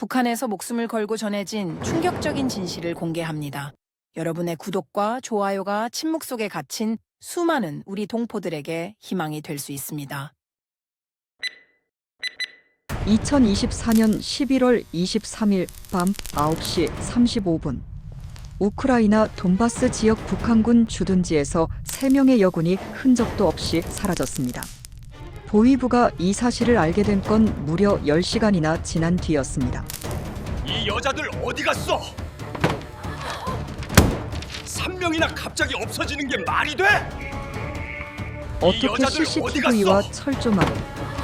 북한에서 목숨을 걸고 전해진 충격적인 진실을 공개합니다. 여러분의 구독과 좋아요가 침묵 속에 갇힌 수많은 우리 동포들에게 희망이 될 수 있습니다. 2024년 11월 23일 밤 9시 35분 우크라이나 돈바스 지역 북한군 주둔지에서 3명의 여군이 흔적도 없이 사라졌습니다. 보위부가 이 사실을 알게 된 건 무려 10시간이나 지난 뒤였습니다. 이 여자들 어디 갔어? 3명이나 갑자기 없어지는 게 말이 돼? 어떻게 여자들 어디 CCTV와 갔어? 철조망,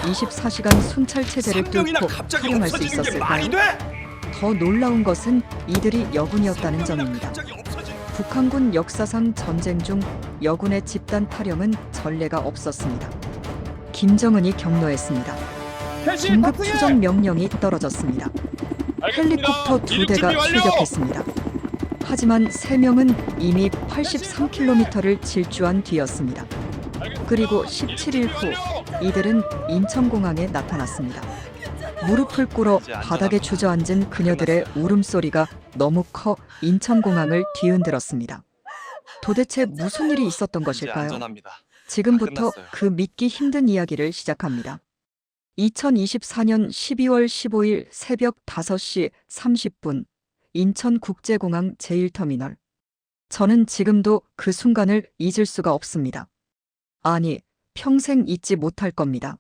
24시간 순찰 체제를 3명이나 뚫고 갑자기 촬영할 수 없어지는 게 말이 있었을까요? 돼? 더 놀라운 것은 이들이 여군이었다는 3명이나 점입니다. 갑자기 없어진... 북한군 역사상 전쟁 중 여군의 집단 탈영은 전례가 없었습니다. 김정은이 경로했습니다. 긴급 추적 명령이 떨어졌습니다. 헬리콥터 2대가 출격했습니다. 하지만 3명은 이미 83km를 질주한 뒤였습니다. 그리고 17일 후 이들은 인천공항에 나타났습니다. 무릎을 꿇어 바닥에 주저앉은 그녀들의 울음소리가 너무 커 인천공항을 뒤흔들었습니다. 도대체 무슨 일이 있었던 것일까요? 지금부터 그 믿기 힘든 이야기를 시작합니다. 2024년 12월 15일 새벽 5시 30분 인천국제공항 제1터미널. 저는 지금도 그 순간을 잊을 수가 없습니다. 아니, 평생 잊지 못할 겁니다.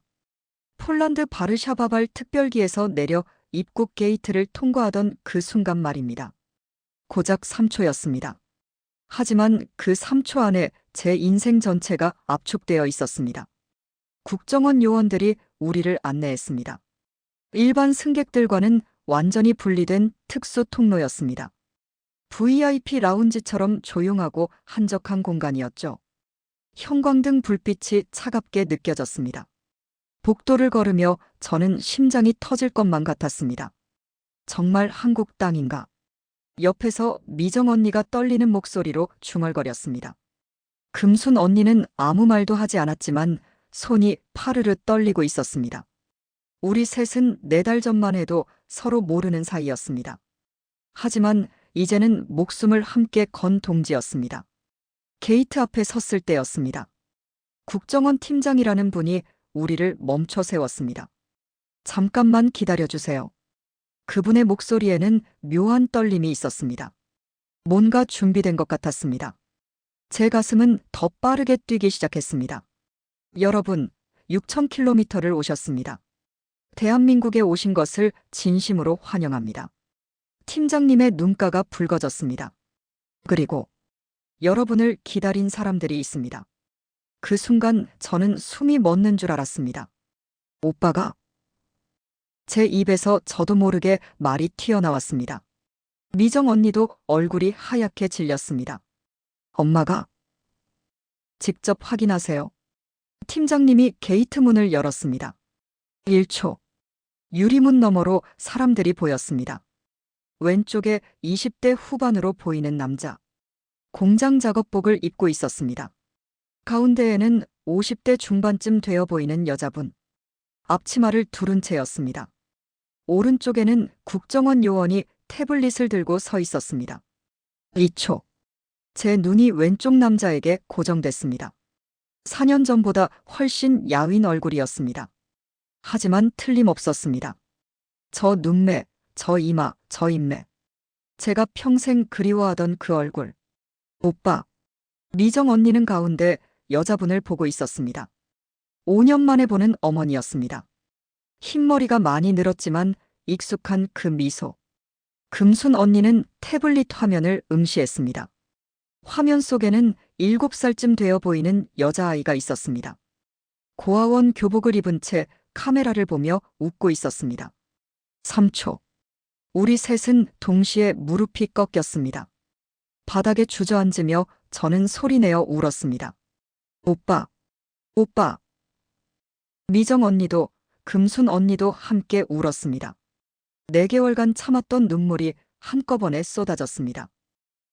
폴란드 바르샤바발 특별기에서 내려 입국 게이트를 통과하던 그 순간 말입니다. 고작 3초였습니다. 하지만 그 3초 안에 제 인생 전체가 압축되어 있었습니다. 국정원 요원들이 우리를 안내했습니다. 일반 승객들과는 완전히 분리된 특수 통로였습니다. VIP 라운지처럼 조용하고 한적한 공간이었죠. 형광등 불빛이 차갑게 느껴졌습니다. 복도를 걸으며 저는 심장이 터질 것만 같았습니다. 정말 한국 땅인가? 옆에서 미정 언니가 떨리는 목소리로 중얼거렸습니다. 금순 언니는 아무 말도 하지 않았지만 손이 파르르 떨리고 있었습니다. 우리 셋은 4달 전만 해도 서로 모르는 사이였습니다. 하지만 이제는 목숨을 함께 건 동지였습니다. 게이트 앞에 섰을 때였습니다. 국정원 팀장이라는 분이 우리를 멈춰 세웠습니다. 잠깐만 기다려주세요. 그분의 목소리에는 묘한 떨림이 있었습니다. 뭔가 준비된 것 같았습니다. 제 가슴은 더 빠르게 뛰기 시작했습니다. 여러분, 6,000km를 오셨습니다. 대한민국에 오신 것을 진심으로 환영합니다. 팀장님의 눈가가 붉어졌습니다. 그리고 여러분을 기다린 사람들이 있습니다. 그 순간 저는 숨이 멎는 줄 알았습니다. 오빠가? 제 입에서 저도 모르게 말이 튀어나왔습니다. 미정 언니도 얼굴이 하얗게 질렸습니다. 엄마가? 직접 확인하세요. 팀장님이 게이트 문을 열었습니다. 1초. 유리문 너머로 사람들이 보였습니다. 왼쪽에 20대 후반으로 보이는 남자. 공장 작업복을 입고 있었습니다. 가운데에는 50대 중반쯤 되어 보이는 여자분. 앞치마를 두른 채였습니다. 오른쪽에는 국정원 요원이 태블릿을 들고 서 있었습니다. 2초. 제 눈이 왼쪽 남자에게 고정됐습니다. 4년 전보다 훨씬 야윈 얼굴이었습니다. 하지만 틀림없었습니다. 저 눈매, 저 이마, 저 입매. 제가 평생 그리워하던 그 얼굴. 오빠. 미정 언니는 가운데 여자분을 보고 있었습니다. 5년 만에 보는 어머니였습니다. 흰머리가 많이 늘었지만 익숙한 그 미소. 금순 언니는 태블릿 화면을 응시했습니다. 화면 속에는 7살쯤 되어 보이는 여자아이가 있었습니다. 고아원 교복을 입은 채 카메라를 보며 웃고 있었습니다. 3초. 우리 셋은 동시에 무릎이 꺾였습니다. 바닥에 주저앉으며 저는 소리내어 울었습니다. 오빠, 오빠. 미정 언니도 금순 언니도 함께 울었습니다. 4개월간 참았던 눈물이 한꺼번에 쏟아졌습니다.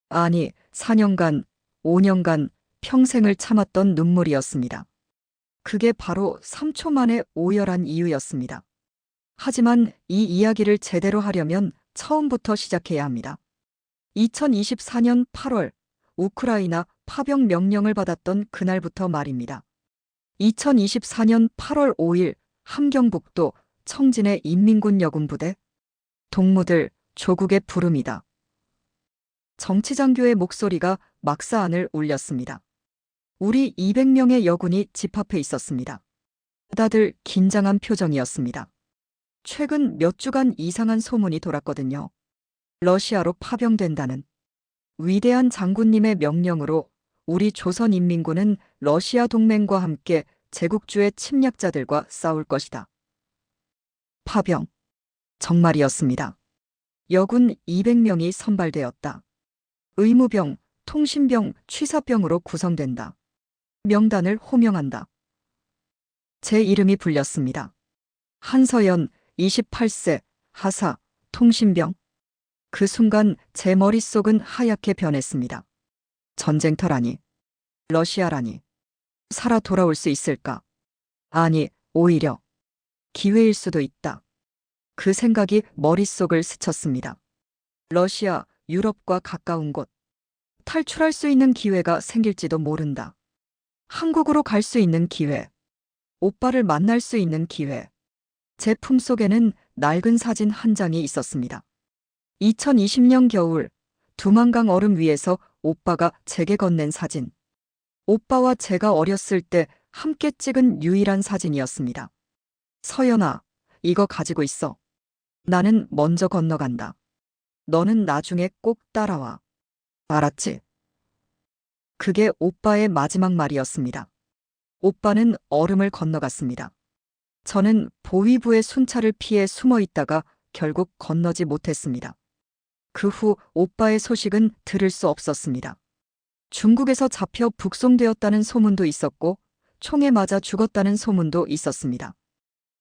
아니, 4년간, 5년간 평생을 참았던 눈물이었습니다. 그게 바로 3초 만에 오열한 이유였습니다. 하지만 이 이야기를 제대로 하려면 처음부터 시작해야 합니다. 2024년 8월 우크라이나 파병 명령을 받았던 그날부터 말입니다. 2024년 8월 5일 함경북도 청진의 인민군 여군부대 동무들 조국의 부름이다. 정치장교의 목소리가 막사안을 울렸습니다. 우리 200명의 여군이 집 앞에 있었습니다. 다들 긴장한 표정이었습니다. 최근 몇 주간 이상한 소문이 돌았거든요. 러시아로 파병된다는. 위대한 장군님의 명령으로 우리 조선인민군은 러시아 동맹과 함께 제국주의 침략자들과 싸울 것이다. 파병. 정말이었습니다. 여군 200명이 선발되었다. 의무병, 통신병, 취사병으로 구성된다. 명단을 호명한다. 제 이름이 불렸습니다. 한서연, 28세, 하사, 통신병. 그 순간 제 머릿속은 하얗게 변했습니다. 전쟁터라니. 러시아라니. 살아 돌아올 수 있을까? 아니, 오히려 기회일 수도 있다. 그 생각이 머릿속을 스쳤습니다. 러시아, 유럽과 가까운 곳. 탈출할 수 있는 기회가 생길지도 모른다. 한국으로 갈 수 있는 기회. 오빠를 만날 수 있는 기회. 제 품속에는 낡은 사진 한 장이 있었습니다. 2020년 겨울 두만강 얼음 위에서 오빠가 제게 건넨 사진. 오빠와 제가 어렸을 때 함께 찍은 유일한 사진이었습니다. 서연아, 이거 가지고 있어. 나는 먼저 건너간다. 너는 나중에 꼭 따라와. 알았지? 그게 오빠의 마지막 말이었습니다. 오빠는 얼음을 건너갔습니다. 저는 보위부의 순찰을 피해 숨어 있다가 결국 건너지 못했습니다. 그 후 오빠의 소식은 들을 수 없었습니다. 중국에서 잡혀 북송되었다는 소문도 있었고 총에 맞아 죽었다는 소문도 있었습니다.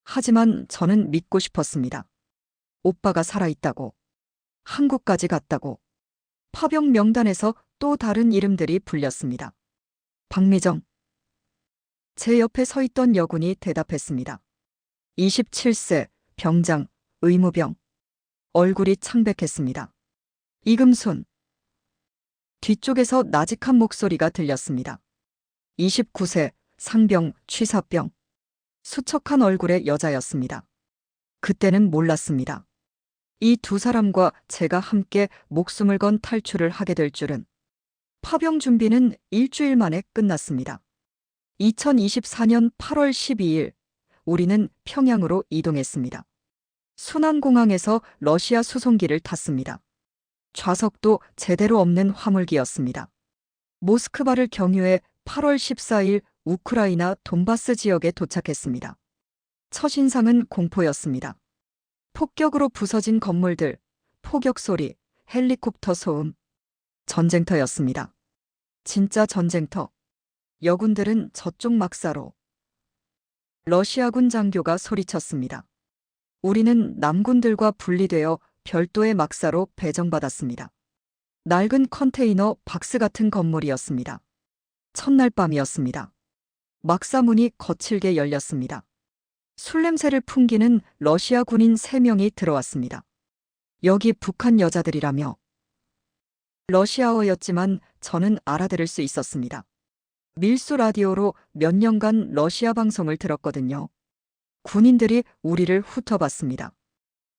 하지만 저는 믿고 싶었습니다. 오빠가 살아있다고. 한국까지 갔다고. 파병 명단에서 또 다른 이름들이 불렸습니다. 박미정. 제 옆에 서 있던 여군이 대답했습니다. 27세, 병장, 의무병. 얼굴이 창백했습니다. 이금순. 뒤쪽에서 나직한 목소리가 들렸습니다. 29세, 상병, 취사병. 수척한 얼굴의 여자였습니다. 그때는 몰랐습니다. 이 두 사람과 제가 함께 목숨을 건 탈출을 하게 될 줄은. 파병 준비는 일주일 만에 끝났습니다. 2024년 8월 12일, 우리는 평양으로 이동했습니다. 순안공항에서 러시아 수송기를 탔습니다. 좌석도 제대로 없는 화물기였습니다. 모스크바를 경유해 8월 14일 우크라이나 돈바스 지역에 도착했습니다. 첫인상은 공포였습니다. 폭격으로 부서진 건물들, 포격 소리, 헬리콥터 소음. 전쟁터였습니다. 진짜 전쟁터. 여군들은 저쪽 막사로. 러시아군 장교가 소리쳤습니다. 우리는 남군들과 분리되어 별도의 막사로 배정받았습니다. 낡은 컨테이너 박스 같은 건물이었습니다. 첫날 밤이었습니다. 막사 문이 거칠게 열렸습니다. 술 냄새를 풍기는 러시아 군인 3명이 들어왔습니다. 여기 북한 여자들이라며. 러시아어였지만 저는 알아들을 수 있었습니다. 밀수 라디오로 몇 년간 러시아 방송을 들었거든요. 군인들이 우리를 훑어봤습니다.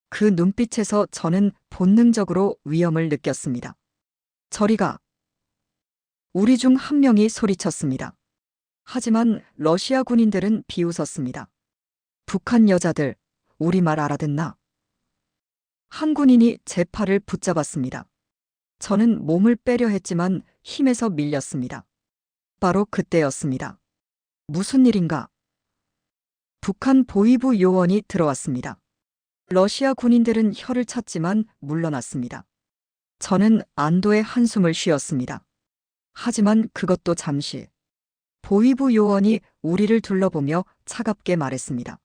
그 눈빛에서 저는 본능적으로 위험을 느꼈습니다. 저리 가. 우리 중 한 명이 소리쳤습니다. 하지만 러시아 군인들은 비웃었습니다. 북한 여자들, 우리 말 알아듣나? 한 군인이 제 팔을 붙잡았습니다. 저는 몸을 빼려 했지만 힘에서 밀렸습니다. 바로 그때였습니다. 무슨 일인가? 북한 보위부 요원이 들어왔습니다. 러시아 군인들은 혀를 찼지만 물러났습니다. 저는 안도의 한숨을 쉬었습니다. 하지만 그것도 잠시. 보위부 요원이 우리를 둘러보며 차갑게 말했습니다.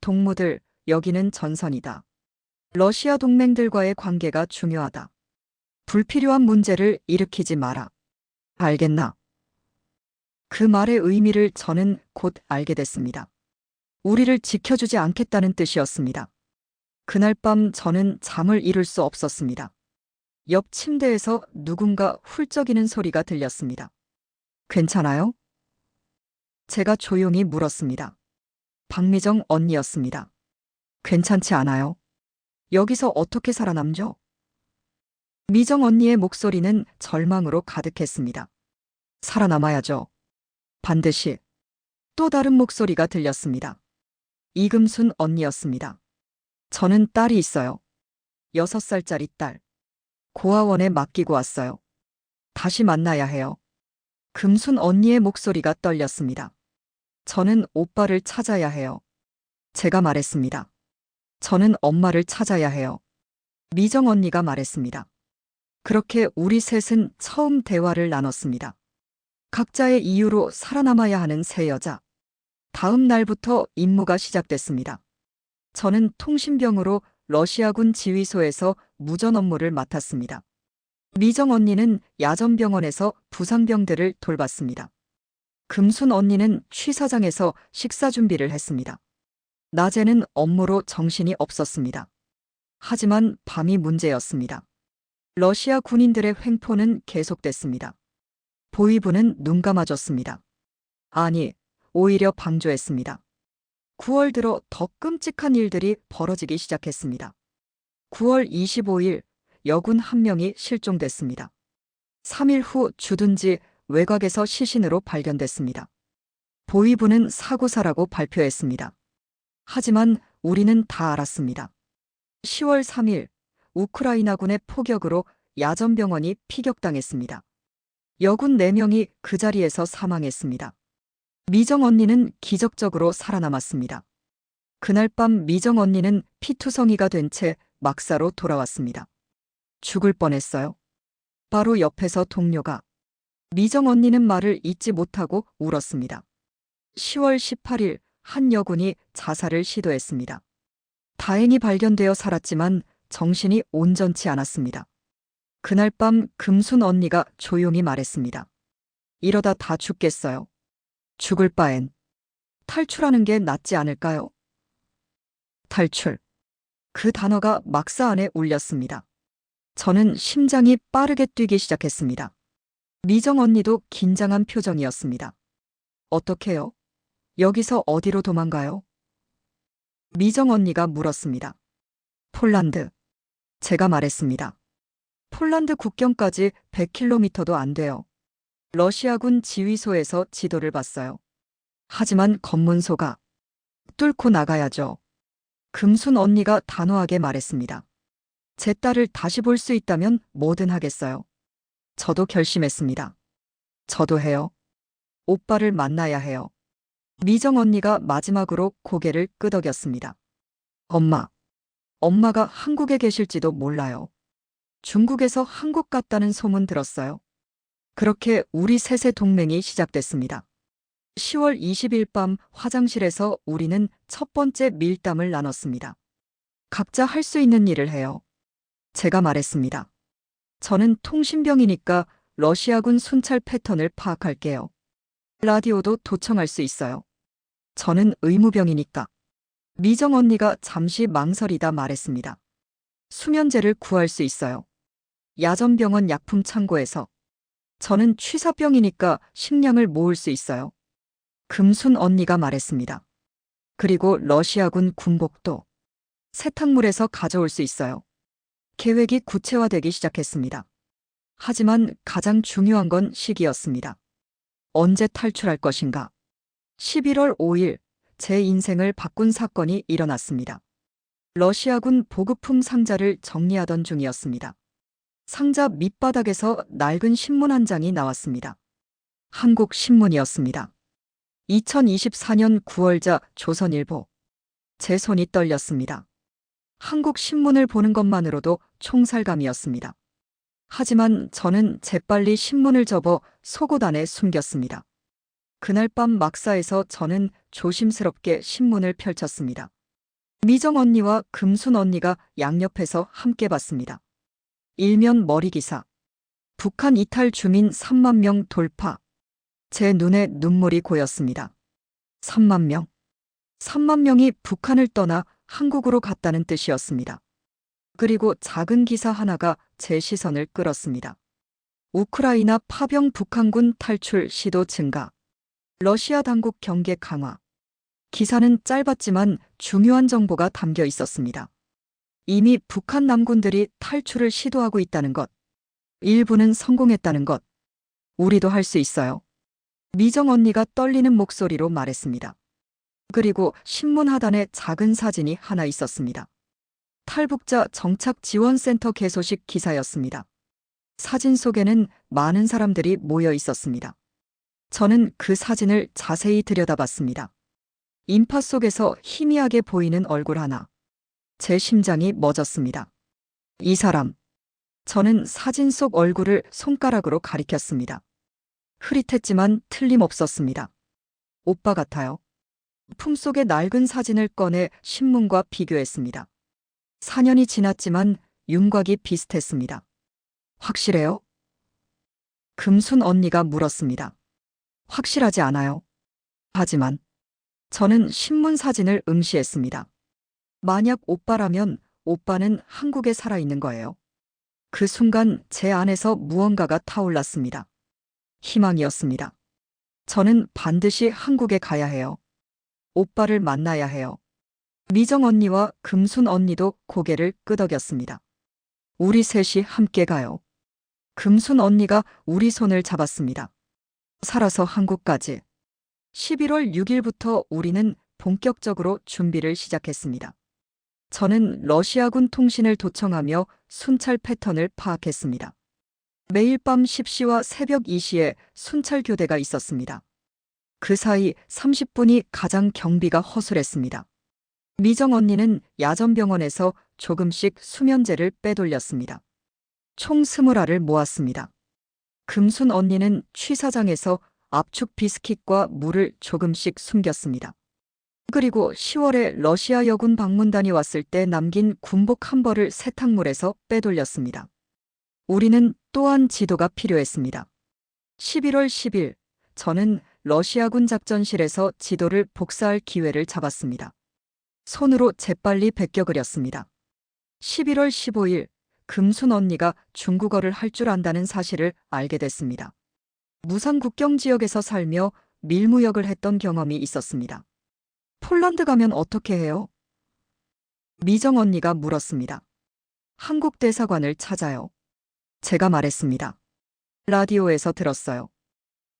동무들, 여기는 전선이다. 러시아 동맹들과의 관계가 중요하다. 불필요한 문제를 일으키지 마라. 알겠나? 그 말의 의미를 저는 곧 알게 됐습니다. 우리를 지켜주지 않겠다는 뜻이었습니다. 그날 밤 저는 잠을 이룰 수 없었습니다. 옆 침대에서 누군가 훌쩍이는 소리가 들렸습니다. 괜찮아요? 제가 조용히 물었습니다. 박미정 언니였습니다. 괜찮지 않아요? 여기서 어떻게 살아남죠? 미정 언니의 목소리는 절망으로 가득했습니다. 살아남아야죠. 반드시. 또 다른 목소리가 들렸습니다. 이금순 언니였습니다. 저는 딸이 있어요. 6살짜리 딸. 고아원에 맡기고 왔어요. 다시 만나야 해요. 금순 언니의 목소리가 떨렸습니다. 저는 오빠를 찾아야 해요. 제가 말했습니다. 저는 엄마를 찾아야 해요. 미정 언니가 말했습니다. 그렇게 우리 셋은 처음 대화를 나눴습니다. 각자의 이유로 살아남아야 하는 세 여자. 다음 날부터 임무가 시작됐습니다. 저는 통신병으로 러시아군 지휘소에서 무전 업무를 맡았습니다. 미정 언니는 야전병원에서 부상병들을 돌봤습니다. 금순 언니는 취사장에서 식사 준비를 했습니다. 낮에는 업무로 정신이 없었습니다. 하지만 밤이 문제였습니다. 러시아 군인들의 횡포는 계속됐습니다. 보위부는 눈 감아줬습니다. 아니, 오히려 방조했습니다. 9월 들어 더 끔찍한 일들이 벌어지기 시작했습니다. 9월 25일 여군 한 명이 실종됐습니다. 3일 후 주둔지 외곽에서 시신으로 발견됐습니다. 보위부는 사고사라고 발표했습니다. 하지만 우리는 다 알았습니다. 10월 3일 우크라이나군의 포격으로 야전병원이 피격당했습니다. 여군 4명이 그 자리에서 사망했습니다. 미정 언니는 기적적으로 살아남았습니다. 그날 밤 미정 언니는 피투성이가 된 채 막사로 돌아왔습니다. 죽을 뻔했어요. 바로 옆에서 동료가. 미정 언니는 말을 잇지 못하고 울었습니다. 10월 18일 한 여군이 자살을 시도했습니다. 다행히 발견되어 살았지만 정신이 온전치 않았습니다. 그날 밤 금순 언니가 조용히 말했습니다. 이러다 다 죽겠어요. 죽을 바엔 탈출하는 게 낫지 않을까요? 탈출. 그 단어가 막사 안에 울렸습니다. 저는 심장이 빠르게 뛰기 시작했습니다. 미정 언니도 긴장한 표정이었습니다. 어떡해요? 여기서 어디로 도망가요? 미정 언니가 물었습니다. 폴란드. 제가 말했습니다. 폴란드 국경까지 100km도 안 돼요. 러시아군 지휘소에서 지도를 봤어요. 하지만 검문소가 뚫고 나가야죠. 금순 언니가 단호하게 말했습니다. 제 딸을 다시 볼 수 있다면 뭐든 하겠어요. 저도 결심했습니다. 저도 해요. 오빠를 만나야 해요. 미정 언니가 마지막으로 고개를 끄덕였습니다. 엄마가 한국에 계실지도 몰라요. 중국에서 한국 갔다는 소문 들었어요. 그렇게 우리 셋의 동맹이 시작됐습니다. 10월 20일 밤 화장실에서 우리는 첫 번째 밀담을 나눴습니다. 각자 할 수 있는 일을 해요. 제가 말했습니다. 저는 통신병이니까 러시아군 순찰 패턴을 파악할게요. 라디오도 도청할 수 있어요. 저는 의무병이니까. 미정 언니가 잠시 망설이다 말했습니다. 수면제를 구할 수 있어요. 야전병원 약품 창고에서. 저는 취사병이니까 식량을 모을 수 있어요. 금순 언니가 말했습니다. 그리고 러시아군 군복도 세탁물에서 가져올 수 있어요. 계획이 구체화되기 시작했습니다. 하지만 가장 중요한 건 시기였습니다. 언제 탈출할 것인가? 11월 5일 제 인생을 바꾼 사건이 일어났습니다. 러시아군 보급품 상자를 정리하던 중이었습니다. 상자 밑바닥에서 낡은 신문 한 장이 나왔습니다. 한국 신문이었습니다. 2024년 9월자 조선일보. 제 손이 떨렸습니다. 한국 신문을 보는 것만으로도 총살감이었습니다. 하지만 저는 재빨리 신문을 접어 속옷 안에 숨겼습니다. 그날 밤 막사에서 저는 조심스럽게 신문을 펼쳤습니다. 미정 언니와 금순 언니가 양옆에서 함께 봤습니다. 일면 머리 기사. 북한 이탈 주민 3만 명 돌파. 제 눈에 눈물이 고였습니다. 3만 명. 3만 명이 북한을 떠나 한국으로 갔다는 뜻이었습니다. 그리고 작은 기사 하나가 제 시선을 끌었습니다. 우크라이나 파병 북한군 탈출 시도 증가. 러시아 당국 경계 강화. 기사는 짧았지만 중요한 정보가 담겨 있었습니다. 이미 북한 남군들이 탈출을 시도하고 있다는 것. 일부는 성공했다는 것. 우리도 할 수 있어요. 미정 언니가 떨리는 목소리로 말했습니다. 그리고 신문 하단에 작은 사진이 하나 있었습니다. 탈북자 정착지원센터 개소식 기사였습니다. 사진 속에는 많은 사람들이 모여 있었습니다. 저는 그 사진을 자세히 들여다봤습니다. 인파 속에서 희미하게 보이는 얼굴 하나. 제 심장이 멎었습니다. 이 사람. 저는 사진 속 얼굴을 손가락으로 가리켰습니다. 흐릿했지만 틀림없었습니다. 오빠 같아요. 품속의 낡은 사진을 꺼내 신문과 비교했습니다. 4년이 지났지만 윤곽이 비슷했습니다. 확실해요? 금순 언니가 물었습니다. 확실하지 않아요. 하지만 저는 신문 사진을 응시했습니다. 만약 오빠라면 오빠는 한국에 살아있는 거예요. 그 순간 제 안에서 무언가가 타올랐습니다. 희망이었습니다. 저는 반드시 한국에 가야 해요. 오빠를 만나야 해요. 미정 언니와 금순 언니도 고개를 끄덕였습니다. 우리 셋이 함께 가요. 금순 언니가 우리 손을 잡았습니다. 살아서 한국까지. 11월 6일부터 우리는 본격적으로 준비를 시작했습니다. 저는 러시아군 통신을 도청하며 순찰 패턴을 파악했습니다. 매일 밤 10시와 새벽 2시에 순찰 교대가 있었습니다. 그 사이 30분이 가장 경비가 허술했습니다. 미정 언니는 야전병원에서 조금씩 수면제를 빼돌렸습니다. 총 20알을 모았습니다. 금순 언니는 취사장에서 압축 비스킷과 물을 조금씩 숨겼습니다. 그리고 10월에 러시아 여군 방문단이 왔을 때 남긴 군복 한 벌을 세탁물에서 빼돌렸습니다. 우리는 또한 지도가 필요했습니다. 11월 10일, 저는 러시아군 작전실에서 지도를 복사할 기회를 잡았습니다. 손으로 재빨리 베껴 그렸습니다. 11월 15일, 금순 언니가 중국어를 할 줄 안다는 사실을 알게 됐습니다. 무산 국경 지역에서 살며 밀무역을 했던 경험이 있었습니다. 폴란드 가면 어떻게 해요? 미정 언니가 물었습니다. 한국 대사관을 찾아요. 제가 말했습니다. 라디오에서 들었어요.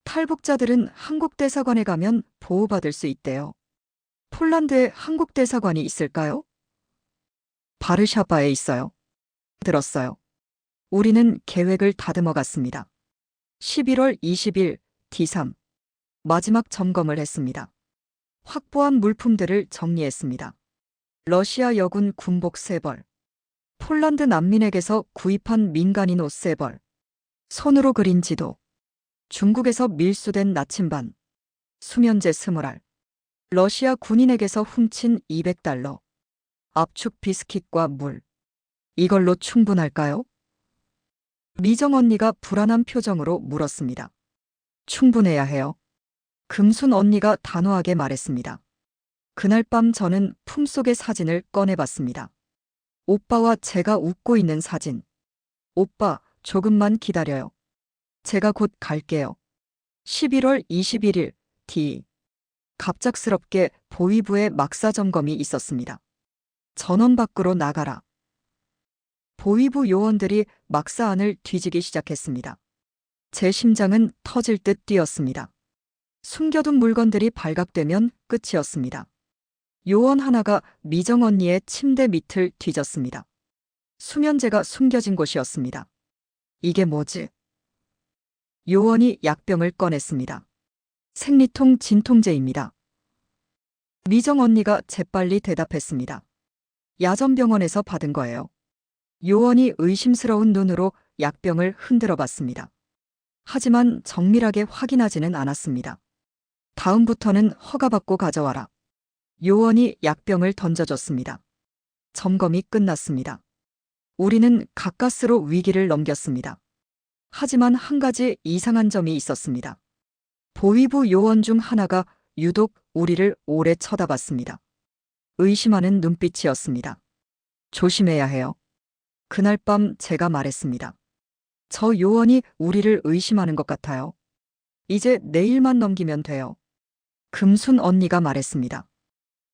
탈북자들은 한국 대사관에 가면 보호받을 수 있대요. 폴란드에 한국 대사관이 있을까요? 바르샤바에 있어요. 들었어요. 우리는 계획을 다듬어 갔습니다. 11월 20일 D3 마지막 점검을 했습니다. 확보한 물품들을 정리했습니다. 러시아 여군 군복 3벌, 폴란드 난민에게서 구입한 민간인 옷 3벌, 손으로 그린 지도, 중국에서 밀수된 나침반, 수면제 20알, 러시아 군인에게서 훔친 200달러, 압축 비스킷과 물. 이걸로 충분할까요? 미정 언니가 불안한 표정으로 물었습니다. 충분해야 해요. 금순 언니가 단호하게 말했습니다. 그날 밤 저는 품속의 사진을 꺼내봤습니다. 오빠와 제가 웃고 있는 사진. 오빠, 조금만 기다려요. 제가 곧 갈게요. 11월 21일 D. 갑작스럽게 보위부의 막사 점검이 있었습니다. 전원 밖으로 나가라. 보위부 요원들이 막사 안을 뒤지기 시작했습니다. 제 심장은 터질 듯 뛰었습니다. 숨겨둔 물건들이 발각되면 끝이었습니다. 요원 하나가 미정 언니의 침대 밑을 뒤졌습니다. 수면제가 숨겨진 곳이었습니다. 이게 뭐지? 요원이 약병을 꺼냈습니다. 생리통 진통제입니다. 미정 언니가 재빨리 대답했습니다. 야전병원에서 받은 거예요. 요원이 의심스러운 눈으로 약병을 흔들어 봤습니다. 하지만 정밀하게 확인하지는 않았습니다. 다음부터는 허가받고 가져와라. 요원이 약병을 던져줬습니다. 점검이 끝났습니다. 우리는 가까스로 위기를 넘겼습니다. 하지만 한 가지 이상한 점이 있었습니다. 보위부 요원 중 하나가 유독 우리를 오래 쳐다봤습니다. 의심하는 눈빛이었습니다. 조심해야 해요. 그날 밤 제가 말했습니다. 저 요원이 우리를 의심하는 것 같아요. 이제 내일만 넘기면 돼요. 금순 언니가 말했습니다.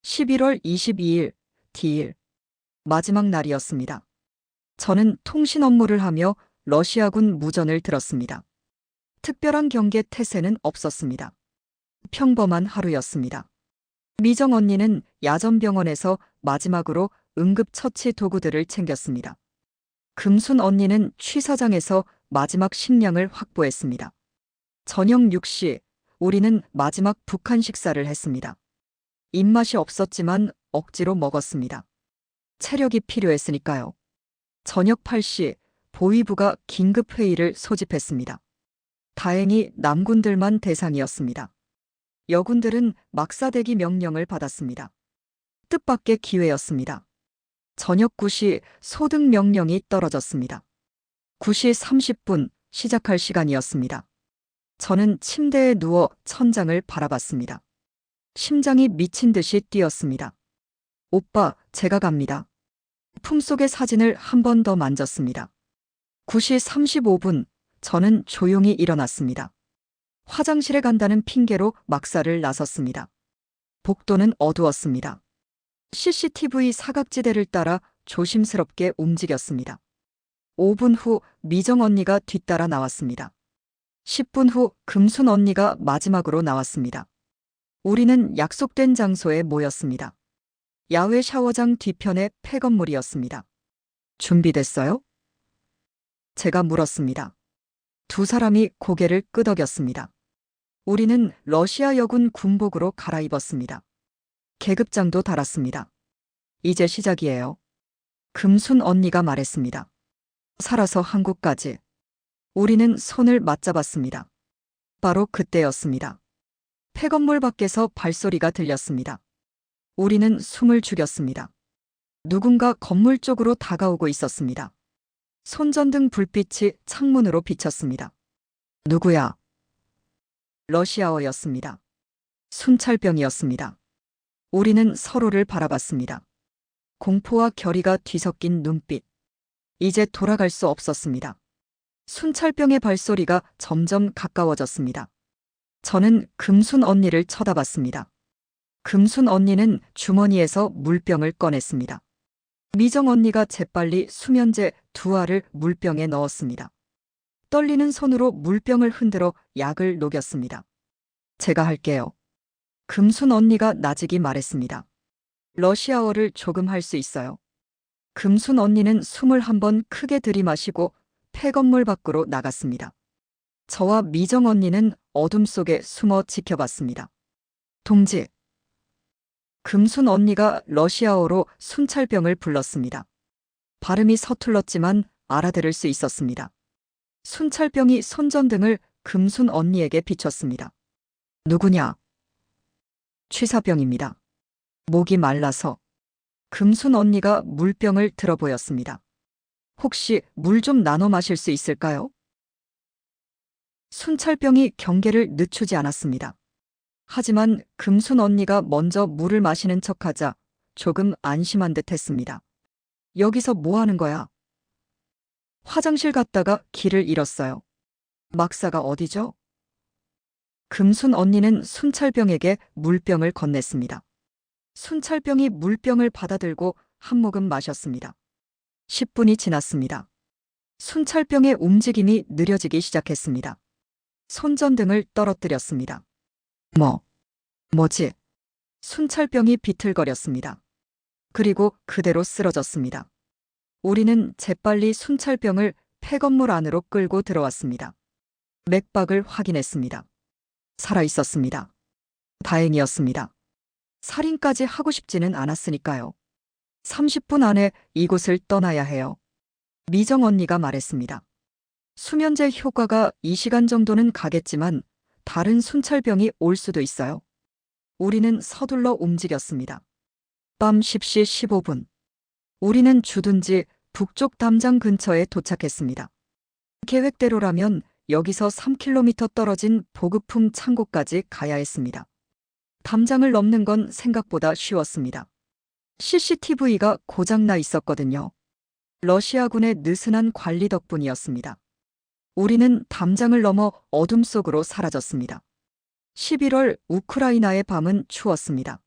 11월 22일, D일. 마지막 날이었습니다. 저는 통신 업무를 하며 러시아군 무전을 들었습니다. 특별한 경계 태세는 없었습니다. 평범한 하루였습니다. 미정 언니는 야전병원에서 마지막으로 응급처치 도구들을 챙겼습니다. 금순 언니는 취사장에서 마지막 식량을 확보했습니다. 저녁 6시, 우리는 마지막 북한 식사를 했습니다. 입맛이 없었지만 억지로 먹었습니다. 체력이 필요했으니까요. 저녁 8시, 보위부가 긴급회의를 소집했습니다. 다행히 남군들만 대상이었습니다. 여군들은 막사대기 명령을 받았습니다. 뜻밖의 기회였습니다. 저녁 9시 소등 명령이 떨어졌습니다. 9시 30분 시작할 시간이었습니다. 저는 침대에 누워 천장을 바라봤습니다. 심장이 미친 듯이 뛰었습니다. 오빠, 제가 갑니다. 품속의 사진을 한 번 더 만졌습니다. 9시 35분, 저는 조용히 일어났습니다. 화장실에 간다는 핑계로 막사를 나섰습니다. 복도는 어두웠습니다. CCTV 사각지대를 따라 조심스럽게 움직였습니다. 5분 후 미정 언니가 뒤따라 나왔습니다. 10분 후 금순 언니가 마지막으로 나왔습니다. 우리는 약속된 장소에 모였습니다. 야외 샤워장 뒤편의 폐건물이었습니다. 준비됐어요? 제가 물었습니다. 두 사람이 고개를 끄덕였습니다. 우리는 러시아 여군 군복으로 갈아입었습니다. 계급장도 달았습니다. 이제 시작이에요. 금순 언니가 말했습니다. 살아서 한국까지. 우리는 손을 맞잡았습니다. 바로 그때였습니다. 폐건물 밖에서 발소리가 들렸습니다. 우리는 숨을 죽였습니다. 누군가 건물 쪽으로 다가오고 있었습니다. 손전등 불빛이 창문으로 비쳤습니다. 누구야? 러시아어였습니다. 순찰병이었습니다. 우리는 서로를 바라봤습니다. 공포와 결의가 뒤섞인 눈빛. 이제 돌아갈 수 없었습니다. 순찰병의 발소리가 점점 가까워졌습니다. 저는 금순 언니를 쳐다봤습니다. 금순 언니는 주머니에서 물병을 꺼냈습니다. 미정 언니가 재빨리 수면제 2알을 물병에 넣었습니다. 떨리는 손으로 물병을 흔들어 약을 녹였습니다. 제가 할게요. 금순 언니가 나직이 말했습니다. 러시아어를 조금 할 수 있어요. 금순 언니는 숨을 한번 크게 들이마시고 폐건물 밖으로 나갔습니다. 저와 미정 언니는 어둠 속에 숨어 지켜봤습니다. 동지. 금순 언니가 러시아어로 순찰병을 불렀습니다. 발음이 서툴렀지만 알아들을 수 있었습니다. 순찰병이 손전등을 금순 언니에게 비췄습니다. 누구냐? 취사병입니다. 목이 말라서. 금순 언니가 물병을 들어 보였습니다. 혹시 물 좀 나눠 마실 수 있을까요? 순찰병이 경계를 늦추지 않았습니다. 하지만 금순 언니가 먼저 물을 마시는 척하자 조금 안심한 듯 했습니다. 여기서 뭐 하는 거야? 화장실 갔다가 길을 잃었어요. 막사가 어디죠? 금순 언니는 순찰병에게 물병을 건넸습니다. 순찰병이 물병을 받아들고 한 모금 마셨습니다. 10분이 지났습니다. 순찰병의 움직임이 느려지기 시작했습니다. 손전등을 떨어뜨렸습니다. 뭐지? 순찰병이 비틀거렸습니다. 그리고 그대로 쓰러졌습니다. 우리는 재빨리 순찰병을 폐건물 안으로 끌고 들어왔습니다. 맥박을 확인했습니다. 살아있었습니다. 다행이었습니다. 살인까지 하고 싶지는 않았으니까요. 30분 안에 이곳을 떠나야 해요. 미정 언니가 말했습니다. 수면제 효과가 2시간 정도는 가겠지만 다른 순찰병이 올 수도 있어요. 우리는 서둘러 움직였습니다. 밤 10시 15분. 우리는 주둔지 북쪽 담장 근처에 도착했습니다. 계획대로라면 여기서 3km 떨어진 보급품 창고까지 가야 했습니다. 담장을 넘는 건 생각보다 쉬웠습니다. CCTV가 고장나 있었거든요. 러시아군의 느슨한 관리 덕분이었습니다. 우리는 담장을 넘어 어둠 속으로 사라졌습니다. 11월 우크라이나의 밤은 추웠습니다.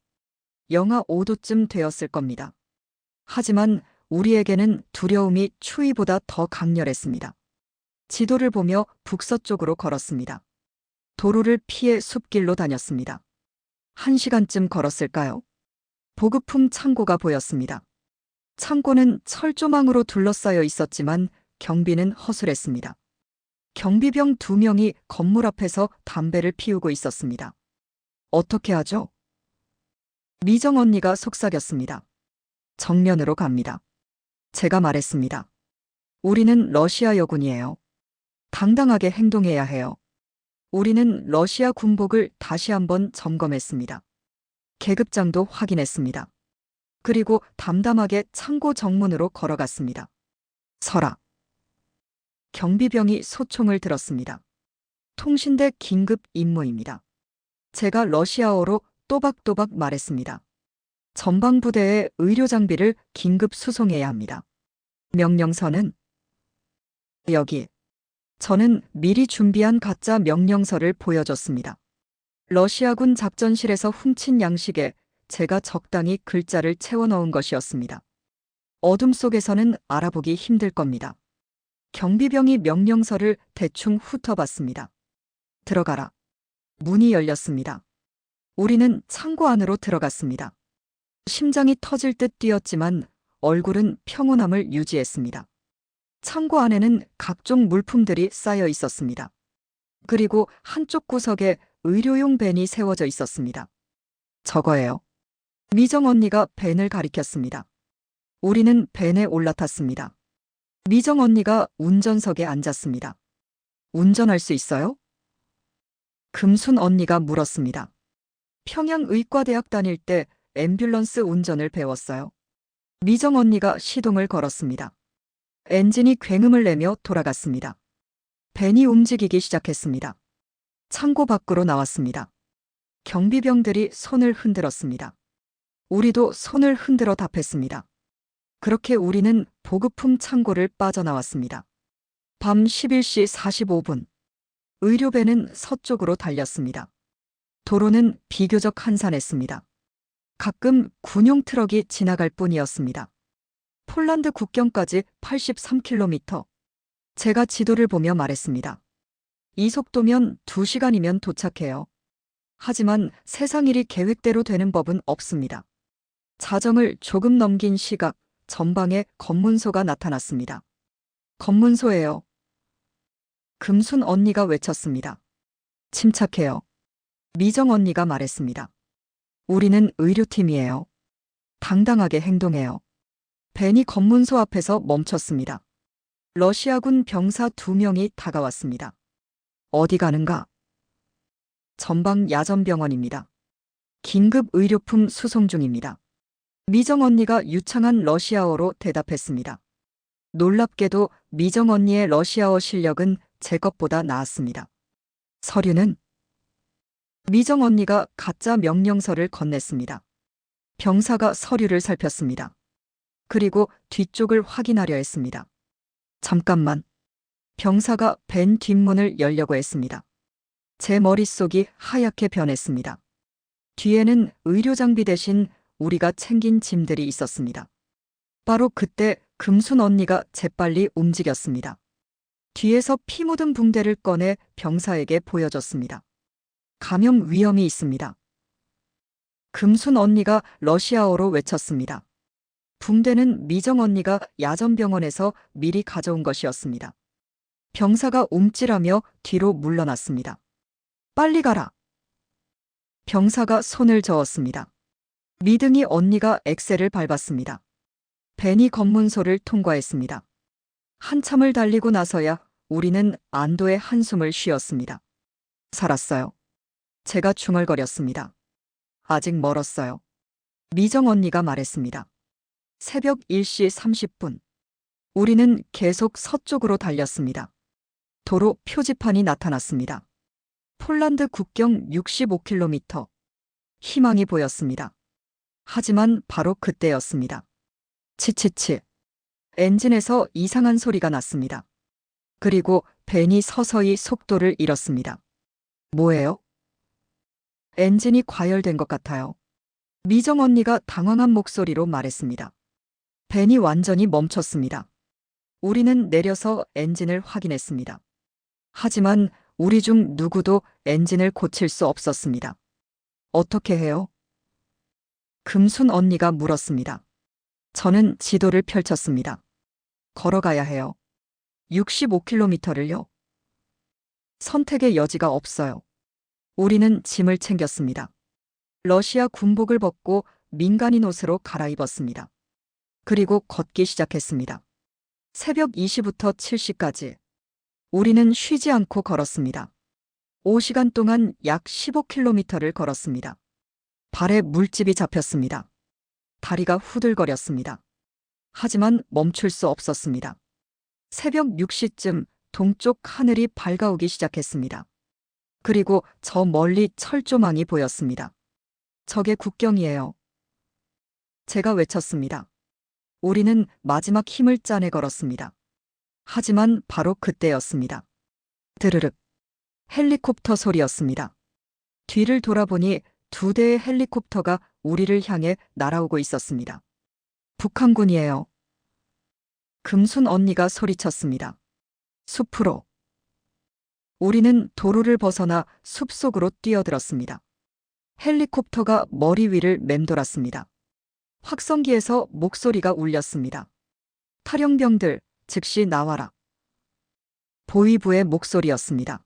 영하 5도쯤 되었을 겁니다. 하지만 우리에게는 두려움이 추위보다 더 강렬했습니다. 지도를 보며 북서쪽으로 걸었습니다. 도로를 피해 숲길로 다녔습니다. 1시간쯤 걸었을까요? 보급품 창고가 보였습니다. 창고는 철조망으로 둘러싸여 있었지만 경비는 허술했습니다. 경비병 2명이 건물 앞에서 담배를 피우고 있었습니다. 어떻게 하죠? 미정 언니가 속삭였습니다. 정면으로 갑니다. 제가 말했습니다. 우리는 러시아 여군이에요. 당당하게 행동해야 해요. 우리는 러시아 군복을 다시 한번 점검했습니다. 계급장도 확인했습니다. 그리고 담담하게 창고 정문으로 걸어갔습니다. 서라. 경비병이 소총을 들었습니다. 통신대 긴급 임무입니다. 제가 러시아어로 또박또박 말했습니다. 전방부대의 의료 장비를 긴급 수송해야 합니다. 명령서는 여기. 저는 미리 준비한 가짜 명령서를 보여줬습니다. 러시아군 작전실에서 훔친 양식에 제가 적당히 글자를 채워 넣은 것이었습니다. 어둠 속에서는 알아보기 힘들 겁니다. 경비병이 명령서를 대충 훑어봤습니다. 들어가라. 문이 열렸습니다. 우리는 창고 안으로 들어갔습니다. 심장이 터질 듯 뛰었지만 얼굴은 평온함을 유지했습니다. 창고 안에는 각종 물품들이 쌓여 있었습니다. 그리고 한쪽 구석에 의료용 밴이 세워져 있었습니다. 저거예요. 미정 언니가 밴을 가리켰습니다. 우리는 밴에 올라탔습니다. 미정 언니가 운전석에 앉았습니다. 운전할 수 있어요? 금순 언니가 물었습니다. 평양의과대학 다닐 때 앰뷸런스 운전을 배웠어요. 미정 언니가 시동을 걸었습니다. 엔진이 굉음을 내며 돌아갔습니다. 밴이 움직이기 시작했습니다. 창고 밖으로 나왔습니다. 경비병들이 손을 흔들었습니다. 우리도 손을 흔들어 답했습니다. 그렇게 우리는 보급품 창고를 빠져나왔습니다. 밤 11시 45분. 의료배는 서쪽으로 달렸습니다. 도로는 비교적 한산했습니다. 가끔 군용 트럭이 지나갈 뿐이었습니다. 폴란드 국경까지 83km. 제가 지도를 보며 말했습니다. 이 속도면 2시간이면 도착해요. 하지만 세상 일이 계획대로 되는 법은 없습니다. 자정을 조금 넘긴 시각, 전방에 검문소가 나타났습니다. 검문소예요. 금순 언니가 외쳤습니다. 침착해요. 미정 언니가 말했습니다. 우리는 의료팀이에요. 당당하게 행동해요. 밴이 검문소 앞에서 멈췄습니다. 러시아군 병사 2명이 다가왔습니다. 어디 가는가? 전방 야전병원입니다. 긴급 의료품 수송 중입니다. 미정 언니가 유창한 러시아어로 대답했습니다. 놀랍게도 미정 언니의 러시아어 실력은 제 것보다 나았습니다. 서류는? 미정 언니가 가짜 명령서를 건넸습니다. 병사가 서류를 살폈습니다. 그리고 뒤쪽을 확인하려 했습니다. 잠깐만. 병사가 밴 뒷문을 열려고 했습니다. 제 머릿속이 하얗게 변했습니다. 뒤에는 의료 장비 대신 우리가 챙긴 짐들이 있었습니다. 바로 그때 금순 언니가 재빨리 움직였습니다. 뒤에서 피 묻은 붕대를 꺼내 병사에게 보여줬습니다. 감염 위험이 있습니다. 금순 언니가 러시아어로 외쳤습니다. 붕대는 미정 언니가 야전병원에서 미리 가져온 것이었습니다. 병사가 움찔하며 뒤로 물러났습니다. 빨리 가라. 병사가 손을 저었습니다. 미등이 언니가 엑셀을 밟았습니다. 밴이 검문소를 통과했습니다. 한참을 달리고 나서야 우리는 안도의 한숨을 쉬었습니다. 살았어요. 제가 중얼거렸습니다. 아직 멀었어요. 미정 언니가 말했습니다. 새벽 1시 30분. 우리는 계속 서쪽으로 달렸습니다. 도로 표지판이 나타났습니다. 폴란드 국경 65km. 희망이 보였습니다. 하지만 바로 그때였습니다. 치치치. 엔진에서 이상한 소리가 났습니다. 그리고 벤이 서서히 속도를 잃었습니다. 뭐예요? 엔진이 과열된 것 같아요. 미정 언니가 당황한 목소리로 말했습니다. 벤이 완전히 멈췄습니다. 우리는 내려서 엔진을 확인했습니다. 하지만 우리 중 누구도 엔진을 고칠 수 없었습니다. 어떻게 해요? 금순 언니가 물었습니다. 저는 지도를 펼쳤습니다. 걸어가야 해요. 65km를요. 선택의 여지가 없어요. 우리는 짐을 챙겼습니다. 러시아 군복을 벗고 민간인 옷으로 갈아입었습니다. 그리고 걷기 시작했습니다. 새벽 2시부터 7시까지. 우리는 쉬지 않고 걸었습니다. 5시간 동안 약 15km를 걸었습니다. 발에 물집이 잡혔습니다. 다리가 후들거렸습니다. 하지만 멈출 수 없었습니다. 새벽 6시쯤 동쪽 하늘이 밝아오기 시작했습니다. 그리고 저 멀리 철조망이 보였습니다. 저게 국경이에요. 제가 외쳤습니다. 우리는 마지막 힘을 짜내 걸었습니다. 하지만 바로 그때였습니다. 드르륵. 헬리콥터 소리였습니다. 뒤를 돌아보니 2대의 헬리콥터가 우리를 향해 날아오고 있었습니다. 북한군이에요. 금순 언니가 소리쳤습니다. 숲으로. 우리는 도로를 벗어나 숲속으로 뛰어들었습니다. 헬리콥터가 머리 위를 맴돌았습니다. 확성기에서 목소리가 울렸습니다. 탈영병들, 즉시 나와라. 보위부의 목소리였습니다.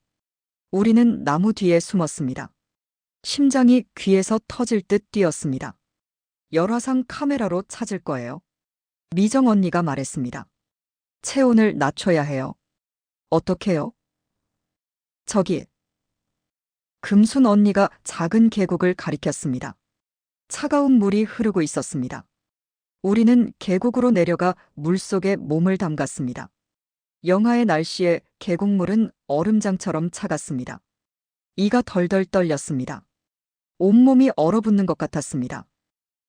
우리는 나무 뒤에 숨었습니다. 심장이 귀에서 터질 듯 뛰었습니다. 열화상 카메라로 찾을 거예요. 미정 언니가 말했습니다. 체온을 낮춰야 해요. 어떻게요? 저기. 금순 언니가 작은 계곡을 가리켰습니다. 차가운 물이 흐르고 있었습니다. 우리는 계곡으로 내려가 물속에 몸을 담갔습니다. 영하의 날씨에 계곡물은 얼음장처럼 차갔습니다. 이가 덜덜 떨렸습니다. 온몸이 얼어붙는 것 같았습니다.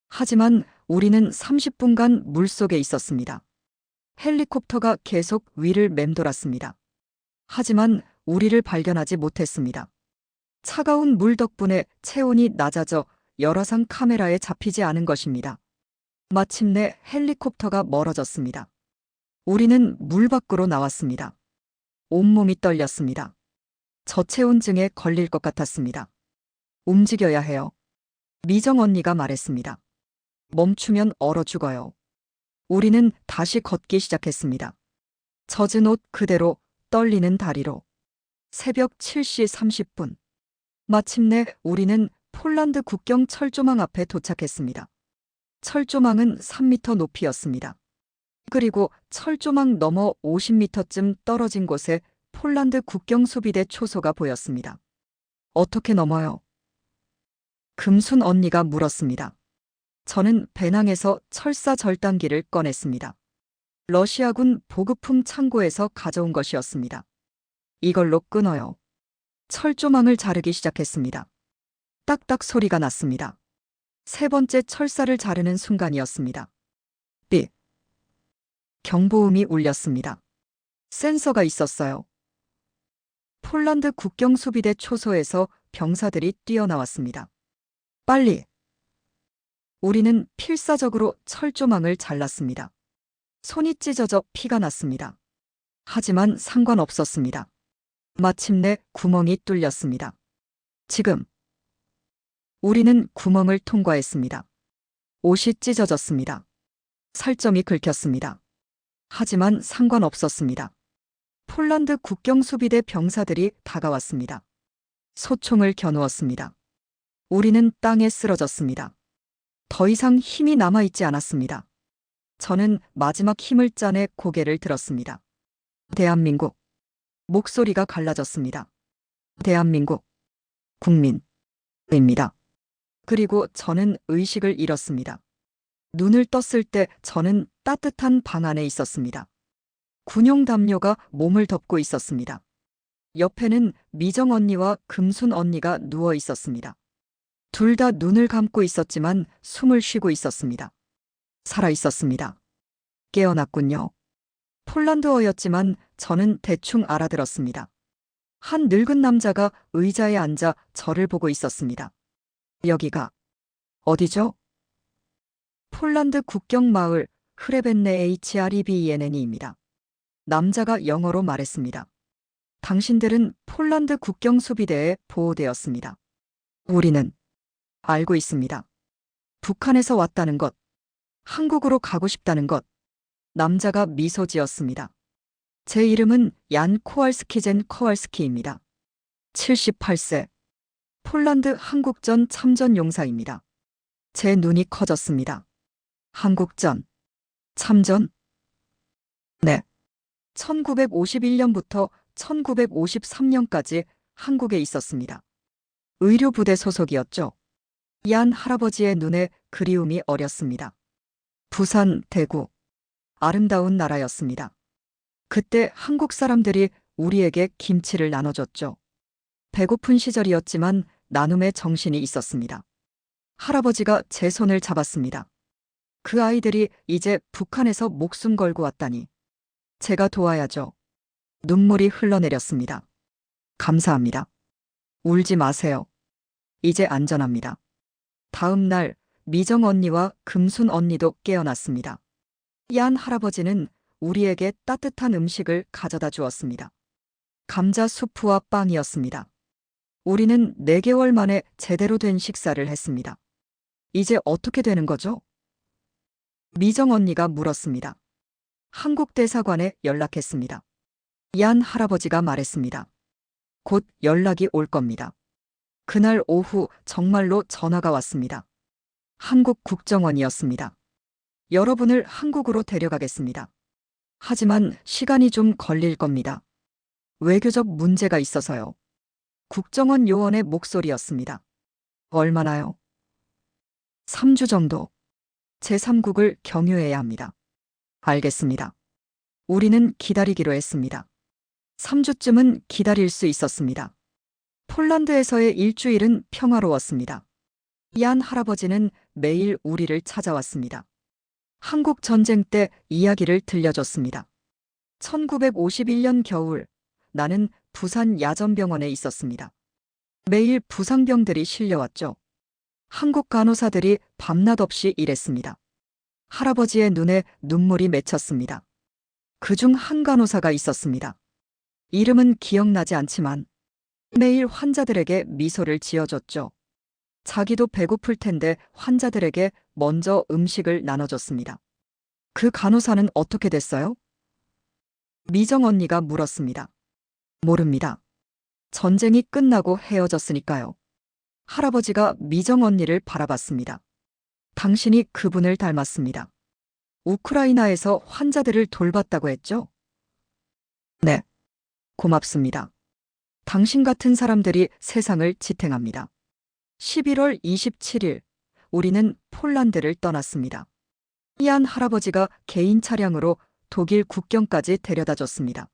하지만 우리는 30분간 물속에 있었습니다. 헬리콥터가 계속 위를 맴돌았습니다. 하지만 우리를 발견하지 못했습니다. 차가운 물 덕분에 체온이 낮아져 열화상 카메라에 잡히지 않은 것입니다. 마침내 헬리콥터가 멀어졌습니다. 우리는 물 밖으로 나왔습니다. 온몸이 떨렸습니다. 저체온증에 걸릴 것 같았습니다. 움직여야 해요. 미정 언니가 말했습니다. 멈추면 얼어 죽어요. 우리는 다시 걷기 시작했습니다. 젖은 옷 그대로, 떨리는 다리로. 새벽 7시 30분. 마침내 우리는 폴란드 국경 철조망 앞에 도착했습니다. 철조망은 3m 높이였습니다. 그리고 철조망 너머 50m쯤 떨어진 곳에 폴란드 국경 수비대 초소가 보였습니다. 어떻게 넘어요? 금순 언니가 물었습니다. 저는 배낭에서 철사 절단기를 꺼냈습니다. 러시아군 보급품 창고에서 가져온 것이었습니다. 이걸로 끊어요. 철조망을 자르기 시작했습니다. 딱딱 소리가 났습니다. 세 번째 철사를 자르는 순간이었습니다. 삑. 경보음이 울렸습니다. 센서가 있었어요. 폴란드 국경 수비대 초소에서 병사들이 뛰어나왔습니다. 빨리! 우리는 필사적으로 철조망을 잘랐습니다. 손이 찢어져 피가 났습니다. 하지만 상관없었습니다. 마침내 구멍이 뚫렸습니다. 지금. 우리는 구멍을 통과했습니다. 옷이 찢어졌습니다. 살점이 긁혔습니다. 하지만 상관없었습니다. 폴란드 국경 수비대 병사들이 다가왔습니다. 소총을 겨누었습니다. 우리는 땅에 쓰러졌습니다. 더 이상 힘이 남아있지 않았습니다. 저는 마지막 힘을 짜내 고개를 들었습니다. 대한민국. 목소리가 갈라졌습니다. 대한민국. 국민입니다. 그리고 저는 의식을 잃었습니다. 눈을 떴을 때 저는 따뜻한 방 안에 있었습니다. 군용 담요가 몸을 덮고 있었습니다. 옆에는 미정 언니와 금순 언니가 누워 있었습니다. 둘 다 눈을 감고 있었지만 숨을 쉬고 있었습니다. 살아 있었습니다. 깨어났군요. 폴란드어였지만 저는 대충 알아들었습니다. 한 늙은 남자가 의자에 앉아 저를 보고 있었습니다. 여기가 어디죠? 폴란드 국경 마을 흐레벤네 HREBENN입니다. 남자가 영어로 말했습니다. 당신들은 폴란드 국경 수비대에 보호되었습니다. 우리는 알고 있습니다. 북한에서 왔다는 것, 한국으로 가고 싶다는 것. 남자가 미소 지었습니다. 제 이름은 얀 코왈스키젠 코왈스키입니다. 78세. 폴란드 한국전 참전 용사입니다. 제 눈이 커졌습니다. 한국전, 참전? 네. 1951년부터 1953년까지 한국에 있었습니다. 의료부대 소속이었죠. 얀 할아버지의 눈에 그리움이 어렸습니다. 부산, 대구. 아름다운 나라였습니다. 그때 한국 사람들이 우리에게 김치를 나눠줬죠. 배고픈 시절이었지만 나눔의 정신이 있었습니다. 할아버지가 제 손을 잡았습니다. 그 아이들이 이제 북한에서 목숨 걸고 왔다니. 제가 도와야죠. 눈물이 흘러내렸습니다. 감사합니다. 울지 마세요. 이제 안전합니다. 다음 날 미정 언니와 금순 언니도 깨어났습니다. 얀 할아버지는 우리에게 따뜻한 음식을 가져다 주었습니다. 감자 수프와 빵이었습니다. 우리는 4개월 만에 제대로 된 식사를 했습니다. 이제 어떻게 되는 거죠? 미정 언니가 물었습니다. 한국 대사관에 연락했습니다. 얀 할아버지가 말했습니다. 곧 연락이 올 겁니다. 그날 오후 정말로 전화가 왔습니다. 한국 국정원이었습니다. 여러분을 한국으로 데려가겠습니다. 하지만 시간이 좀 걸릴 겁니다. 외교적 문제가 있어서요. 국정원 요원의 목소리였습니다. 얼마나요? 3주 정도. 제3국을 경유해야 합니다. 알겠습니다. 우리는 기다리기로 했습니다. 3주쯤은 기다릴 수 있었습니다. 폴란드에서의 일주일은 평화로웠습니다. 얀 할아버지는 매일 우리를 찾아왔습니다. 한국 전쟁 때 이야기를 들려줬습니다. 1951년 겨울, 나는 부산 야전병원에 있었습니다. 매일 부상병들이 실려왔죠. 한국 간호사들이 밤낮 없이 일했습니다. 할아버지의 눈에 눈물이 맺혔습니다. 그중 한 간호사가 있었습니다. 이름은 기억나지 않지만 매일 환자들에게 미소를 지어줬죠. 자기도 배고플 텐데 환자들에게 먼저 음식을 나눠줬습니다. 그 간호사는 어떻게 됐어요? 미정 언니가 물었습니다. 모릅니다. 전쟁이 끝나고 헤어졌으니까요. 할아버지가 미정 언니를 바라봤습니다. 당신이 그분을 닮았습니다. 우크라이나에서 환자들을 돌봤다고 했죠? 네. 고맙습니다. 당신 같은 사람들이 세상을 지탱합니다. 11월 27일, 우리는 폴란드를 떠났습니다. 얀 할아버지가 개인 차량으로 독일 국경까지 데려다 줬습니다.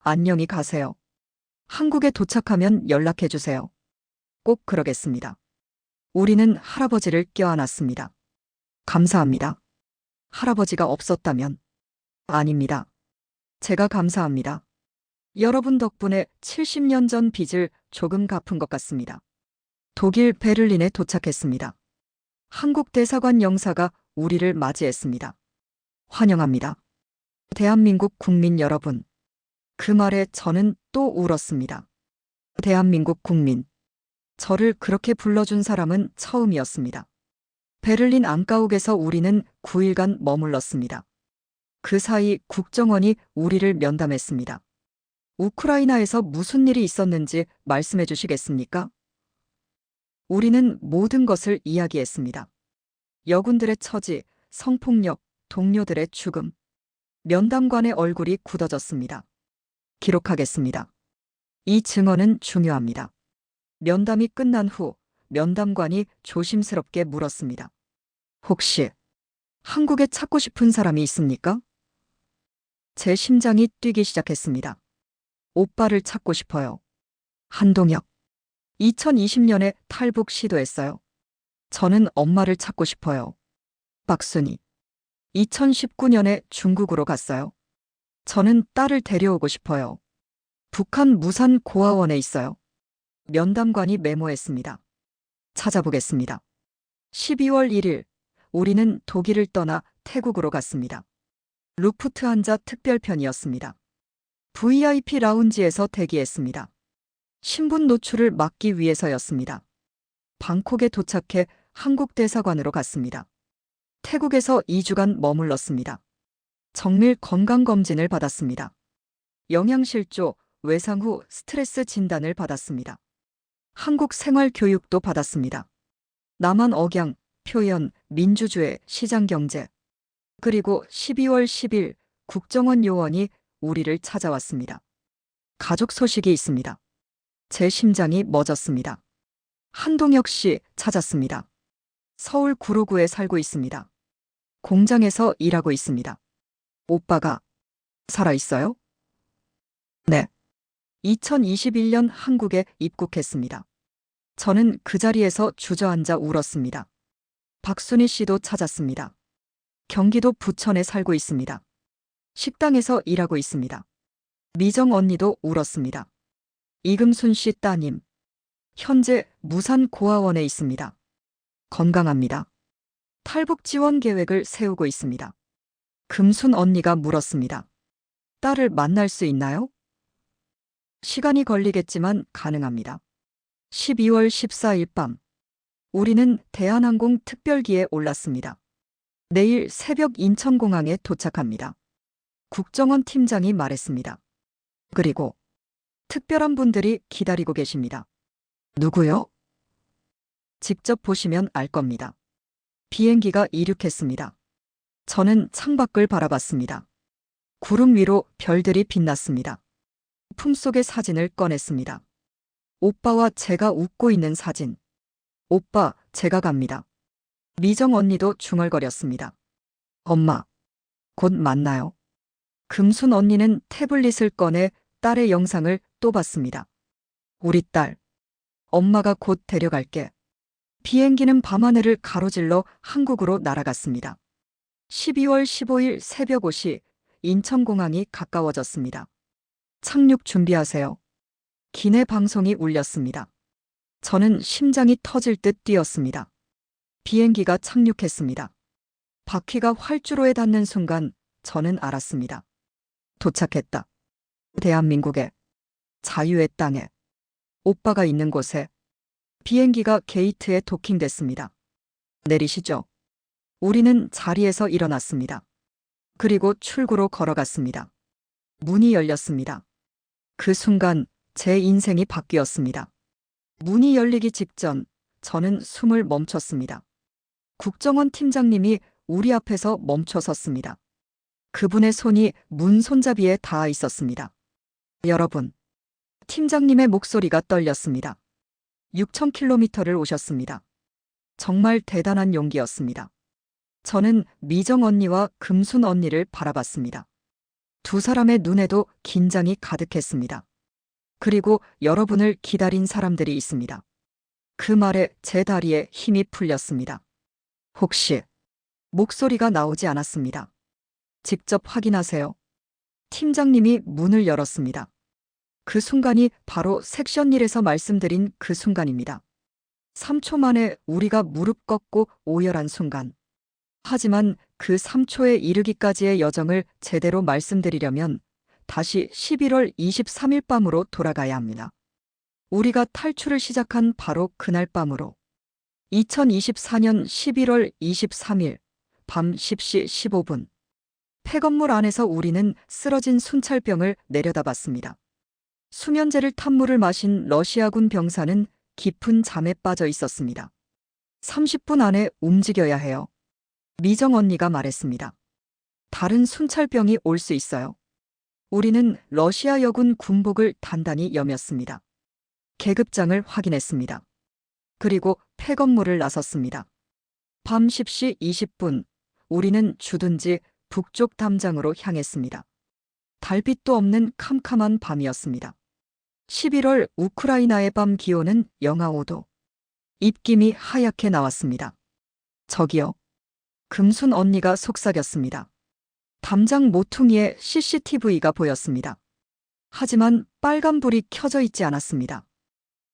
안녕히 가세요. 한국에 도착하면 연락해 주세요. 꼭 그러겠습니다. 우리는 할아버지를 껴안았습니다. 감사합니다. 할아버지가 없었다면. 아닙니다. 제가 감사합니다. 여러분 덕분에 70년 전 빚을 조금 갚은 것 같습니다. 독일 베를린에 도착했습니다. 한국 대사관 영사가 우리를 맞이했습니다. 환영합니다. 대한민국 국민 여러분. 그 말에 저는 또 울었습니다. 대한민국 국민. 저를 그렇게 불러준 사람은 처음이었습니다. 베를린 앙가욱에서 우리는 9일간 머물렀습니다. 그 사이 국정원이 우리를 면담했습니다. 우크라이나에서 무슨 일이 있었는지 말씀해 주시겠습니까? 우리는 모든 것을 이야기했습니다. 여군들의 처지, 성폭력, 동료들의 죽음. 면담관의 얼굴이 굳어졌습니다. 기록하겠습니다. 이 증언은 중요합니다. 면담이 끝난 후 면담관이 조심스럽게 물었습니다. 혹시 한국에 찾고 싶은 사람이 있습니까? 제 심장이 뛰기 시작했습니다. 오빠를 찾고 싶어요. 한동혁. 2020년에 탈북 시도했어요. 저는 엄마를 찾고 싶어요. 박순희. 2019년에 중국으로 갔어요. 저는 딸을 데려오고 싶어요. 북한 무산 고아원에 있어요. 면담관이 메모했습니다. 찾아보겠습니다. 12월 1일, 우리는 독일을 떠나 태국으로 갔습니다. 루프트한자 특별편이었습니다. VIP 라운지에서 대기했습니다. 신분 노출을 막기 위해서였습니다. 방콕에 도착해 한국 대사관으로 갔습니다. 태국에서 2주간 머물렀습니다. 정밀 건강검진을 받았습니다. 영양실조, 외상 후 스트레스 진단을 받았습니다. 한국 생활 교육도 받았습니다. 남한 억양, 표현, 민주주의, 시장경제. 그리고 12월 10일 국정원 요원이 우리를 찾아왔습니다. 가족 소식이 있습니다. 제 심장이 멎었습니다. 한동혁 씨 찾았습니다. 서울 구로구에 살고 있습니다. 공장에서 일하고 있습니다. 오빠가 살아있어요? 네. 2021년 한국에 입국했습니다. 저는 그 자리에서 주저앉아 울었습니다. 박순희 씨도 찾았습니다. 경기도 부천에 살고 있습니다. 식당에서 일하고 있습니다. 미정 언니도 울었습니다. 이금순 씨 따님. 현재 무산 고아원에 있습니다. 건강합니다. 탈북 지원 계획을 세우고 있습니다. 금순 언니가 물었습니다. 딸을 만날 수 있나요? 시간이 걸리겠지만 가능합니다. 12월 14일 밤, 우리는 대한항공 특별기에 올랐습니다. 내일 새벽 인천공항에 도착합니다. 국정원 팀장이 말했습니다. 그리고 특별한 분들이 기다리고 계십니다. 누구요? 직접 보시면 알 겁니다. 비행기가 이륙했습니다. 저는 창밖을 바라봤습니다. 구름 위로 별들이 빛났습니다. 품속의 사진을 꺼냈습니다. 오빠와 제가 웃고 있는 사진. 오빠, 제가 갑니다. 미정 언니도 중얼거렸습니다. 엄마, 곧 만나요. 금순 언니는 태블릿을 꺼내 딸의 영상을 또 봤습니다. 우리 딸, 엄마가 곧 데려갈게. 비행기는 밤하늘을 가로질러 한국으로 날아갔습니다. 12월 15일 새벽 5시 인천공항이 가까워졌습니다. 착륙 준비하세요. 기내 방송이 울렸습니다. 저는 심장이 터질 듯 뛰었습니다. 비행기가 착륙했습니다. 바퀴가 활주로에 닿는 순간 저는 알았습니다. 도착했다. 대한민국에, 자유의 땅에, 오빠가 있는 곳에. 비행기가 게이트에 도킹됐습니다. 내리시죠. 우리는 자리에서 일어났습니다. 그리고 출구로 걸어갔습니다. 문이 열렸습니다. 그 순간 제 인생이 바뀌었습니다. 문이 열리기 직전 저는 숨을 멈췄습니다. 국정원 팀장님이 우리 앞에서 멈춰 섰습니다. 그분의 손이 문 손잡이에 닿아 있었습니다. 여러분, 팀장님의 목소리가 떨렸습니다. 6,000km를 오셨습니다. 정말 대단한 용기였습니다. 저는 미정 언니와 금순 언니를 바라봤습니다. 두 사람의 눈에도 긴장이 가득했습니다. 그리고 여러분을 기다린 사람들이 있습니다. 그 말에 제 다리에 힘이 풀렸습니다. 혹시 목소리가 나오지 않았습니다. 직접 확인하세요. 팀장님이 문을 열었습니다. 그 순간이 바로 섹션 1에서 말씀드린 그 순간입니다. 3초 만에 우리가 무릎 꺾고 오열한 순간. 하지만 그 3초에 이르기까지의 여정을 제대로 말씀드리려면 다시 11월 23일 밤으로 돌아가야 합니다. 우리가 탈출을 시작한 바로 그날 밤으로 2024년 11월 23일 밤 10시 15분 폐건물 안에서 우리는 쓰러진 순찰병을 내려다봤습니다. 수면제를 탄 물을 마신 러시아군 병사는 깊은 잠에 빠져 있었습니다. 30분 안에 움직여야 해요. 미정 언니가 말했습니다. 다른 순찰병이 올 수 있어요. 우리는 러시아 여군 군복을 단단히 여몄습니다. 계급장을 확인했습니다. 그리고 폐건물을 나섰습니다. 밤 10시 20분 우리는 주둔지 북쪽 담장으로 향했습니다. 달빛도 없는 캄캄한 밤이었습니다. 11월 우크라이나의 밤 기온은 영하 5도. 입김이 하얗게 나왔습니다. 저기요. 금순 언니가 속삭였습니다. 담장 모퉁이에 CCTV가 보였습니다. 하지만 빨간불이 켜져 있지 않았습니다.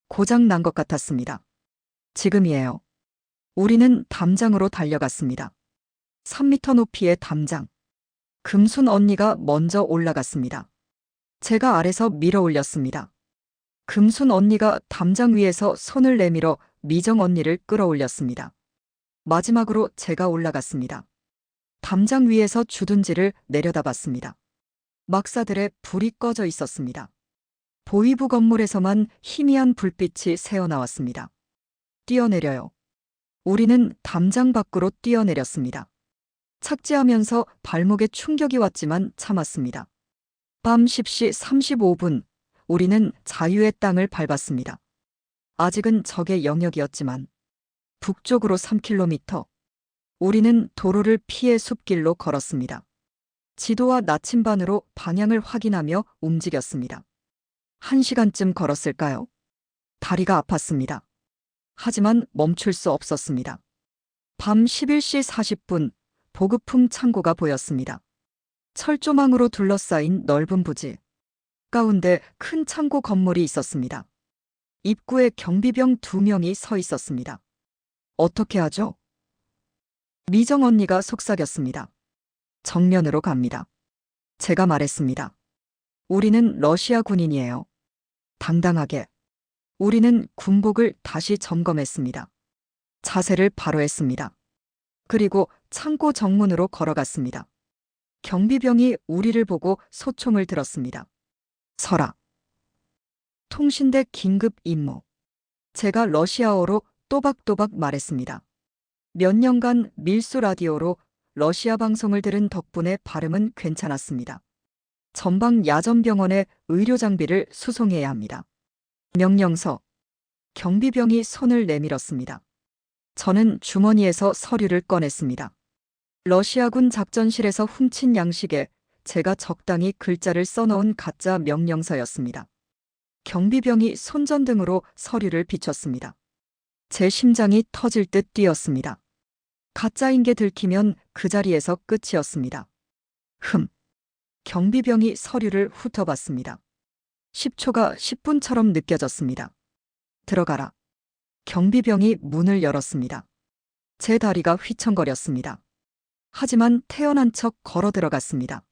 고장 난 것 같았습니다. 지금이에요. 우리는 담장으로 달려갔습니다. 3m 높이의 담장. 금순 언니가 먼저 올라갔습니다. 제가 아래서 밀어 올렸습니다. 금순 언니가 담장 위에서 손을 내밀어 미정 언니를 끌어올렸습니다. 마지막으로 제가 올라갔습니다. 담장 위에서 주둔지를 내려다봤습니다. 막사들의 불이 꺼져 있었습니다. 보위부 건물에서만 희미한 불빛이 새어나왔습니다. 뛰어내려요. 우리는 담장 밖으로 뛰어내렸습니다. 착지하면서 발목에 충격이 왔지만 참았습니다. 밤 10시 35분, 우리는 자유의 땅을 밟았습니다. 아직은 적의 영역이었지만 북쪽으로 3km. 우리는 도로를 피해 숲길로 걸었습니다. 지도와 나침반으로 방향을 확인하며 움직였습니다. 1시간쯤 걸었을까요? 다리가 아팠습니다. 하지만 멈출 수 없었습니다. 밤 11시 40분, 보급품 창고가 보였습니다. 철조망으로 둘러싸인 넓은 부지. 가운데 큰 창고 건물이 있었습니다. 입구에 경비병 2명이 서 있었습니다. 어떻게 하죠? 미정 언니가 속삭였습니다. 정면으로 갑니다. 제가 말했습니다. 우리는 러시아 군인이에요. 당당하게. 우리는 군복을 다시 점검했습니다. 자세를 바로 했습니다. 그리고 창고 정문으로 걸어갔습니다. 경비병이 우리를 보고 소총을 들었습니다. 서라. 통신대 긴급 임무. 제가 러시아어로 또박또박 말했습니다. 몇 년간 밀수 라디오로 러시아 방송을 들은 덕분에 발음은 괜찮았습니다. 전방 야전병원에 의료 장비를 수송해야 합니다. 명령서. 경비병이 손을 내밀었습니다. 저는 주머니에서 서류를 꺼냈습니다. 러시아군 작전실에서 훔친 양식에 제가 적당히 글자를 써놓은 가짜 명령서였습니다. 경비병이 손전등으로 서류를 비췄습니다. 제 심장이 터질 듯 뛰었습니다. 가짜인 게 들키면 그 자리에서 끝이었습니다. 경비병이 서류를 훑어봤습니다. 10초가 10분처럼 느껴졌습니다. 들어가라. 경비병이 문을 열었습니다. 제 다리가 휘청거렸습니다. 하지만 태어난 척 걸어 들어갔습니다.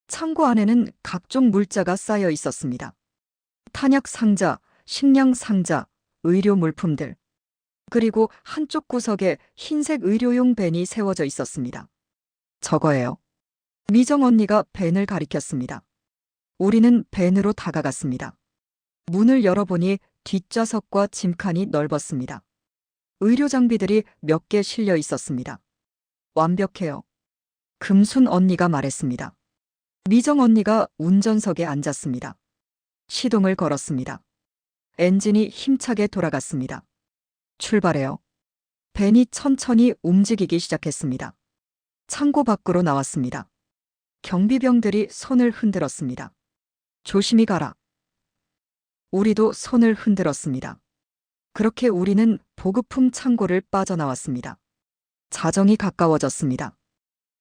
창고 안에는 각종 물자가 쌓여 있었습니다. 탄약 상자, 식량 상자, 의료 물품들. 그리고 한쪽 구석에 흰색 의료용 밴이 세워져 있었습니다. 저거예요. 미정 언니가 밴을 가리켰습니다. 우리는 밴으로 다가갔습니다. 문을 열어보니 뒷좌석과 짐칸이 넓었습니다. 의료 장비들이 몇 개 실려 있었습니다. 완벽해요. 금순 언니가 말했습니다. 미정 언니가 운전석에 앉았습니다. 시동을 걸었습니다. 엔진이 힘차게 돌아갔습니다. 출발해요. 밴이 천천히 움직이기 시작했습니다. 창고 밖으로 나왔습니다. 경비병들이 손을 흔들었습니다. 조심히 가라. 우리도 손을 흔들었습니다. 그렇게 우리는 보급품 창고를 빠져나왔습니다. 자정이 가까워졌습니다.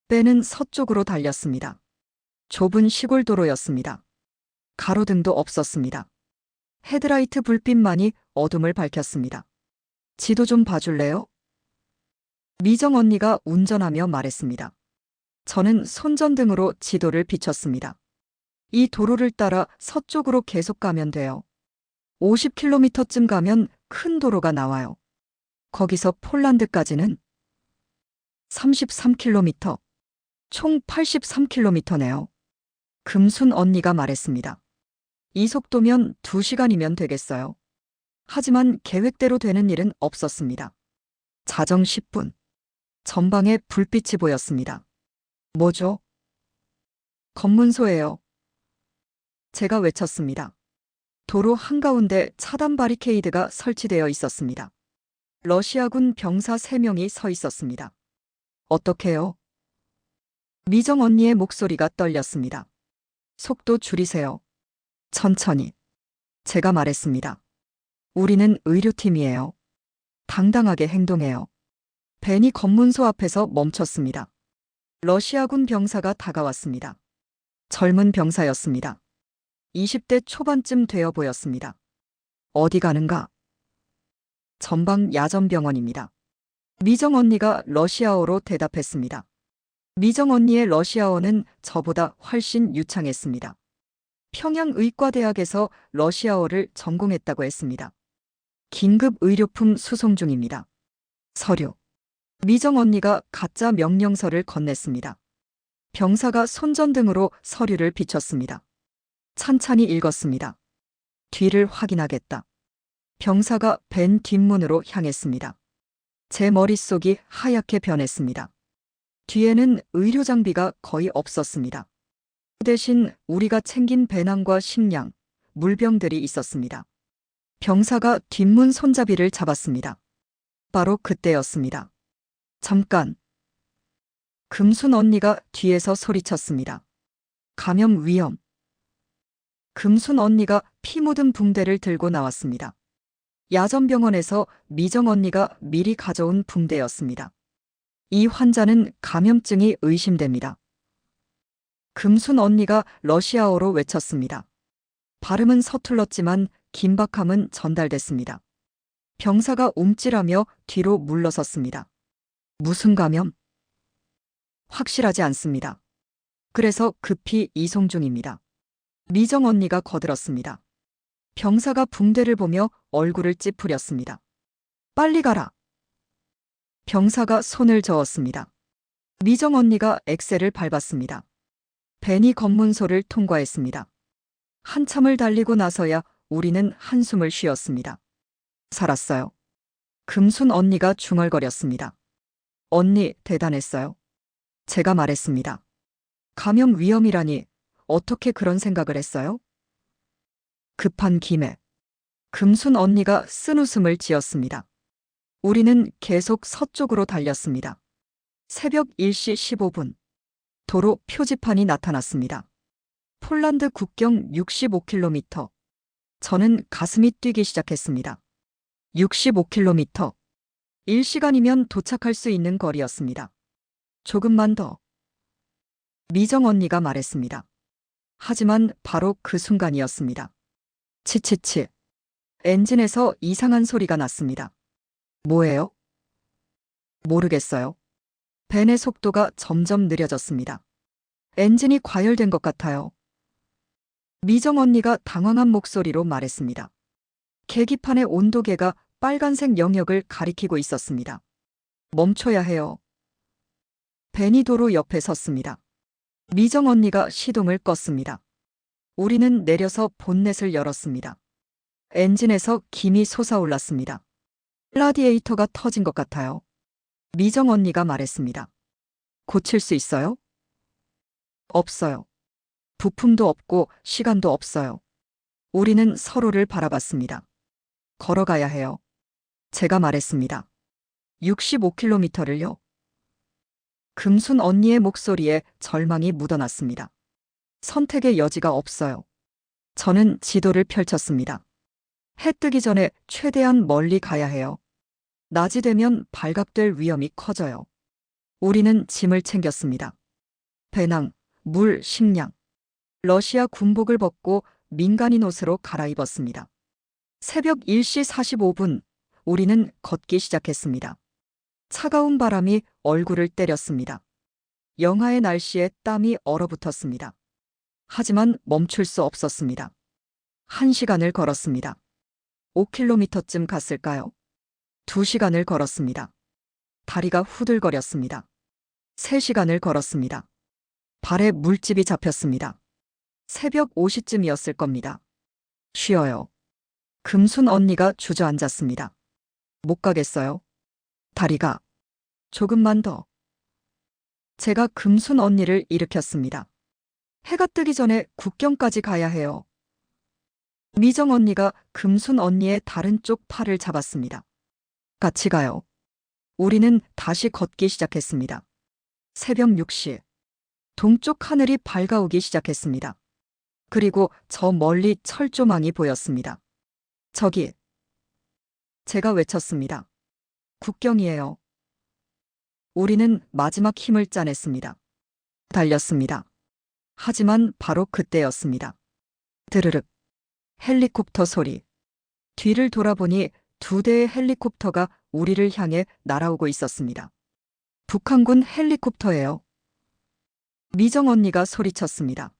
밴은 서쪽으로 달렸습니다. 좁은 시골 도로였습니다. 가로등도 없었습니다. 헤드라이트 불빛만이 어둠을 밝혔습니다. 지도 좀 봐줄래요? 미정 언니가 운전하며 말했습니다. 저는 손전등으로 지도를 비췄습니다. 이 도로를 따라 서쪽으로 계속 가면 돼요. 50km쯤 가면 큰 도로가 나와요. 거기서 폴란드까지는 33km, 총 83km네요. 금순 언니가 말했습니다. 이 속도면 2시간이면 되겠어요. 하지만 계획대로 되는 일은 없었습니다. 자정 10분. 전방에 불빛이 보였습니다. 뭐죠? 검문소예요. 제가 외쳤습니다. 도로 한가운데 차단 바리케이드가 설치되어 있었습니다. 러시아군 병사 3명이 서 있었습니다. 어떡해요? 미정 언니의 목소리가 떨렸습니다. 속도 줄이세요. 천천히. 제가 말했습니다. 우리는 의료팀이에요. 당당하게 행동해요. 벤이 검문소 앞에서 멈췄습니다. 러시아군 병사가 다가왔습니다. 젊은 병사였습니다. 20대 초반쯤 되어 보였습니다. 어디 가는가? 전방 야전병원입니다. 미정 언니가 러시아어로 대답했습니다. 미정 언니의 러시아어는 저보다 훨씬 유창했습니다. 평양의과대학에서 러시아어를 전공했다고 했습니다. 긴급 의료품 수송 중입니다. 서류. 미정 언니가 가짜 명령서를 건넸습니다. 병사가 손전등으로 서류를 비췄습니다. 찬찬히 읽었습니다. 뒤를 확인하겠다. 병사가 벤 뒷문으로 향했습니다. 제 머릿속이 하얗게 변했습니다. 뒤에는 의료 장비가 거의 없었습니다. 그 대신 우리가 챙긴 배낭과 식량, 물병들이 있었습니다. 병사가 뒷문 손잡이를 잡았습니다. 바로 그때였습니다. 잠깐. 금순 언니가 뒤에서 소리쳤습니다. 감염 위험. 금순 언니가 피 묻은 붕대를 들고 나왔습니다. 야전병원에서 미정 언니가 미리 가져온 붕대였습니다. 이 환자는 감염증이 의심됩니다. 금순 언니가 러시아어로 외쳤습니다. 발음은 서툴렀지만 긴박함은 전달됐습니다. 병사가 움찔하며 뒤로 물러섰습니다. 무슨 감염? 확실하지 않습니다. 그래서 급히 이송 중입니다. 미정 언니가 거들었습니다. 병사가 붕대를 보며 얼굴을 찌푸렸습니다. 빨리 가라. 병사가 손을 저었습니다. 미정 언니가 엑셀을 밟았습니다. 벤이 검문소를 통과했습니다. 한참을 달리고 나서야 우리는 한숨을 쉬었습니다. 살았어요. 금순 언니가 중얼거렸습니다. 언니 대단했어요. 제가 말했습니다. 감염 위험이라니 어떻게 그런 생각을 했어요? 급한 김에 금순 언니가 쓴웃음을 지었습니다. 우리는 계속 서쪽으로 달렸습니다. 새벽 1시 15분. 도로 표지판이 나타났습니다. 폴란드 국경 65km. 저는 가슴이 뛰기 시작했습니다. 65km. 1시간이면 도착할 수 있는 거리였습니다. 조금만 더. 미정 언니가 말했습니다. 하지만 바로 그 순간이었습니다. 치치치. 엔진에서 이상한 소리가 났습니다. 뭐예요? 모르겠어요. 벤의 속도가 점점 느려졌습니다. 엔진이 과열된 것 같아요. 미정 언니가 당황한 목소리로 말했습니다. 계기판의 온도계가 빨간색 영역을 가리키고 있었습니다. 멈춰야 해요. 벤이 도로 옆에 섰습니다. 미정 언니가 시동을 껐습니다. 우리는 내려서 본넷을 열었습니다. 엔진에서 김이 솟아올랐습니다. 라디에이터가 터진 것 같아요. 미정 언니가 말했습니다. 고칠 수 있어요? 없어요. 부품도 없고 시간도 없어요. 우리는 서로를 바라봤습니다. 걸어가야 해요. 제가 말했습니다. 65km를요. 금순 언니의 목소리에 절망이 묻어났습니다. 선택의 여지가 없어요. 저는 지도를 펼쳤습니다. 해 뜨기 전에 최대한 멀리 가야 해요. 낮이 되면 발각될 위험이 커져요. 우리는 짐을 챙겼습니다. 배낭, 물, 식량. 러시아 군복을 벗고 민간인 옷으로 갈아입었습니다. 새벽 1시 45분, 우리는 걷기 시작했습니다. 차가운 바람이 얼굴을 때렸습니다. 영하의 날씨에 땀이 얼어붙었습니다. 하지만 멈출 수 없었습니다. 1시간을 걸었습니다. 5km쯤 갔을까요? 2시간을 걸었습니다. 다리가 후들거렸습니다. 3시간을 걸었습니다. 발에 물집이 잡혔습니다. 새벽 5시쯤이었을 겁니다. 쉬어요. 금순 언니가 주저앉았습니다. 못 가겠어요. 다리가 조금만 더. 제가 금순 언니를 일으켰습니다. 해가 뜨기 전에 국경까지 가야 해요. 미정 언니가 금순 언니의 다른 쪽 팔을 잡았습니다. 같이 가요. 우리는 다시 걷기 시작했습니다. 새벽 6시. 동쪽 하늘이 밝아오기 시작했습니다. 그리고 저 멀리 철조망이 보였습니다. 저기, 제가 외쳤습니다. 국경이에요. 우리는 마지막 힘을 짜냈습니다. 달렸습니다. 하지만 바로 그때였습니다. 드르륵. 헬리콥터 소리. 뒤를 돌아보니 2대의 헬리콥터가 우리를 향해 날아오고 있었습니다. 북한군 헬리콥터예요. 미정 언니가 소리쳤습니다.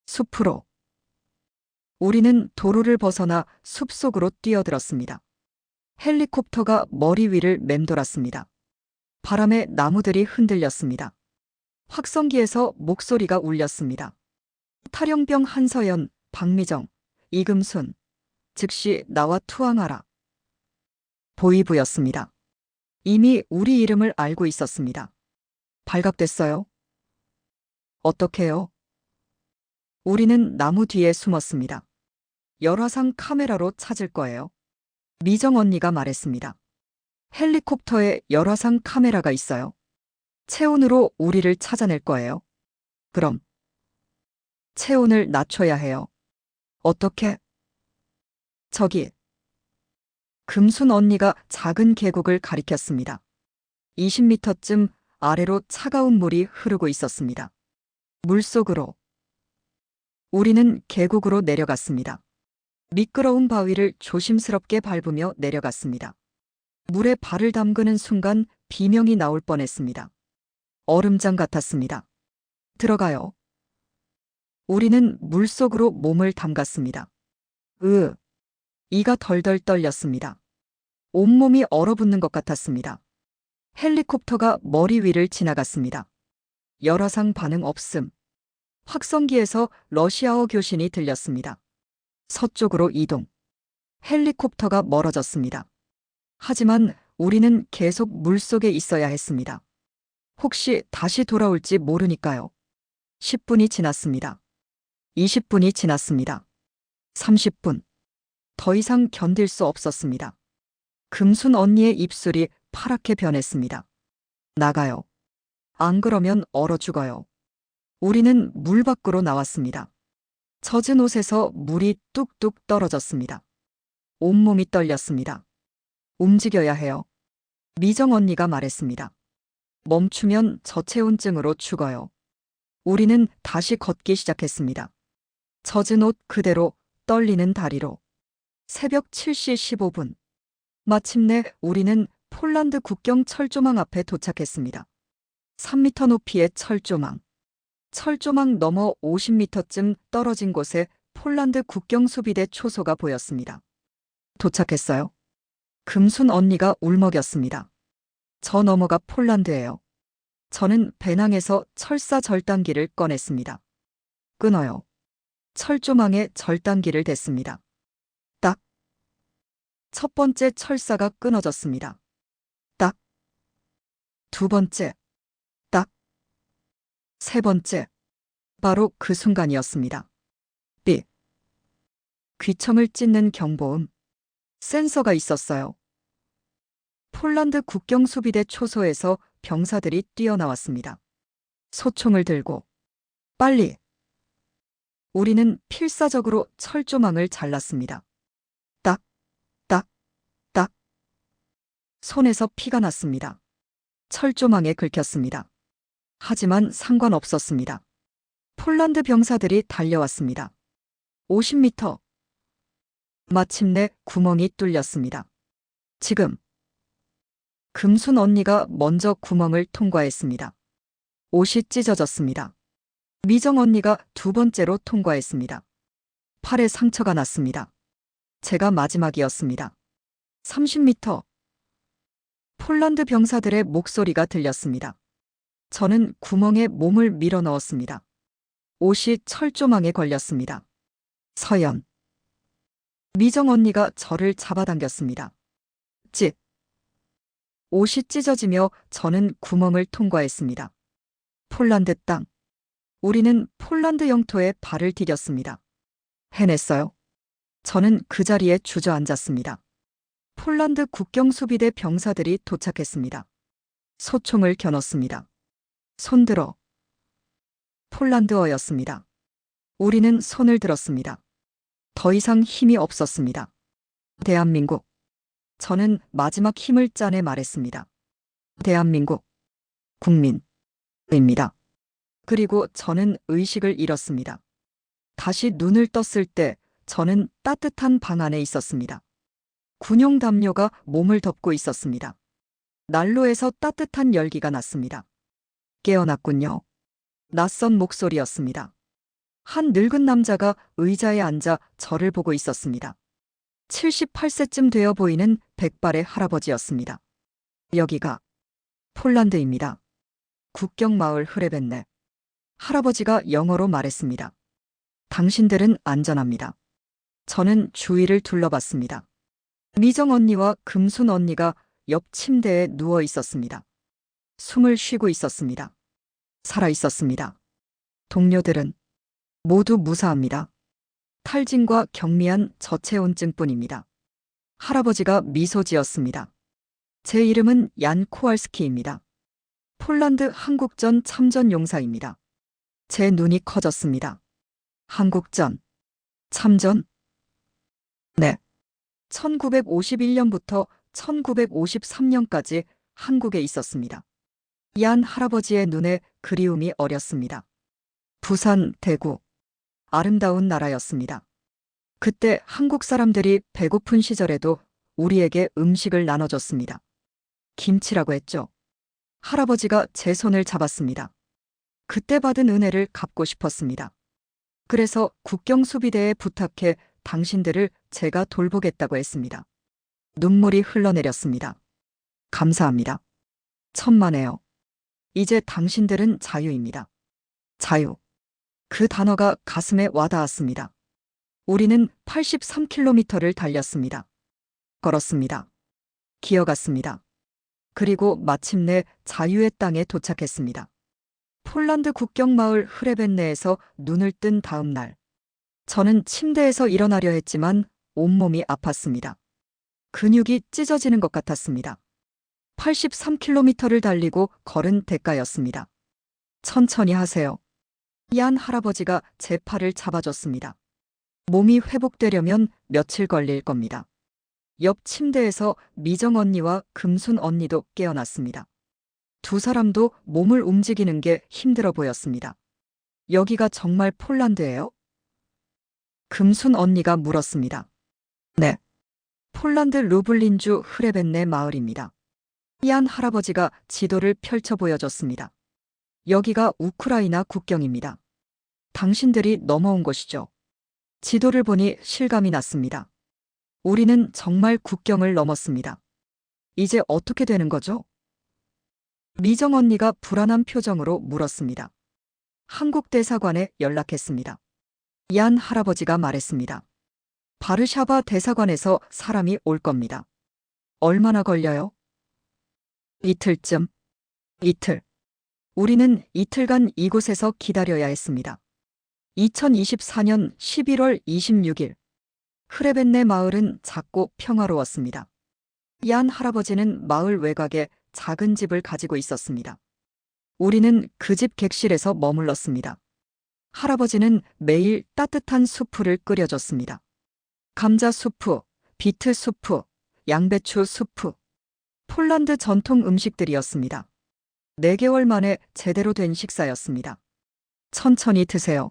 숲으로. 우리는 도로를 벗어나 숲속으로 뛰어들었습니다. 헬리콥터가 머리 위를 맴돌았습니다. 바람에 나무들이 흔들렸습니다. 확성기에서 목소리가 울렸습니다. 탈영병 한서연, 박미정, 이금순, 즉시 나와 투항하라. 보이부였습니다. 이미 우리 이름을 알고 있었습니다. 발각됐어요. 어떻게요? 우리는 나무 뒤에 숨었습니다. 열화상 카메라로 찾을 거예요. 미정 언니가 말했습니다. 헬리콥터에 열화상 카메라가 있어요. 체온으로 우리를 찾아낼 거예요. 그럼 체온을 낮춰야 해요. 어떻게? 저기. 금순 언니가 작은 계곡을 가리켰습니다. 20m쯤 아래로 차가운 물이 흐르고 있었습니다. 물속으로. 우리는 계곡으로 내려갔습니다. 미끄러운 바위를 조심스럽게 밟으며 내려갔습니다. 물에 발을 담그는 순간 비명이 나올 뻔했습니다. 얼음장 같았습니다. 들어가요. 우리는 물속으로 몸을 담갔습니다. 이가 덜덜 떨렸습니다. 온몸이 얼어붙는 것 같았습니다. 헬리콥터가 머리 위를 지나갔습니다. 열화상 반응 없음. 확성기에서 러시아어 교신이 들렸습니다. 서쪽으로 이동. 헬리콥터가 멀어졌습니다. 하지만 우리는 계속 물속에 있어야 했습니다. 혹시 다시 돌아올지 모르니까요. 10분이 지났습니다. 20분이 지났습니다. 30분. 더 이상 견딜 수 없었습니다. 금순 언니의 입술이 파랗게 변했습니다. 나가요. 안 그러면 얼어 죽어요. 우리는 물 밖으로 나왔습니다. 젖은 옷에서 물이 뚝뚝 떨어졌습니다. 온몸이 떨렸습니다. 움직여야 해요. 미정 언니가 말했습니다. 멈추면 저체온증으로 죽어요. 우리는 다시 걷기 시작했습니다. 젖은 옷 그대로, 떨리는 다리로. 새벽 7시 15분. 마침내 우리는 폴란드 국경 철조망 앞에 도착했습니다. 3m 높이의 철조망. 철조망 너머 50m쯤 떨어진 곳에 폴란드 국경 수비대 초소가 보였습니다. 도착했어요. 금순 언니가 울먹였습니다. 저 너머가 폴란드예요. 저는 배낭에서 철사 절단기를 꺼냈습니다. 끊어요. 철조망에 절단기를 댔습니다. 딱. 첫 번째 철사가 끊어졌습니다. 딱. 두 번째. 딱. 세 번째. 바로 그 순간이었습니다. 삑. 귀청을 찢는 경보음. 센서가 있었어요. 폴란드 국경 수비대 초소에서 병사들이 뛰어나왔습니다. 소총을 들고. 빨리. 우리는 필사적으로 철조망을 잘랐습니다. 딱, 딱, 딱. 손에서 피가 났습니다. 철조망에 긁혔습니다. 하지만 상관없었습니다. 폴란드 병사들이 달려왔습니다. 50m. 마침내 구멍이 뚫렸습니다. 지금. 금순 언니가 먼저 구멍을 통과했습니다. 옷이 찢어졌습니다. 미정 언니가 두 번째로 통과했습니다. 팔에 상처가 났습니다. 제가 마지막이었습니다. 30m. 폴란드 병사들의 목소리가 들렸습니다. 저는 구멍에 몸을 밀어 넣었습니다. 옷이 철조망에 걸렸습니다. 서연. 미정 언니가 저를 잡아당겼습니다. 찢. 옷이 찢어지며 저는 구멍을 통과했습니다. 폴란드 땅. 우리는 폴란드 영토에 발을 디뎠습니다. 해냈어요. 저는 그 자리에 주저앉았습니다. 폴란드 국경 수비대 병사들이 도착했습니다. 소총을 겨눴습니다. 손들어. 폴란드어였습니다. 우리는 손을 들었습니다. 더 이상 힘이 없었습니다. 대한민국. 저는 마지막 힘을 짜내 말했습니다. 대한민국. 국민입니다. 그리고 저는 의식을 잃었습니다. 다시 눈을 떴을 때 저는 따뜻한 방 안에 있었습니다. 군용 담요가 몸을 덮고 있었습니다. 난로에서 따뜻한 열기가 났습니다. 깨어났군요. 낯선 목소리였습니다. 한 늙은 남자가 의자에 앉아 저를 보고 있었습니다. 78세쯤 되어 보이는 백발의 할아버지였습니다. 여기가 폴란드입니다. 국경마을 흐레벤네. 할아버지가 영어로 말했습니다. 당신들은 안전합니다. 저는 주위를 둘러봤습니다. 미정 언니와 금순 언니가 옆 침대에 누워 있었습니다. 숨을 쉬고 있었습니다. 살아 있었습니다. 동료들은 모두 무사합니다. 탈진과 경미한 저체온증뿐입니다. 할아버지가 미소 지었습니다. 제 이름은 얀 코알스키입니다. 폴란드 한국전 참전 용사입니다. 제 눈이 커졌습니다. 한국전, 참전? 네. 1951년부터 1953년까지 한국에 있었습니다. 얀 할아버지의 눈에 그리움이 어렸습니다. 부산, 대구. 아름다운 나라였습니다. 그때 한국 사람들이 배고픈 시절에도 우리에게 음식을 나눠줬습니다. 김치라고 했죠. 할아버지가 제 손을 잡았습니다. 그때 받은 은혜를 갚고 싶었습니다. 그래서 국경수비대에 부탁해 당신들을 제가 돌보겠다고 했습니다. 눈물이 흘러내렸습니다. 감사합니다. 천만에요. 이제 당신들은 자유입니다. 자유. 그 단어가 가슴에 와닿았습니다. 우리는 83km를 달렸습니다. 걸었습니다. 기어갔습니다. 그리고 마침내 자유의 땅에 도착했습니다. 폴란드 국경마을 흐레벤네에서 눈을 뜬 다음 날, 저는 침대에서 일어나려 했지만 온몸이 아팠습니다. 근육이 찢어지는 것 같았습니다. 83km를 달리고 걸은 대가였습니다. 천천히 하세요. 얀 할아버지가 제 팔을 잡아줬습니다. 몸이 회복되려면 며칠 걸릴 겁니다. 옆 침대에서 미정 언니와 금순 언니도 깨어났습니다. 두 사람도 몸을 움직이는 게 힘들어 보였습니다. 여기가 정말 폴란드예요? 금순 언니가 물었습니다. 네. 폴란드 루블린주 흐레벤네 마을입니다. 얀 할아버지가 지도를 펼쳐 보여줬습니다. 여기가 우크라이나 국경입니다. 당신들이 넘어온 곳이죠. 지도를 보니 실감이 났습니다. 우리는 정말 국경을 넘었습니다. 이제 어떻게 되는 거죠? 미정 언니가 불안한 표정으로 물었습니다. 한국 대사관에 연락했습니다. 얀 할아버지가 말했습니다. 바르샤바 대사관에서 사람이 올 겁니다. 얼마나 걸려요? 이틀쯤. 이틀. 우리는 이틀간 이곳에서 기다려야 했습니다. 2024년 11월 26일. 흐레벤네 마을은 작고 평화로웠습니다. 얀 할아버지는 마을 외곽에 작은 집을 가지고 있었습니다. 우리는 그 집 객실에서 머물렀습니다. 할아버지는 매일 따뜻한 수프를 끓여줬습니다. 감자 수프, 비트 수프, 양배추 수프. 폴란드 전통 음식들이었습니다. 4개월 만에 제대로 된 식사였습니다. 천천히 드세요.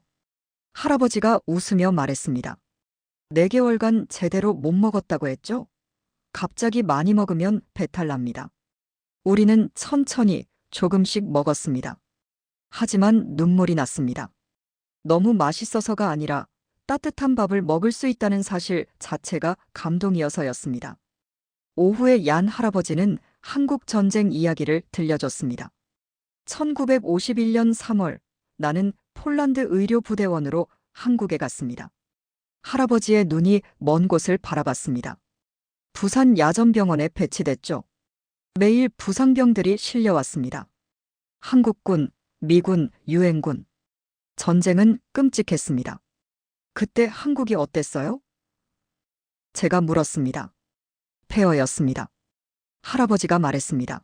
할아버지가 웃으며 말했습니다. 4개월간 제대로 못 먹었다고 했죠? 갑자기 많이 먹으면 배탈 납니다. 우리는 천천히 조금씩 먹었습니다. 하지만 눈물이 났습니다. 너무 맛있어서가 아니라 따뜻한 밥을 먹을 수 있다는 사실 자체가 감동이어서였습니다. 오후에 얀 할아버지는 한국 전쟁 이야기를 들려줬습니다. 1951년 3월 나는 폴란드 의료부대원으로 한국에 갔습니다. 할아버지의 눈이 먼 곳을 바라봤습니다. 부산 야전병원에 배치됐죠. 매일 부상병들이 실려왔습니다. 한국군, 미군, 유엔군. 전쟁은 끔찍했습니다. 그때 한국이 어땠어요? 제가 물었습니다. 폐허였습니다. 할아버지가 말했습니다.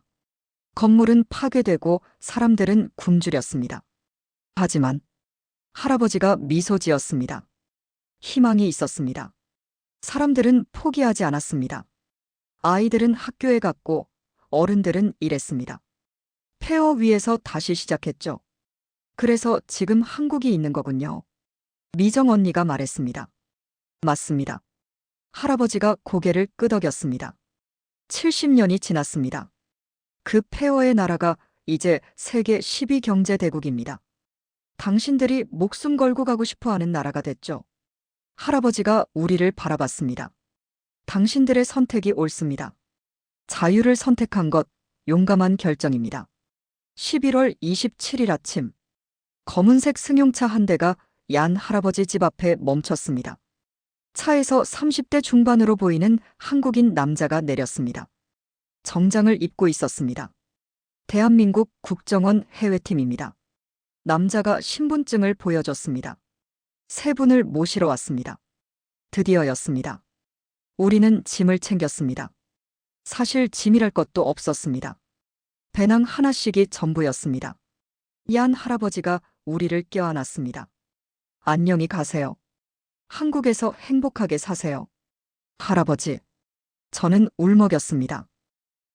건물은 파괴되고 사람들은 굶주렸습니다. 하지만 할아버지가 미소 지었습니다. 희망이 있었습니다. 사람들은 포기하지 않았습니다. 아이들은 학교에 갔고 어른들은 일했습니다. 폐허 위에서 다시 시작했죠. 그래서 지금 한국이 있는 거군요. 미정 언니가 말했습니다. 맞습니다. 할아버지가 고개를 끄덕였습니다. 70년이 지났습니다. 그 폐허의 나라가 이제 세계 10위 경제 대국입니다. 당신들이 목숨 걸고 가고 싶어 하는 나라가 됐죠. 할아버지가 우리를 바라봤습니다. 당신들의 선택이 옳습니다. 자유를 선택한 것, 용감한 결정입니다. 11월 27일 아침, 검은색 승용차 한 대가 얀 할아버지 집 앞에 멈췄습니다. 차에서 30대 중반으로 보이는 한국인 남자가 내렸습니다. 정장을 입고 있었습니다. 대한민국 국정원 해외팀입니다. 남자가 신분증을 보여줬습니다. 세 분을 모시러 왔습니다. 드디어였습니다. 우리는 짐을 챙겼습니다. 사실 짐이랄 것도 없었습니다. 배낭 하나씩이 전부였습니다. 얀 할아버지가 우리를 껴안았습니다. 안녕히 가세요. 한국에서 행복하게 사세요. 할아버지, 저는 울먹였습니다.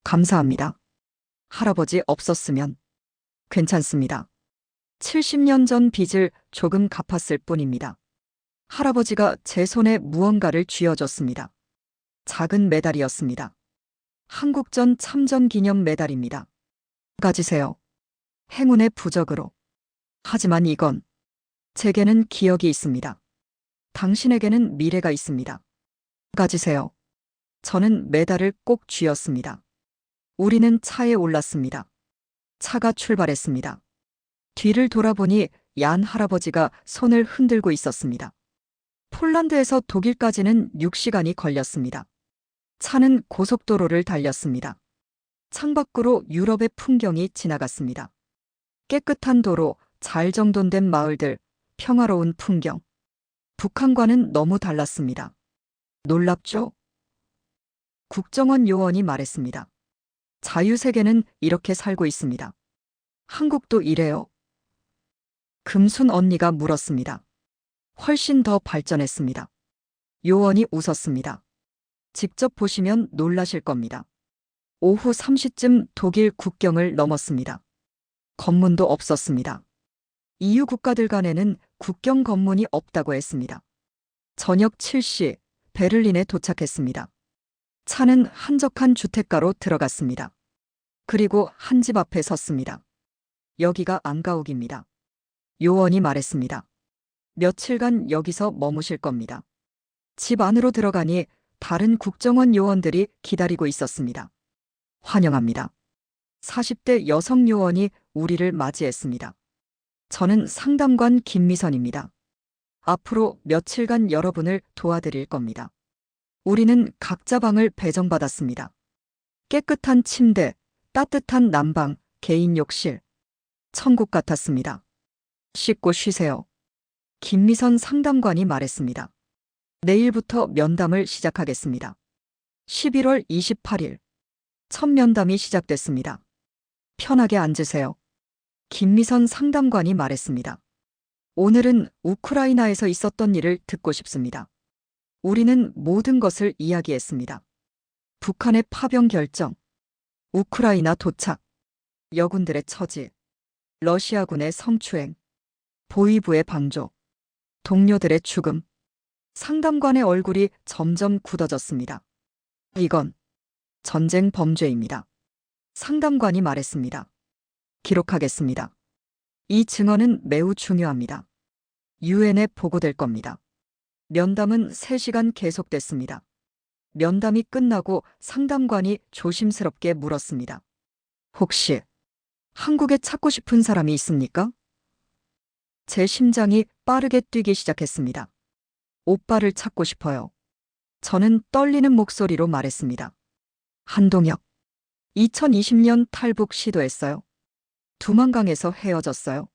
감사합니다. 할아버지 없었으면 괜찮습니다. 70년 전 빚을 조금 갚았을 뿐입니다. 할아버지가 제 손에 무언가를 쥐어줬습니다. 작은 메달이었습니다. 한국전 참전 기념 메달입니다. 가지세요. 행운의 부적으로. 하지만 이건 제게는 기억이 있습니다. 당신에게는 미래가 있습니다. 가지세요. 저는 메달을 꼭 쥐었습니다. 우리는 차에 올랐습니다. 차가 출발했습니다. 뒤를 돌아보니 얀 할아버지가 손을 흔들고 있었습니다. 폴란드에서 독일까지는 6시간이 걸렸습니다. 차는 고속도로를 달렸습니다. 창밖으로 유럽의 풍경이 지나갔습니다. 깨끗한 도로, 잘 정돈된 마을들, 평화로운 풍경. 북한과는 너무 달랐습니다. 놀랍죠? 국정원 요원이 말했습니다. 자유세계는 이렇게 살고 있습니다. 한국도 이래요. 금순 언니가 물었습니다. 훨씬 더 발전했습니다. 요원이 웃었습니다. 직접 보시면 놀라실 겁니다. 오후 3시쯤 독일 국경을 넘었습니다. 검문도 없었습니다. EU 국가들 간에는 국경 검문이 없다고 했습니다. 저녁 7시 베를린에 도착했습니다. 차는 한적한 주택가로 들어갔습니다. 그리고 한 집 앞에 섰습니다. 여기가 안가옥입니다. 요원이 말했습니다. 며칠간 여기서 머무실 겁니다. 집 안으로 들어가니 다른 국정원 요원들이 기다리고 있었습니다. 환영합니다. 40대 여성 요원이 우리를 맞이했습니다. 저는 상담관 김미선입니다. 앞으로 며칠간 여러분을 도와드릴 겁니다. 우리는 각자 방을 배정받았습니다. 깨끗한 침대, 따뜻한 난방, 개인 욕실. 천국 같았습니다. 씻고 쉬세요. 김미선 상담관이 말했습니다. 내일부터 면담을 시작하겠습니다. 11월 28일. 첫 면담이 시작됐습니다. 편하게 앉으세요. 김미선 상담관이 말했습니다. 오늘은 우크라이나에서 있었던 일을 듣고 싶습니다. 우리는 모든 것을 이야기했습니다. 북한의 파병 결정, 우크라이나 도착, 여군들의 처지, 러시아군의 성추행, 보위부의 방조, 동료들의 죽음. 상담관의 얼굴이 점점 굳어졌습니다. 이건 전쟁 범죄입니다. 상담관이 말했습니다. 기록하겠습니다. 이 증언은 매우 중요합니다. 유엔에 보고될 겁니다. 면담은 3시간 계속됐습니다. 면담이 끝나고 상담관이 조심스럽게 물었습니다. 혹시 한국에 찾고 싶은 사람이 있습니까? 제 심장이 빠르게 뛰기 시작했습니다. 오빠를 찾고 싶어요. 저는 떨리는 목소리로 말했습니다. 한동혁. 2020년 탈북 시도했어요. 두만강에서 헤어졌어요.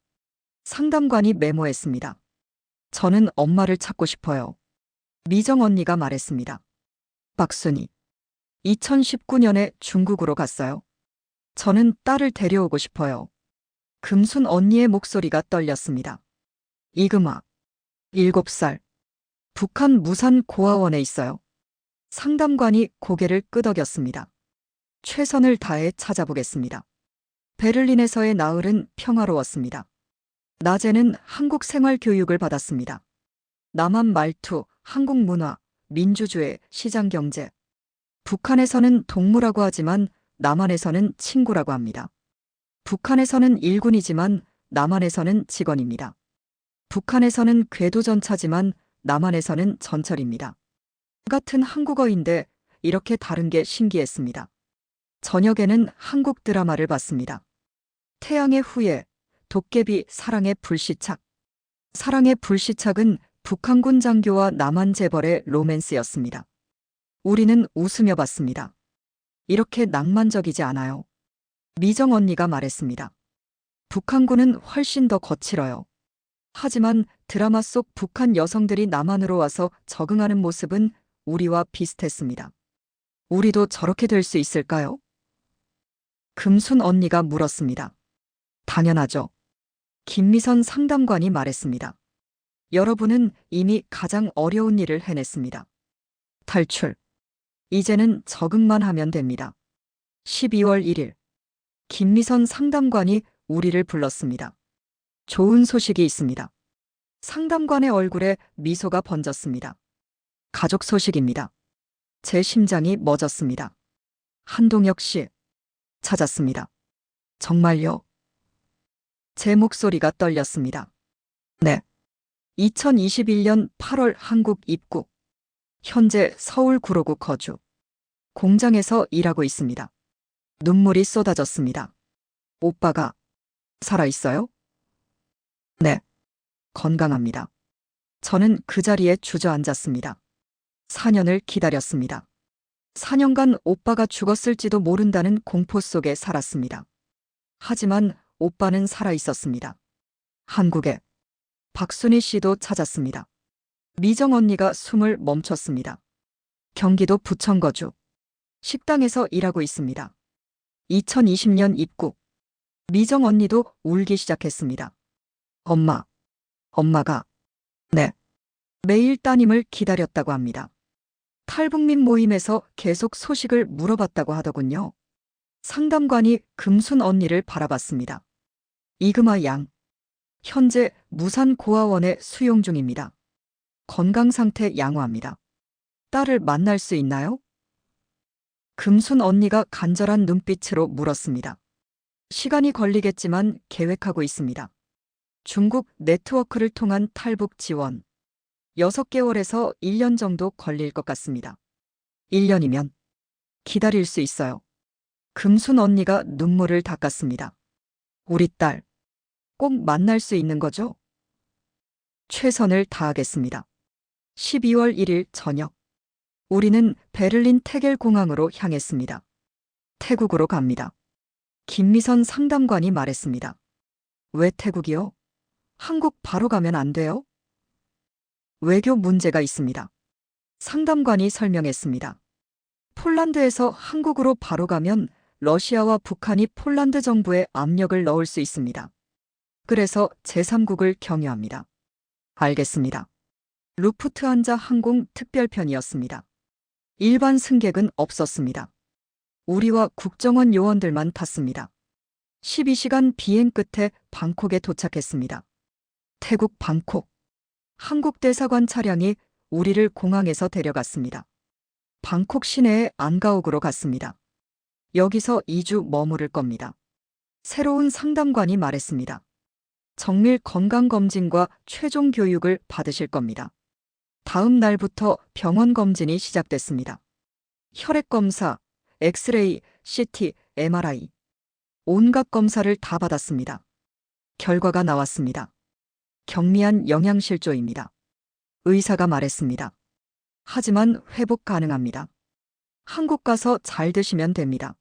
상담관이 메모했습니다. 저는 엄마를 찾고 싶어요. 미정 언니가 말했습니다. 박순희. 2019년에 중국으로 갔어요. 저는 딸을 데려오고 싶어요. 금순 언니의 목소리가 떨렸습니다. 이금아, 7살. 북한 무산 고아원에 있어요. 상담관이 고개를 끄덕였습니다. 최선을 다해 찾아보겠습니다. 베를린에서의 나흘은 평화로웠습니다. 낮에는 한국 생활 교육을 받았습니다. 남한 말투, 한국 문화, 민주주의, 시장 경제. 북한에서는 동무라고 하지만 남한에서는 친구라고 합니다. 북한에서는 일군이지만 남한에서는 직원입니다. 북한에서는 궤도전차지만 남한에서는 전철입니다. 같은 한국어인데 이렇게 다른 게 신기했습니다. 저녁에는 한국 드라마를 봤습니다. 태양의 후예, 도깨비 사랑의 불시착. 사랑의 불시착은 북한군 장교와 남한 재벌의 로맨스였습니다. 우리는 웃으며 봤습니다. 이렇게 낭만적이지 않아요. 미정 언니가 말했습니다. 북한군은 훨씬 더 거칠어요. 하지만 드라마 속 북한 여성들이 남한으로 와서 적응하는 모습은 우리와 비슷했습니다. 우리도 저렇게 될 수 있을까요? 금순 언니가 물었습니다. 당연하죠. 김미선 상담관이 말했습니다. 여러분은 이미 가장 어려운 일을 해냈습니다. 탈출. 이제는 적응만 하면 됩니다. 12월 1일. 김미선 상담관이 우리를 불렀습니다. 좋은 소식이 있습니다. 상담관의 얼굴에 미소가 번졌습니다. 가족 소식입니다. 제 심장이 멎었습니다. 한동혁 씨, 찾았습니다. 정말요? 제 목소리가 떨렸습니다. 네. 2021년 8월 한국 입국. 현재 서울 구로구 거주. 공장에서 일하고 있습니다. 눈물이 쏟아졌습니다. 오빠가 살아있어요? 네. 건강합니다. 저는 그 자리에 주저앉았습니다. 4년을 기다렸습니다. 4년간 오빠가 죽었을지도 모른다는 공포 속에 살았습니다. 하지만 오빠는 살아있었습니다. 한국에 박순희 씨도 찾았습니다. 미정 언니가 숨을 멈췄습니다. 경기도 부천 거주. 식당에서 일하고 있습니다. 2020년 입국. 미정 언니도 울기 시작했습니다. 엄마가, 네, 매일 따님을 기다렸다고 합니다. 탈북민 모임에서 계속 소식을 물어봤다고 하더군요. 상담관이 금순 언니를 바라봤습니다. 이금아 양. 현재 무산 고아원에 수용 중입니다. 건강 상태 양호합니다. 딸을 만날 수 있나요? 금순 언니가 간절한 눈빛으로 물었습니다. 시간이 걸리겠지만 계획하고 있습니다. 중국 네트워크를 통한 탈북 지원. 6개월에서 1년 정도 걸릴 것 같습니다. 1년이면 기다릴 수 있어요. 금순 언니가 눈물을 닦았습니다. 우리 딸, 꼭 만날 수 있는 거죠? 최선을 다하겠습니다. 12월 1일 저녁. 우리는 베를린 테겔 공항으로 향했습니다. 태국으로 갑니다. 김미선 상담관이 말했습니다. 왜 태국이요? 한국 바로 가면 안 돼요? 외교 문제가 있습니다. 상담관이 설명했습니다. 폴란드에서 한국으로 바로 가면 러시아와 북한이 폴란드 정부에 압력을 넣을 수 있습니다. 그래서 제3국을 경유합니다. 알겠습니다. 루프트한자 항공 특별편이었습니다. 일반 승객은 없었습니다. 우리와 국정원 요원들만 탔습니다. 12시간 비행 끝에 방콕에 도착했습니다. 태국 방콕. 한국 대사관 차량이 우리를 공항에서 데려갔습니다. 방콕 시내의 안가옥으로 갔습니다. 여기서 2주 머무를 겁니다. 새로운 상담관이 말했습니다. 정밀 건강검진과 최종 교육을 받으실 겁니다. 다음 날부터 병원 검진이 시작됐습니다. 혈액검사, 엑스레이, CT, MRI. 온갖 검사를 다 받았습니다. 결과가 나왔습니다. 경미한 영양실조입니다. 의사가 말했습니다. 하지만 회복 가능합니다. 한국 가서 잘 드시면 됩니다.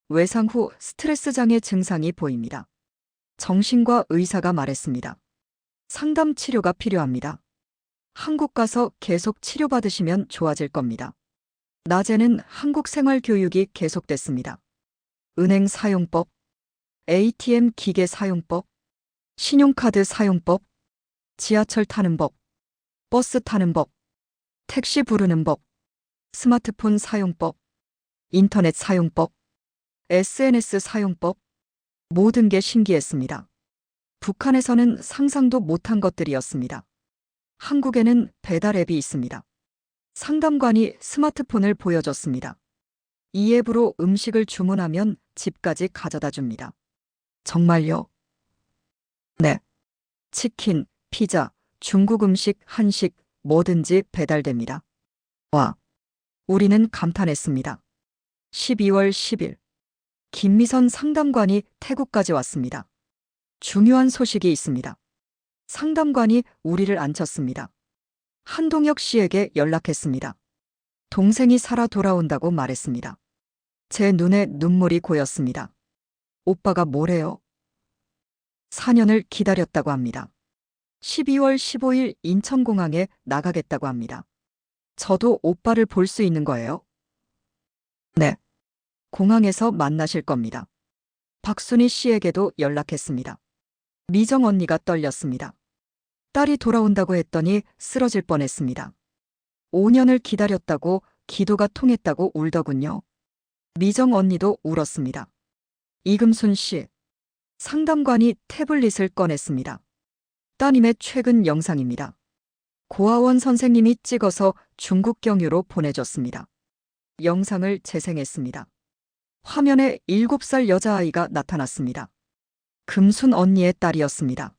외상 후 스트레스 장애 증상이 보입니다. 정신과 의사가 말했습니다. 상담 치료가 필요합니다. 한국 가서 계속 치료받으시면 좋아질 겁니다. 낮에는 한국 생활 교육이 계속됐습니다. 은행 사용법, ATM 기계 사용법, 신용카드 사용법, 지하철 타는 법, 버스 타는 법, 택시 부르는 법, 스마트폰 사용법, 인터넷 사용법, SNS 사용법, 모든 게 신기했습니다. 북한에서는 상상도 못한 것들이었습니다. 한국에는 배달 앱이 있습니다. 상담관이 스마트폰을 보여줬습니다. 이 앱으로 음식을 주문하면 집까지 가져다 줍니다. 정말요? 네. 치킨, 피자, 중국 음식, 한식, 뭐든지 배달됩니다. 와. 우리는 감탄했습니다. 12월 10일. 김미선 상담관이 태국까지 왔습니다. 중요한 소식이 있습니다. 상담관이 우리를 앉혔습니다. 한동혁 씨에게 연락했습니다. 동생이 살아 돌아온다고 말했습니다. 제 눈에 눈물이 고였습니다. 오빠가 뭐래요? 4년을 기다렸다고 합니다. 12월 15일 인천공항에 나가겠다고 합니다. 저도 오빠를 볼 수 있는 거예요? 네. 공항에서 만나실 겁니다. 박순희 씨에게도 연락했습니다. 미정 언니가 떨렸습니다. 딸이 돌아온다고 했더니 쓰러질 뻔했습니다. 5년을 기다렸다고 기도가 통했다고 울더군요. 미정 언니도 울었습니다. 이금순 씨. 상담관이 태블릿을 꺼냈습니다. 따님의 최근 영상입니다. 고아원 선생님이 찍어서 중국 경유로 보내줬습니다. 영상을 재생했습니다. 화면에 7살 여자아이가 나타났습니다. 금순 언니의 딸이었습니다.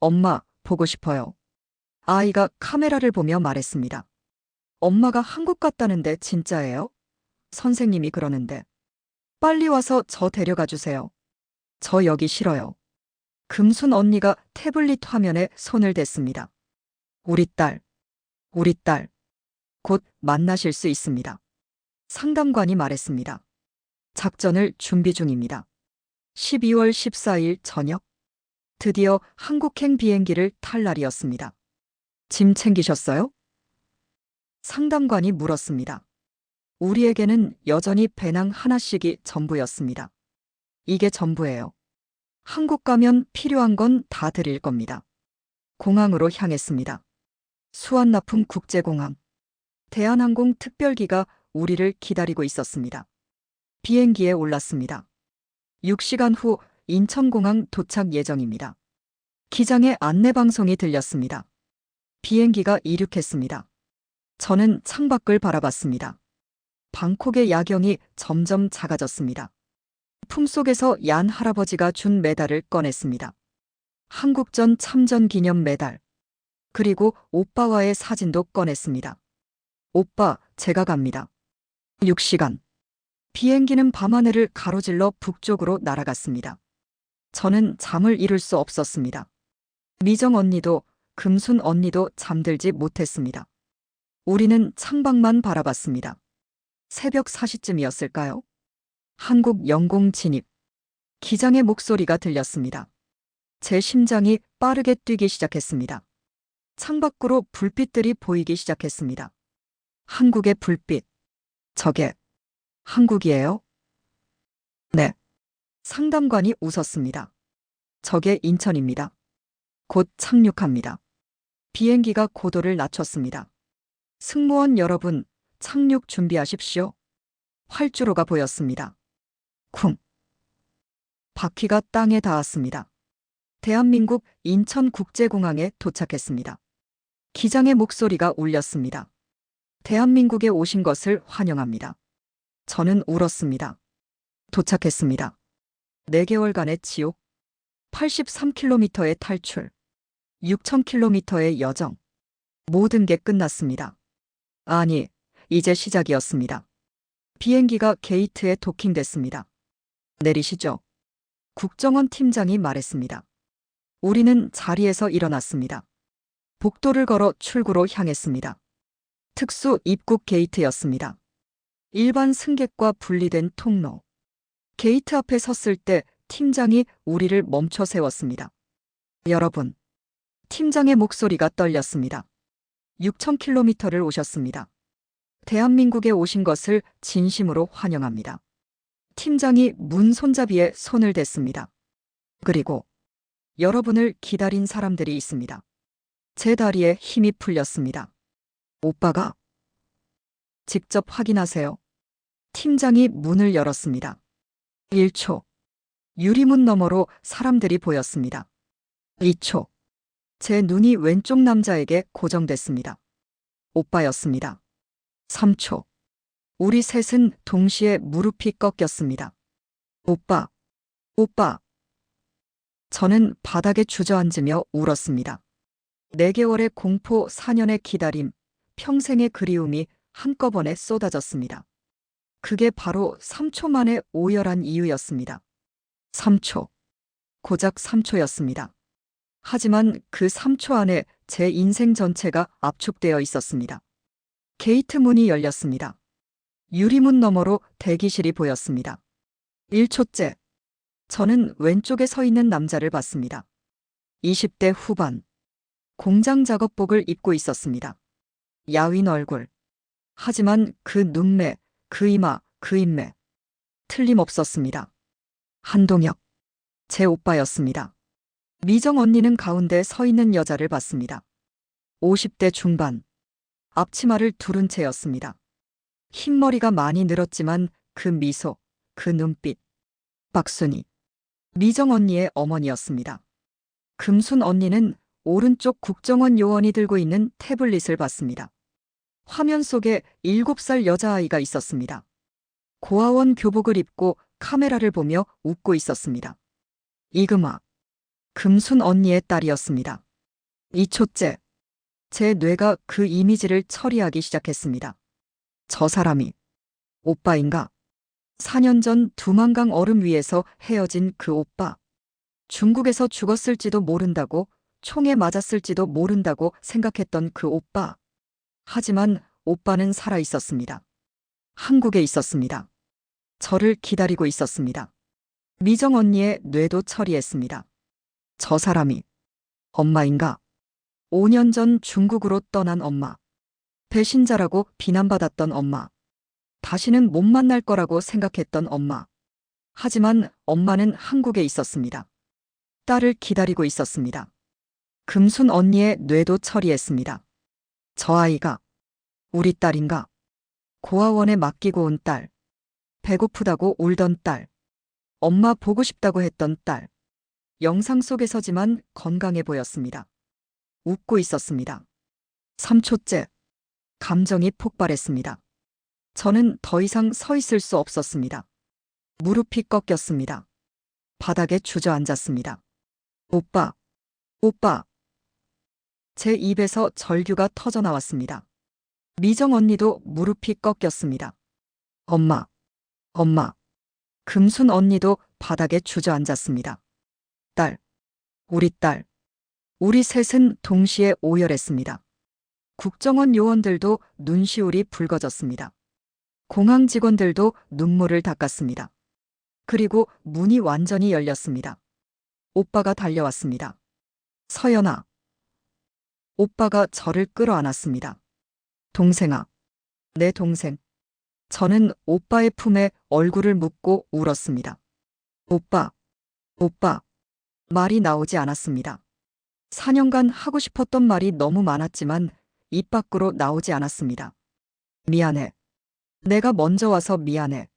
엄마, 보고 싶어요. 아이가 카메라를 보며 말했습니다. 엄마가 한국 갔다는데 진짜예요? 선생님이 그러는데. 빨리 와서 저 데려가 주세요. 저 여기 싫어요. 금순 언니가 태블릿 화면에 손을 댔습니다. 우리 딸, 우리 딸. 곧 만나실 수 있습니다. 상담관이 말했습니다. 작전을 준비 중입니다. 12월 14일 저녁. 드디어 한국행 비행기를 탈 날이었습니다. 짐 챙기셨어요? 상담관이 물었습니다. 우리에게는 여전히 배낭 하나씩이 전부였습니다. 이게 전부예요. 한국 가면 필요한 건 다 드릴 겁니다. 공항으로 향했습니다. 수완나품 국제공항. 대한항공 특별기가 우리를 기다리고 있었습니다. 비행기에 올랐습니다. 6시간 후 인천공항 도착 예정입니다. 기장의 안내방송이 들렸습니다. 비행기가 이륙했습니다. 저는 창밖을 바라봤습니다. 방콕의 야경이 점점 작아졌습니다. 품속에서 얀 할아버지가 준 메달을 꺼냈습니다. 한국전 참전 기념 메달. 그리고 오빠와의 사진도 꺼냈습니다. 오빠, 제가 갑니다. 6시간. 비행기는 밤하늘을 가로질러 북쪽으로 날아갔습니다. 저는 잠을 이룰 수 없었습니다. 미정 언니도 금순 언니도 잠들지 못했습니다. 우리는 창밖만 바라봤습니다. 새벽 4시쯤이었을까요? 한국 영공 진입. 기장의 목소리가 들렸습니다. 제 심장이 빠르게 뛰기 시작했습니다. 창밖으로 불빛들이 보이기 시작했습니다. 한국의 불빛. 저게 한국이에요? 네. 상담관이 웃었습니다. 저게 인천입니다. 곧 착륙합니다. 비행기가 고도를 낮췄습니다. 승무원 여러분, 착륙 준비하십시오. 활주로가 보였습니다. 쿵. 바퀴가 땅에 닿았습니다. 대한민국 인천국제공항에 도착했습니다. 기장의 목소리가 울렸습니다. 대한민국에 오신 것을 환영합니다. 저는 울었습니다. 도착했습니다. 4개월간의 지옥. 83km의 탈출. 6000km의 여정. 모든 게 끝났습니다. 아니, 이제 시작이었습니다. 비행기가 게이트에 도킹됐습니다. 내리시죠. 국정원 팀장이 말했습니다. 우리는 자리에서 일어났습니다. 복도를 걸어 출구로 향했습니다. 특수 입국 게이트였습니다. 일반 승객과 분리된 통로. 게이트 앞에 섰을 때 팀장이 우리를 멈춰 세웠습니다. 여러분, 팀장의 목소리가 떨렸습니다. 6000km를 오셨습니다. 대한민국에 오신 것을 진심으로 환영합니다. 팀장이 문 손잡이에 손을 댔습니다. 그리고 여러분을 기다린 사람들이 있습니다. 제 다리에 힘이 풀렸습니다. 오빠가 직접 확인하세요. 팀장이 문을 열었습니다. 1초. 유리문 너머로 사람들이 보였습니다. 2초. 제 눈이 왼쪽 남자에게 고정됐습니다. 오빠였습니다. 3초. 우리 셋은 동시에 무릎이 꺾였습니다. 오빠, 오빠. 저는 바닥에 주저앉으며 울었습니다. 4개월의 공포, 4년의 기다림, 평생의 그리움이 한꺼번에 쏟아졌습니다. 그게 바로 3초 만에 오열한 이유였습니다. 3초. 고작 3초였습니다. 하지만 그 3초 안에 제 인생 전체가 압축되어 있었습니다. 게이트 문이 열렸습니다. 유리문 너머로 대기실이 보였습니다. 1초째. 저는 왼쪽에 서 있는 남자를 봤습니다. 20대 후반. 공장 작업복을 입고 있었습니다. 야윈 얼굴. 하지만 그 눈매, 그 이마, 그 인매. 틀림없었습니다. 한동혁. 제 오빠였습니다. 미정 언니는 가운데 서 있는 여자를 봤습니다. 50대 중반. 앞치마를 두른 채였습니다. 흰머리가 많이 늘었지만 그 미소, 그 눈빛. 박순희. 미정 언니의 어머니였습니다. 금순 언니는 오른쪽 국정원 요원이 들고 있는 태블릿을 봤습니다. 화면 속에 7살 여자아이가 있었습니다. 고아원 교복을 입고 카메라를 보며 웃고 있었습니다. 이금아. 금순 언니의 딸이었습니다. 2초째. 제 뇌가 그 이미지를 처리하기 시작했습니다. 저 사람이 오빠인가? 4년 전 두만강 얼음 위에서 헤어진 그 오빠. 중국에서 죽었을지도 모른다고, 총에 맞았을지도 모른다고 생각했던 그 오빠. 하지만 오빠는 살아 있었습니다. 한국에 있었습니다. 저를 기다리고 있었습니다. 미정 언니의 뇌도 처리했습니다. 저 사람이 엄마인가? 5년 전 중국으로 떠난 엄마. 배신자라고 비난받았던 엄마. 다시는 못 만날 거라고 생각했던 엄마. 하지만 엄마는 한국에 있었습니다. 딸을 기다리고 있었습니다. 금순 언니의 뇌도 처리했습니다. 저 아이가 우리 딸인가? 고아원에 맡기고 온 딸. 배고프다고 울던 딸. 엄마 보고 싶다고 했던 딸. 영상 속에서지만 건강해 보였습니다. 웃고 있었습니다. 3초째. 감정이 폭발했습니다. 저는 더 이상 서 있을 수 없었습니다. 무릎이 꺾였습니다. 바닥에 주저앉았습니다. 오빠, 오빠. 제 입에서 절규가 터져 나왔습니다. 미정 언니도 무릎이 꺾였습니다. 엄마, 엄마. 금순 언니도 바닥에 주저앉았습니다. 딸, 우리 딸. 우리 셋은 동시에 오열했습니다. 국정원 요원들도 눈시울이 붉어졌습니다. 공항 직원들도 눈물을 닦았습니다. 그리고 문이 완전히 열렸습니다. 오빠가 달려왔습니다. 서연아. 오빠가 저를 끌어안았습니다. 동생아. 내 동생. 저는 오빠의 품에 얼굴을 묻고 울었습니다. 오빠, 오빠. 말이 나오지 않았습니다. 4년간 하고 싶었던 말이 너무 많았지만 입 밖으로 나오지 않았습니다. 미안해. 내가 먼저 와서 미안해.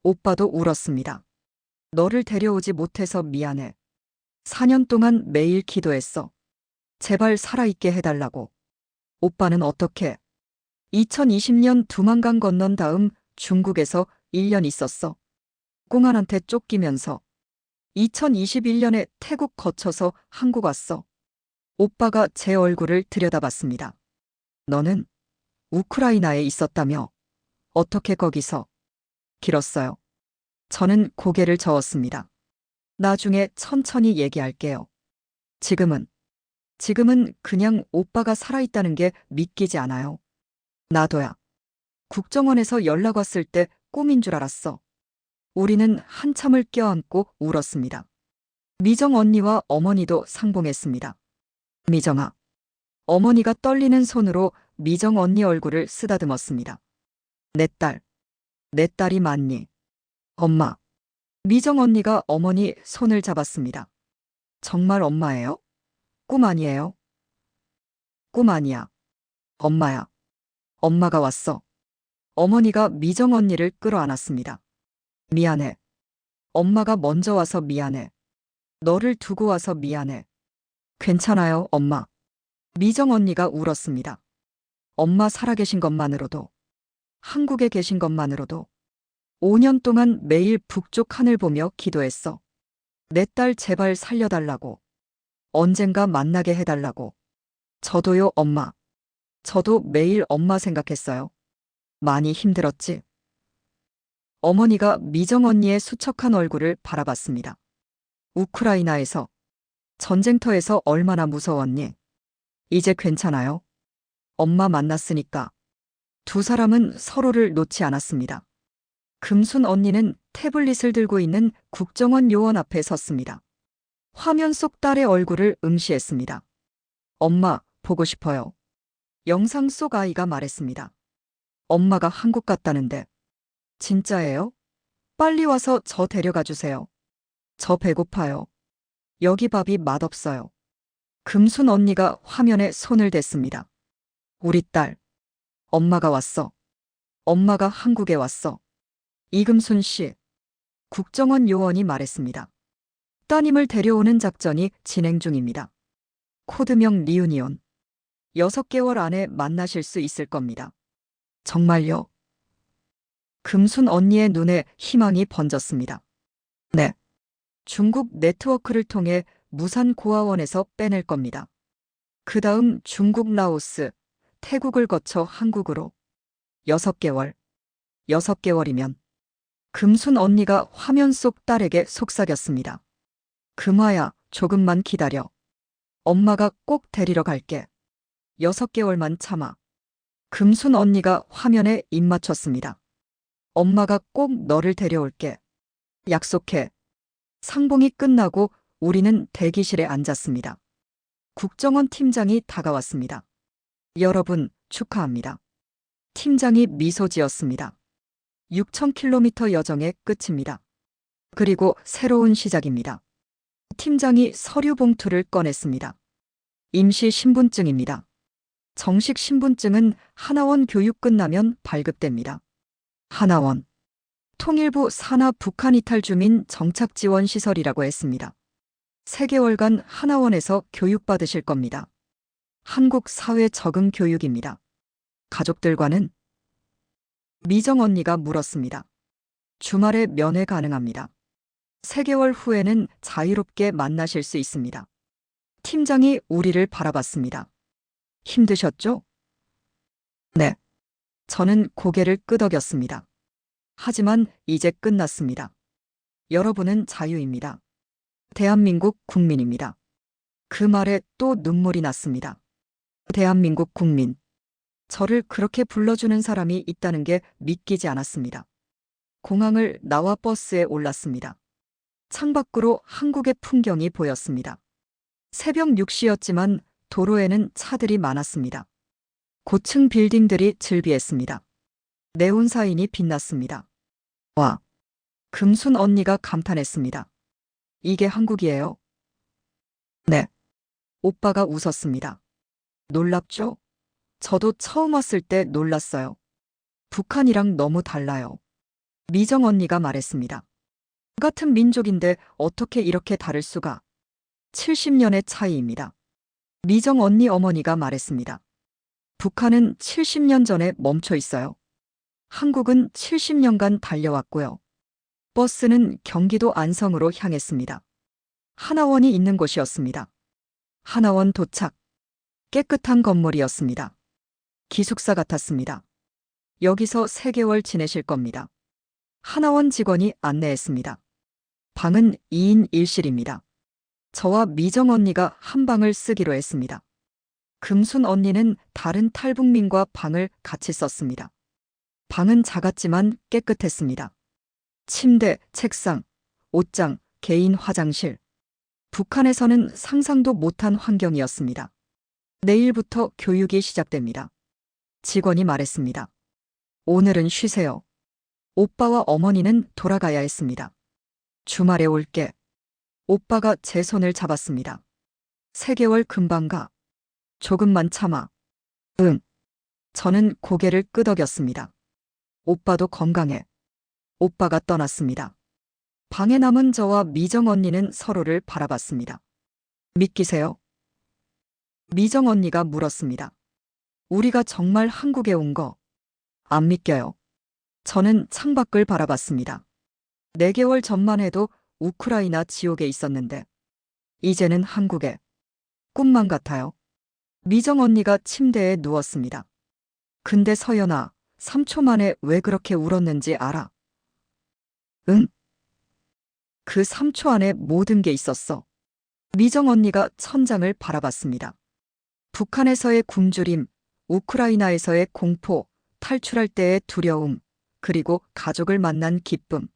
오빠도 울었습니다. 너를 데려오지 못해서 미안해. 4년 동안 매일 기도했어. 제발 살아있게 해달라고. 오빠는 어떻게? 2020년 두만강 건넌 다음 중국에서 1년 있었어. 공안한테 쫓기면서. 2021년에 태국 거쳐서 한국 왔어. 오빠가 제 얼굴을 들여다봤습니다. 너는 우크라이나에 있었다며? 어떻게 거기서? 길었어요. 저는 고개를 저었습니다. 나중에 천천히 얘기할게요. 지금은 그냥 오빠가 살아있다는 게 믿기지 않아요. 나도야. 국정원에서 연락 왔을 때 꿈인 줄 알았어. 우리는 한참을 껴안고 울었습니다. 미정 언니와 어머니도 상봉했습니다. 미정아. 어머니가 떨리는 손으로 미정 언니 얼굴을 쓰다듬었습니다. 내 딸이 맞니? 엄마. 미정 언니가 어머니 손을 잡았습니다. 정말 엄마예요? 꿈 아니에요? 꿈 아니야. 엄마야. 엄마가 왔어. 어머니가 미정 언니를 끌어안았습니다. 미안해. 엄마가 먼저 와서 미안해. 너를 두고 와서 미안해. 괜찮아요, 엄마. 미정 언니가 울었습니다. 엄마 살아계신 것만으로도, 한국에 계신 것만으로도 5년 동안 매일 북쪽 하늘 보며 기도했어. 내 딸 제발 살려달라고. 언젠가 만나게 해달라고. 저도요, 엄마. 저도 매일 엄마 생각했어요. 많이 힘들었지. 어머니가 미정 언니의 수척한 얼굴을 바라봤습니다. 우크라이나에서, 전쟁터에서 얼마나 무서웠니? 이제 괜찮아요? 엄마 만났으니까. 두 사람은 서로를 놓지 않았습니다. 금순 언니는 태블릿을 들고 있는 국정원 요원 앞에 섰습니다. 화면 속 딸의 얼굴을 응시했습니다. 엄마, 보고 싶어요. 영상 속 아이가 말했습니다. 엄마가 한국 갔다는데. 진짜예요? 빨리 와서 저 데려가 주세요. 저 배고파요. 여기 밥이 맛없어요. 금순 언니가 화면에 손을 댔습니다. 우리 딸. 엄마가 왔어. 엄마가 한국에 왔어. 이금순 씨. 국정원 요원이 말했습니다. 따님을 데려오는 작전이 진행 중입니다. 코드명 리유니온. 6개월 안에 만나실 수 있을 겁니다. 정말요? 금순 언니의 눈에 희망이 번졌습니다. 네. 중국 네트워크를 통해 무산 고아원에서 빼낼 겁니다. 그 다음 중국, 라오스, 태국을 거쳐 한국으로. 6개월. 6개월이면. 금순 언니가 화면 속 딸에게 속삭였습니다. 금화야, 조금만 기다려. 엄마가 꼭 데리러 갈게. 6개월만 참아. 금순 언니가 화면에 입 맞췄습니다. 엄마가 꼭 너를 데려올게. 약속해. 상봉이 끝나고 우리는 대기실에 앉았습니다. 국정원 팀장이 다가왔습니다. 여러분, 축하합니다. 팀장이 미소 지었습니다. 6,000km 여정의 끝입니다. 그리고 새로운 시작입니다. 팀장이 서류 봉투를 꺼냈습니다. 임시 신분증입니다. 정식 신분증은 하나원 교육 끝나면 발급됩니다. 하나원. 통일부 산하 북한 이탈 주민 정착 지원 시설이라고 했습니다. 3개월간 하나원에서 교육받으실 겁니다. 한국 사회 적응 교육입니다. 가족들과는? 미정 언니가 물었습니다. 주말에 면회 가능합니다. 3개월 후에는 자유롭게 만나실 수 있습니다. 팀장이 우리를 바라봤습니다. 힘드셨죠? 네. 저는 고개를 끄덕였습니다. 하지만 이제 끝났습니다. 여러분은 자유입니다. 대한민국 국민입니다. 그 말에 또 눈물이 났습니다. 대한민국 국민. 저를 그렇게 불러주는 사람이 있다는 게 믿기지 않았습니다. 공항을 나와 버스에 올랐습니다. 창밖으로 한국의 풍경이 보였습니다. 새벽 6시였지만 도로에는 차들이 많았습니다. 고층 빌딩들이 즐비했습니다. 네온 사인이 빛났습니다. 와, 금순 언니가 감탄했습니다. 이게 한국이에요? 네. 오빠가 웃었습니다. 놀랍죠? 저도 처음 왔을 때 놀랐어요. 북한이랑 너무 달라요. 미정 언니가 말했습니다. 같은 민족인데 어떻게 이렇게 다를 수가? 70년의 차이입니다. 미정 언니 어머니가 말했습니다. 북한은 70년 전에 멈춰 있어요. 한국은 70년간 달려왔고요. 버스는 경기도 안성으로 향했습니다. 하나원이 있는 곳이었습니다. 하나원 도착. 깨끗한 건물이었습니다. 기숙사 같았습니다. 여기서 3개월 지내실 겁니다. 하나원 직원이 안내했습니다. 방은 2인 1실입니다. 저와 미정 언니가 한 방을 쓰기로 했습니다. 금순 언니는 다른 탈북민과 방을 같이 썼습니다. 방은 작았지만 깨끗했습니다. 침대, 책상, 옷장, 개인 화장실. 북한에서는 상상도 못한 환경이었습니다. 내일부터 교육이 시작됩니다. 직원이 말했습니다. 오늘은 쉬세요. 오빠와 어머니는 돌아가야 했습니다. 주말에 올게. 오빠가 제 손을 잡았습니다. 3개월 금방 가. 조금만 참아. 응. 저는 고개를 끄덕였습니다. 오빠도 건강해. 오빠가 떠났습니다. 방에 남은 저와 미정 언니는 서로를 바라봤습니다. 믿기세요? 미정 언니가 물었습니다. 우리가 정말 한국에 온 거 안 믿겨요. 저는 창밖을 바라봤습니다. 4개월 전만 해도 우크라이나 지옥에 있었는데 이제는 한국에 꿈만 같아요. 미정 언니가 침대에 누웠습니다. 근데 서연아, 3초 만에 왜 그렇게 울었는지 알아? 응? 그 3초 안에 모든 게 있었어. 미정 언니가 천장을 바라봤습니다. 북한에서의 굶주림, 우크라이나에서의 공포, 탈출할 때의 두려움, 그리고 가족을 만난 기쁨.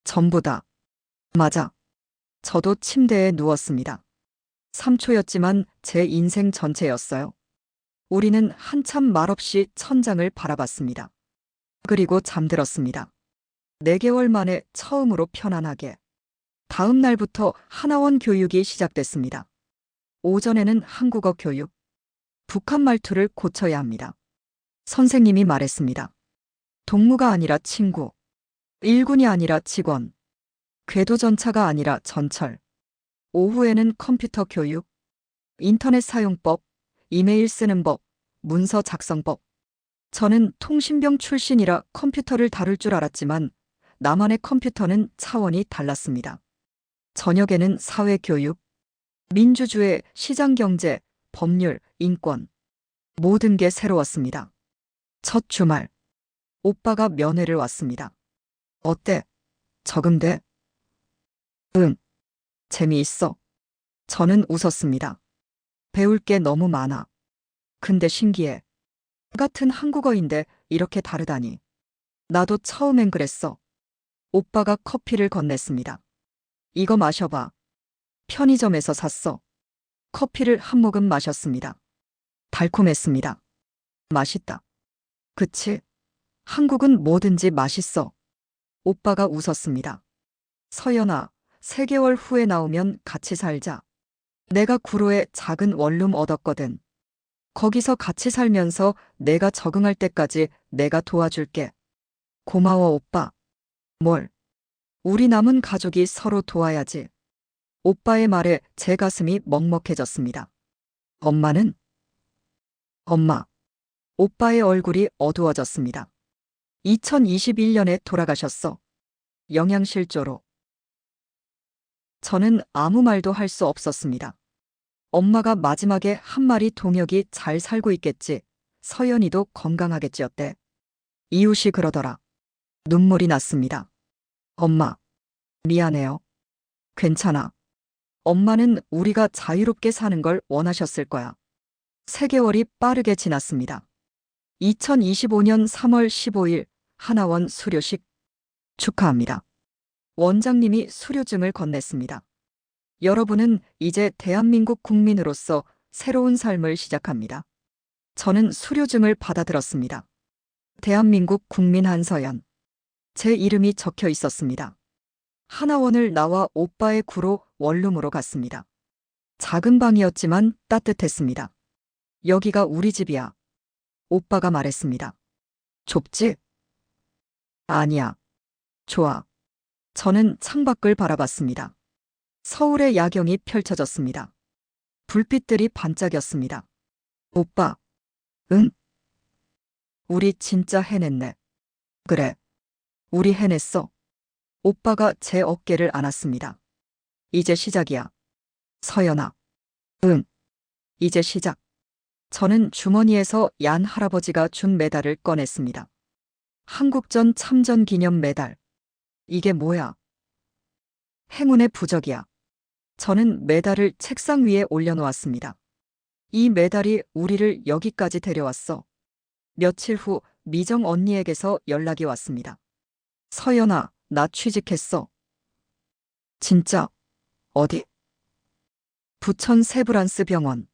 전부 다. 맞아. 저도 침대에 누웠습니다. 3초였지만 제 인생 전체였어요. 우리는 한참 말없이 천장을 바라봤습니다. 그리고 잠들었습니다. 4개월 만에 처음으로 편안하게. 다음 날부터 하나원 교육이 시작됐습니다. 오전에는 한국어 교육. 북한 말투를 고쳐야 합니다. 선생님이 말했습니다. 동무가 아니라 친구. 일군이 아니라 직원. 궤도전차가 아니라 전철. 오후에는 컴퓨터 교육. 인터넷 사용법, 이메일 쓰는 법, 문서 작성법. 저는 통신병 출신이라 컴퓨터를 다룰 줄 알았지만 나만의 컴퓨터는 차원이 달랐습니다. 저녁에는 사회교육, 민주주의, 시장경제, 법률, 인권. 모든 게 새로웠습니다. 첫 주말, 오빠가 면회를 왔습니다. 어때? 적응돼? 응. 재미있어. 저는 웃었습니다. 배울 게 너무 많아. 근데 신기해. 같은 한국어인데 이렇게 다르다니. 나도 처음엔 그랬어. 오빠가 커피를 건넸습니다. 이거 마셔봐. 편의점에서 샀어. 커피를 한 모금 마셨습니다. 달콤했습니다. 맛있다. 그치? 한국은 뭐든지 맛있어. 오빠가 웃었습니다. 서연아, 3개월 후에 나오면 같이 살자. 내가 구로에 작은 원룸 얻었거든. 거기서 같이 살면서 내가 적응할 때까지 내가 도와줄게. 고마워, 오빠. 뭘? 우리 남은 가족이 서로 도와야지. 오빠의 말에 제 가슴이 먹먹해졌습니다. 엄마는? 엄마. 오빠의 얼굴이 어두워졌습니다. 2021년에 돌아가셨어. 영양실조로. 저는 아무 말도 할 수 없었습니다. 엄마가 마지막에 한 말이 동혁이 잘 살고 있겠지. 서연이도 건강하겠지였대. 이웃이 그러더라. 눈물이 났습니다. 엄마, 미안해요. 괜찮아. 엄마는 우리가 자유롭게 사는 걸 원하셨을 거야. 3개월이 빠르게 지났습니다. 2025년 3월 15일 하나원 수료식 축하합니다. 원장님이 수료증을 건넸습니다. 여러분은 이제 대한민국 국민으로서 새로운 삶을 시작합니다. 저는 수료증을 받아들었습니다. 대한민국 국민 한서연. 제 이름이 적혀 있었습니다. 하나원을 나와 오빠의 구로 원룸으로 갔습니다. 작은 방이었지만 따뜻했습니다. 여기가 우리 집이야. 오빠가 말했습니다. 좁지? 아니야. 좋아. 저는 창밖을 바라봤습니다. 서울의 야경이 펼쳐졌습니다. 불빛들이 반짝였습니다. 오빠. 응? 우리 진짜 해냈네. 그래. 우리 해냈어. 오빠가 제 어깨를 안았습니다. 이제 시작이야. 서연아. 응. 이제 시작. 저는 주머니에서 얀 할아버지가 준 메달을 꺼냈습니다. 한국전 참전 기념 메달. 이게 뭐야? 행운의 부적이야. 저는 메달을 책상 위에 올려놓았습니다. 이 메달이 우리를 여기까지 데려왔어. 며칠 후 미정 언니에게서 연락이 왔습니다. 서연아, 나 취직했어. 진짜? 어디? 부천 세브란스 병원.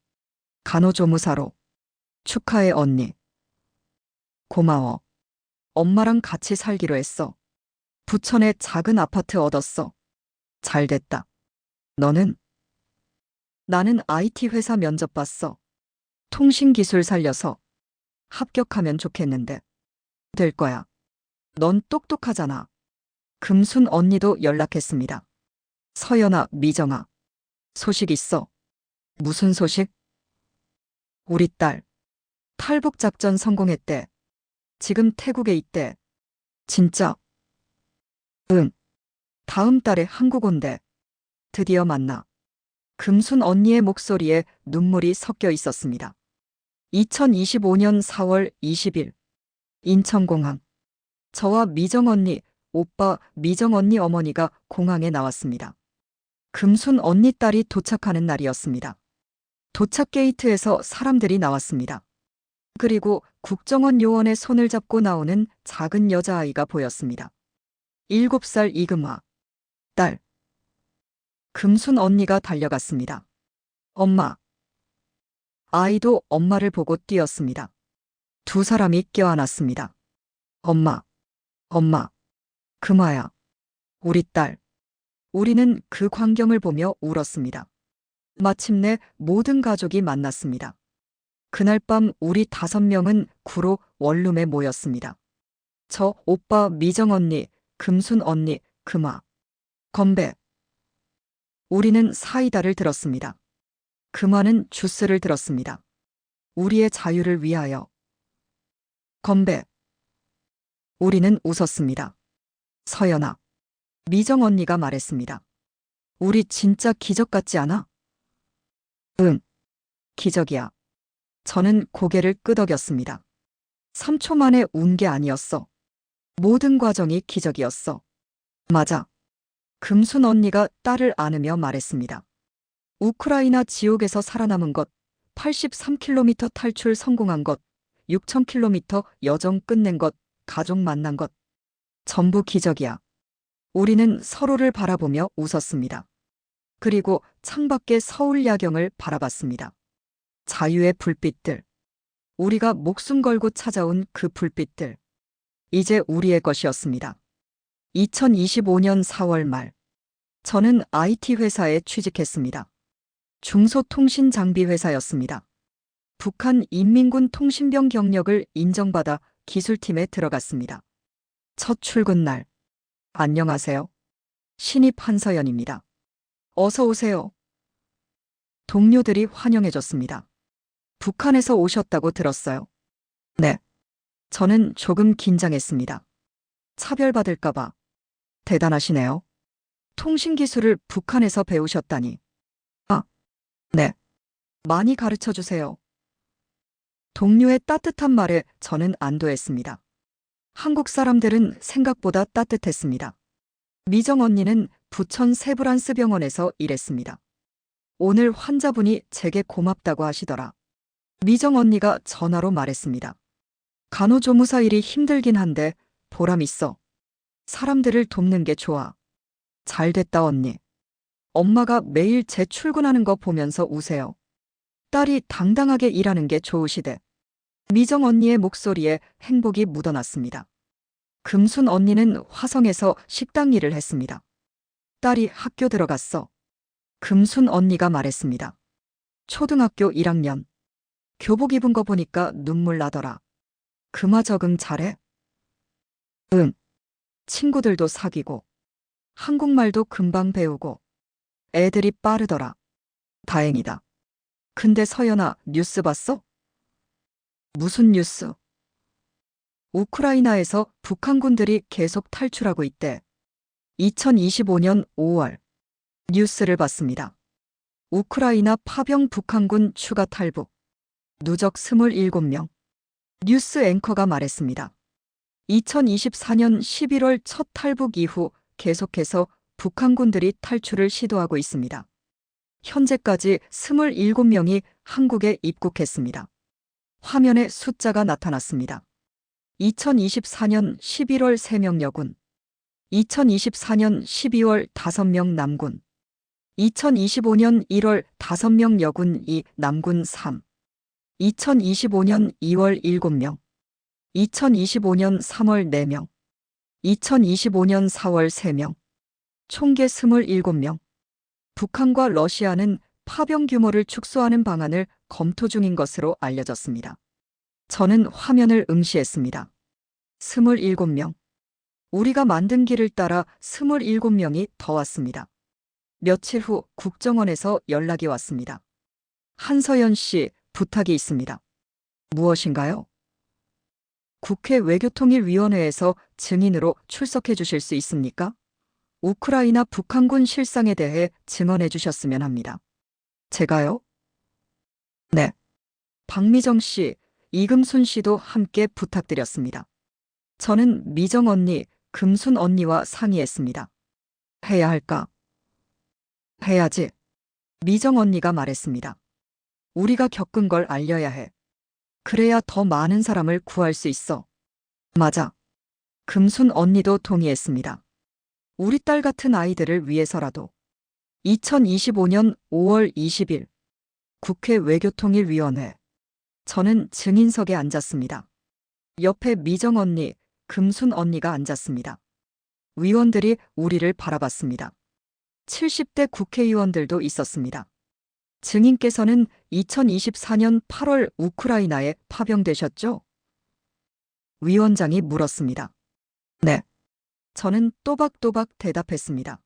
간호조무사로. 축하해, 언니. 고마워. 엄마랑 같이 살기로 했어. 부천에 작은 아파트 얻었어. 잘 됐다. 너는? 나는 IT 회사 면접 봤어. 통신기술 살려서 합격하면 좋겠는데. 될 거야. 넌 똑똑하잖아. 금순 언니도 연락했습니다. 서연아, 미정아. 소식 있어. 무슨 소식? 우리 딸. 탈북 작전 성공했대. 지금 태국에 있대. 진짜? 응. 다음 달에 한국 온대. 드디어 만나. 금순 언니의 목소리에 눈물이 섞여 있었습니다. 2025년 4월 20일. 인천공항. 저와 미정 언니, 오빠 미정 언니 어머니가 공항에 나왔습니다. 금순 언니 딸이 도착하는 날이었습니다. 도착 게이트에서 사람들이 나왔습니다. 그리고 국정원 요원의 손을 잡고 나오는 작은 여자아이가 보였습니다. 7살 이금화. 딸. 금순 언니가 달려갔습니다. 엄마. 아이도 엄마를 보고 뛰었습니다. 두 사람이 껴안았습니다. 엄마. 엄마. 금화야. 우리 딸. 우리는 그 광경을 보며 울었습니다. 마침내 모든 가족이 만났습니다. 그날 밤 우리 5명은 구로 원룸에 모였습니다. 저, 오빠, 미정 언니, 금순 언니, 금화. 건배. 우리는 사이다를 들었습니다. 금화는 주스를 들었습니다. 우리의 자유를 위하여. 건배. 우리는 웃었습니다. 서연아. 미정 언니가 말했습니다. 우리 진짜 기적 같지 않아? 응. 기적이야. 저는 고개를 끄덕였습니다. 3초 만에 운 게 아니었어. 모든 과정이 기적이었어. 맞아. 금순 언니가 딸을 안으며 말했습니다. 우크라이나 지옥에서 살아남은 것, 83km 탈출 성공한 것, 6000km 여정 끝낸 것, 가족 만난 것. 전부 기적이야. 우리는 서로를 바라보며 웃었습니다. 그리고 창밖의 서울 야경을 바라봤습니다. 자유의 불빛들. 우리가 목숨 걸고 찾아온 그 불빛들. 이제 우리의 것이었습니다. 2025년 4월 말. 저는 IT 회사에 취직했습니다. 중소통신장비회사였습니다. 북한 인민군 통신병 경력을 인정받아 기술팀에 들어갔습니다. 첫 출근 날. 안녕하세요. 신입 한서연입니다. 어서 오세요. 동료들이 환영해줬습니다. 북한에서 오셨다고 들었어요. 네. 저는 조금 긴장했습니다. 차별받을까봐. 대단하시네요. 통신기술을 북한에서 배우셨다니. 아, 네. 많이 가르쳐주세요. 동료의 따뜻한 말에 저는 안도했습니다. 한국 사람들은 생각보다 따뜻했습니다. 미정 언니는 부천 세브란스 병원에서 일했습니다. 오늘 환자분이 제게 고맙다고 하시더라. 미정 언니가 전화로 말했습니다. 간호조무사 일이 힘들긴 한데 보람 있어. 사람들을 돕는 게 좋아. 잘 됐다 언니. 엄마가 매일 제 출근하는 거 보면서 우세요. 딸이 당당하게 일하는 게 좋으시대. 미정 언니의 목소리에 행복이 묻어났습니다. 금순 언니는 화성에서 식당 일을 했습니다. 딸이 학교 들어갔어. 금순 언니가 말했습니다. 초등학교 1학년. 교복 입은 거 보니까 눈물 나더라. 금화 적응 잘해? 응. 친구들도 사귀고. 한국말도 금방 배우고. 애들이 빠르더라. 다행이다. 근데 서연아, 뉴스 봤어? 무슨 뉴스? 우크라이나에서 북한군들이 계속 탈출하고 있대. 2025년 5월. 뉴스를 봤습니다. 우크라이나 파병 북한군 추가 탈북. 누적 27명. 뉴스 앵커가 말했습니다. 2024년 11월 첫 탈북 이후 계속해서 북한군들이 탈출을 시도하고 있습니다. 현재까지 27명이 한국에 입국했습니다. 화면에 숫자가 나타났습니다. 2024년 11월 3명 여군, 2024년 12월 5명 남군, 2025년 1월 5명 여군 2, 남군 3, 2025년 2월 7명, 2025년 3월 4명, 2025년 4월 3명, 총계 27명. 북한과 러시아는 파병 규모를 축소하는 방안을 검토 중인 것으로 알려졌습니다. 저는 화면을 응시했습니다. 27명. 우리가 만든 길을 따라 27명이 더 왔습니다. 며칠 후 국정원에서 연락이 왔습니다. 한서연 씨, 부탁이 있습니다. 무엇인가요? 국회 외교통일위원회에서 증인으로 출석해 주실 수 있습니까? 우크라이나 북한군 실상에 대해 증언해 주셨으면 합니다. 제가요? 네. 박미정 씨, 이금순 씨도 함께 부탁드렸습니다. 저는 미정 언니, 금순 언니와 상의했습니다. 해야 할까? 해야지. 미정 언니가 말했습니다. 우리가 겪은 걸 알려야 해. 그래야 더 많은 사람을 구할 수 있어. 맞아. 금순 언니도 동의했습니다. 우리 딸 같은 아이들을 위해서라도. 2025년 5월 20일 국회 외교통일위원회. 저는 증인석에 앉았습니다. 옆에 미정 언니, 금순 언니가 앉았습니다. 위원들이 우리를 바라봤습니다. 70대 국회의원들도 있었습니다. 증인께서는 2024년 8월 우크라이나에 파병되셨죠? 위원장이 물었습니다. 네. 저는 또박또박 대답했습니다.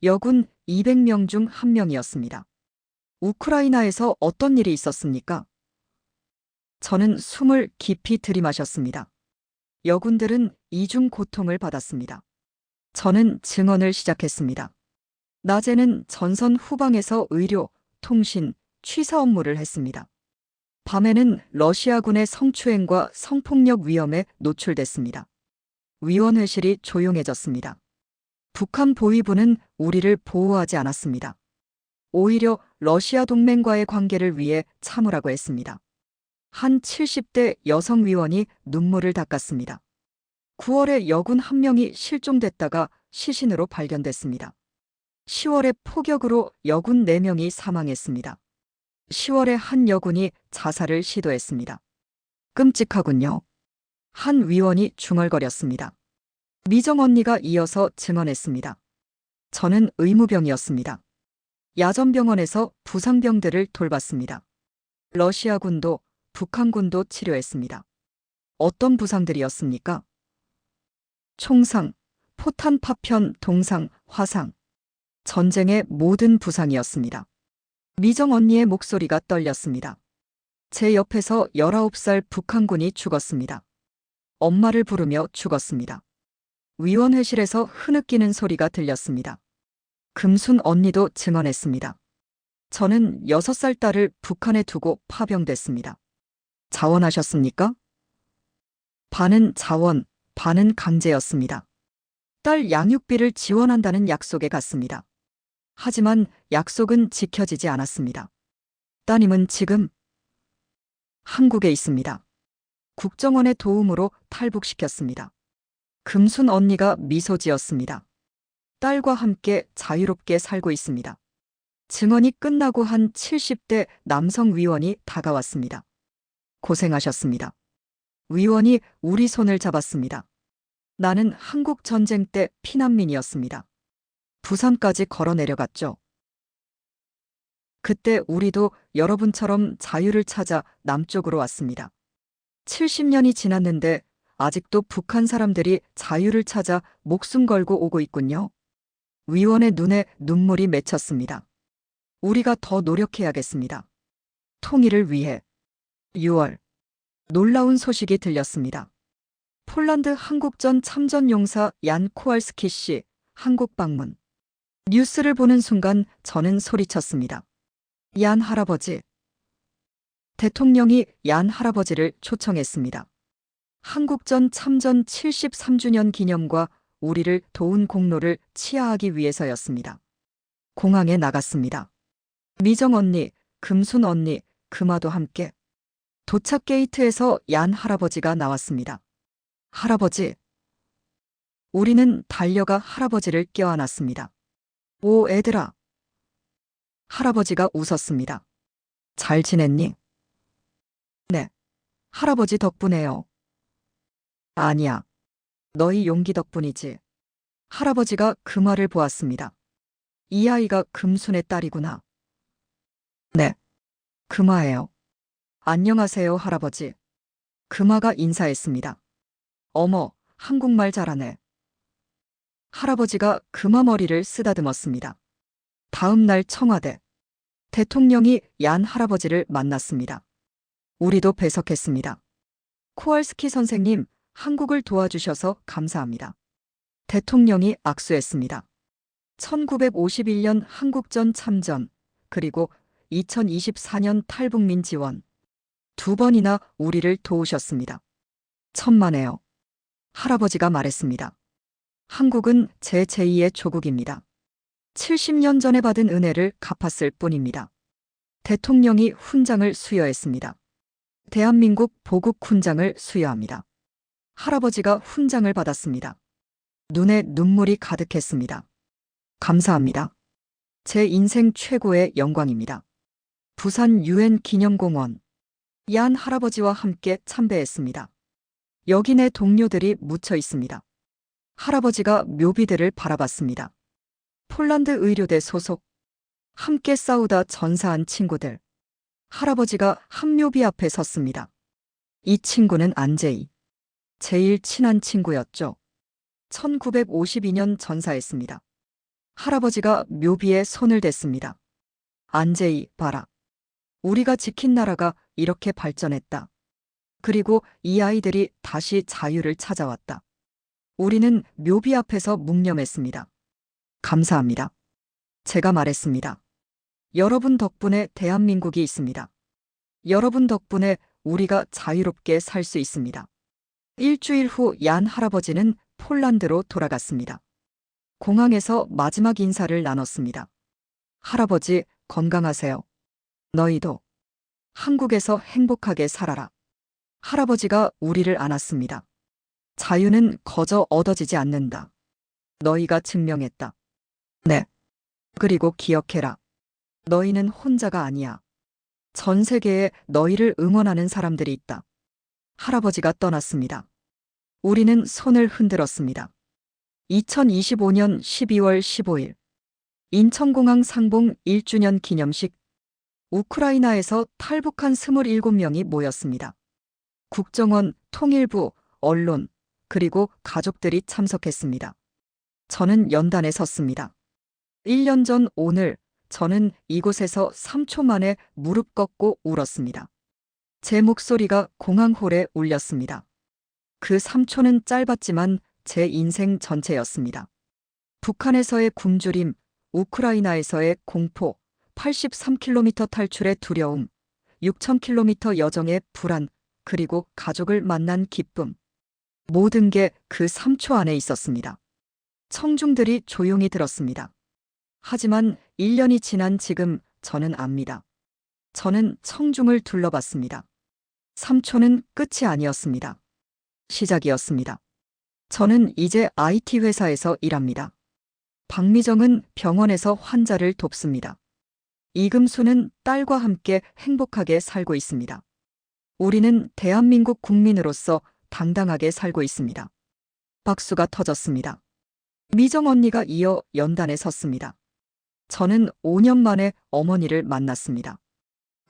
여군 200명 중 한 명이었습니다. 우크라이나에서 어떤 일이 있었습니까? 저는 숨을 깊이 들이마셨습니다. 여군들은 이중 고통을 받았습니다. 저는 증언을 시작했습니다. 낮에는 전선 후방에서 의료, 통신, 취사 업무를 했습니다. 밤에는 러시아군의 성추행과 성폭력 위험에 노출됐습니다. 위원회실이 조용해졌습니다. 북한 보위부는 우리를 보호하지 않았습니다. 오히려 러시아 동맹과의 관계를 위해 참으라고 했습니다. 한 70대 여성 위원이 눈물을 닦았습니다. 9월에 여군 한 명이 실종됐다가 시신으로 발견됐습니다. 10월에 폭격으로 여군 4명이 사망했습니다. 10월에 한 여군이 자살을 시도했습니다. 끔찍하군요. 한 위원이 중얼거렸습니다. 미정 언니가 이어서 증언했습니다. 저는 의무병이었습니다. 야전병원에서 부상병들을 돌봤습니다. 러시아군도 북한군도 치료했습니다. 어떤 부상들이었습니까? 총상, 포탄 파편, 동상, 화상. 전쟁의 모든 부상이었습니다. 미정 언니의 목소리가 떨렸습니다. 제 옆에서 19살 북한군이 죽었습니다. 엄마를 부르며 죽었습니다. 위원회실에서 흐느끼는 소리가 들렸습니다. 금순 언니도 증언했습니다. 저는 6살 딸을 북한에 두고 파병됐습니다. 자원하셨습니까? 반은 자원, 반은 강제였습니다. 딸 양육비를 지원한다는 약속에 갔습니다. 하지만 약속은 지켜지지 않았습니다. 따님은 지금 한국에 있습니다. 국정원의 도움으로 탈북시켰습니다. 금순 언니가 미소 지었습니다. 딸과 함께 자유롭게 살고 있습니다. 증언이 끝나고 한 70대 남성 위원이 다가왔습니다. 고생하셨습니다. 위원이 우리 손을 잡았습니다. 나는 한국 전쟁 때 피난민이었습니다. 부산까지 걸어 내려갔죠. 그때 우리도 여러분처럼 자유를 찾아 남쪽으로 왔습니다. 70년이 지났는데 아직도 북한 사람들이 자유를 찾아 목숨 걸고 오고 있군요. 위원의 눈에 눈물이 맺혔습니다. 우리가 더 노력해야겠습니다. 통일을 위해. 6월. 놀라운 소식이 들렸습니다. 폴란드 한국전 참전용사 얀 코왈스키 씨 한국 방문. 뉴스를 보는 순간 저는 소리쳤습니다. 얀 할아버지. 대통령이 얀 할아버지를 초청했습니다. 한국전 참전 73주년 기념과 우리를 도운 공로를 치하하기 위해서였습니다. 공항에 나갔습니다. 미정 언니, 금순 언니, 금아도 함께. 도착 게이트에서 얀 할아버지가 나왔습니다. 할아버지. 우리는 달려가 할아버지를 껴안았습니다. 오, 애들아. 할아버지가 웃었습니다. 잘 지냈니? 네. 할아버지 덕분에요. 아니야. 너희 용기 덕분이지. 할아버지가 금화를 보았습니다. 이 아이가 금순의 딸이구나. 네, 금화예요. 안녕하세요, 할아버지. 금화가 인사했습니다. 어머, 한국말 잘하네. 할아버지가 금화 머리를 쓰다듬었습니다. 다음 날 청와대. 대통령이 얀 할아버지를 만났습니다. 우리도 배석했습니다. 코왈스키 선생님, 한국을 도와주셔서 감사합니다. 대통령이 악수했습니다. 1951년 한국전 참전, 그리고 2024년 탈북민 지원. 2번이나 우리를 도우셨습니다. 천만에요. 할아버지가 말했습니다. 한국은 제 제2의 조국입니다. 70년 전에 받은 은혜를 갚았을 뿐입니다. 대통령이 훈장을 수여했습니다. 대한민국 보국 훈장을 수여합니다. 할아버지가 훈장을 받았습니다. 눈에 눈물이 가득했습니다. 감사합니다. 제 인생 최고의 영광입니다. 부산 유엔 기념공원. 얀 할아버지와 함께 참배했습니다. 여기 내 동료들이 묻혀 있습니다. 할아버지가 묘비들을 바라봤습니다. 폴란드 의료대 소속. 함께 싸우다 전사한 친구들. 할아버지가 한 묘비 앞에 섰습니다. 이 친구는 안제이. 제일 친한 친구였죠. 1952년 전사했습니다. 할아버지가 묘비에 손을 댔습니다. 안제이, 봐라. 우리가 지킨 나라가 이렇게 발전했다. 그리고 이 아이들이 다시 자유를 찾아왔다. 우리는 묘비 앞에서 묵념했습니다. 감사합니다. 제가 말했습니다. 여러분 덕분에 대한민국이 있습니다. 여러분 덕분에 우리가 자유롭게 살 수 있습니다. 일주일 후 얀 할아버지는 폴란드로 돌아갔습니다. 공항에서 마지막 인사를 나눴습니다. 할아버지, 건강하세요. 너희도 한국에서 행복하게 살아라. 할아버지가 우리를 안았습니다. 자유는 거저 얻어지지 않는다. 너희가 증명했다. 네. 그리고 기억해라. 너희는 혼자가 아니야. 전 세계에 너희를 응원하는 사람들이 있다. 할아버지가 떠났습니다. 우리는 손을 흔들었습니다. 2025년 12월 15일 인천공항 상봉 1주년 기념식. 우크라이나에서 탈북한 27명이 모였습니다. 국정원, 통일부, 언론, 그리고 가족들이 참석했습니다. 저는 연단에 섰습니다. 1년 전 오늘 저는 이곳에서 3초 만에 무릎 꺾고 울었습니다. 제 목소리가 공항홀에 울렸습니다. 그 3초는 짧았지만 제 인생 전체였습니다. 북한에서의 굶주림, 우크라이나에서의 공포, 83km 탈출의 두려움, 6000km 여정의 불안, 그리고 가족을 만난 기쁨. 모든 게 그 3초 안에 있었습니다. 청중들이 조용히 들었습니다. 하지만 1년이 지난 지금 저는 압니다. 저는 청중을 둘러봤습니다. 3초는 끝이 아니었습니다. 시작이었습니다. 저는 이제 IT 회사에서 일합니다. 박미정은 병원에서 환자를 돕습니다. 이금수는 딸과 함께 행복하게 살고 있습니다. 우리는 대한민국 국민으로서 당당하게 살고 있습니다. 박수가 터졌습니다. 미정 언니가 이어 연단에 섰습니다. 저는 5년 만에 어머니를 만났습니다.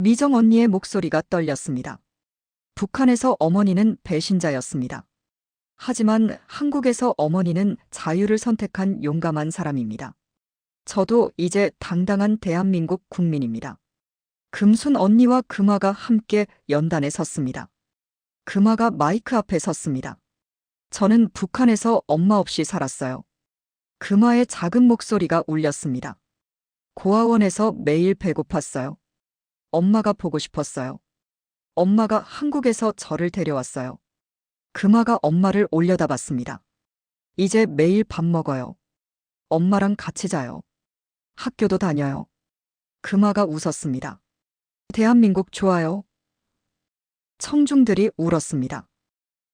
미정 언니의 목소리가 떨렸습니다. 북한에서 어머니는 배신자였습니다. 하지만 한국에서 어머니는 자유를 선택한 용감한 사람입니다. 저도 이제 당당한 대한민국 국민입니다. 금순 언니와 금화가 함께 연단에 섰습니다. 금화가 마이크 앞에 섰습니다. 저는 북한에서 엄마 없이 살았어요. 금화의 작은 목소리가 울렸습니다. 고아원에서 매일 배고팠어요. 엄마가 보고 싶었어요. 엄마가 한국에서 저를 데려왔어요. 금화가 엄마를 올려다봤습니다. 이제 매일 밥 먹어요. 엄마랑 같이 자요. 학교도 다녀요. 금화가 웃었습니다. 대한민국 좋아요. 청중들이 울었습니다.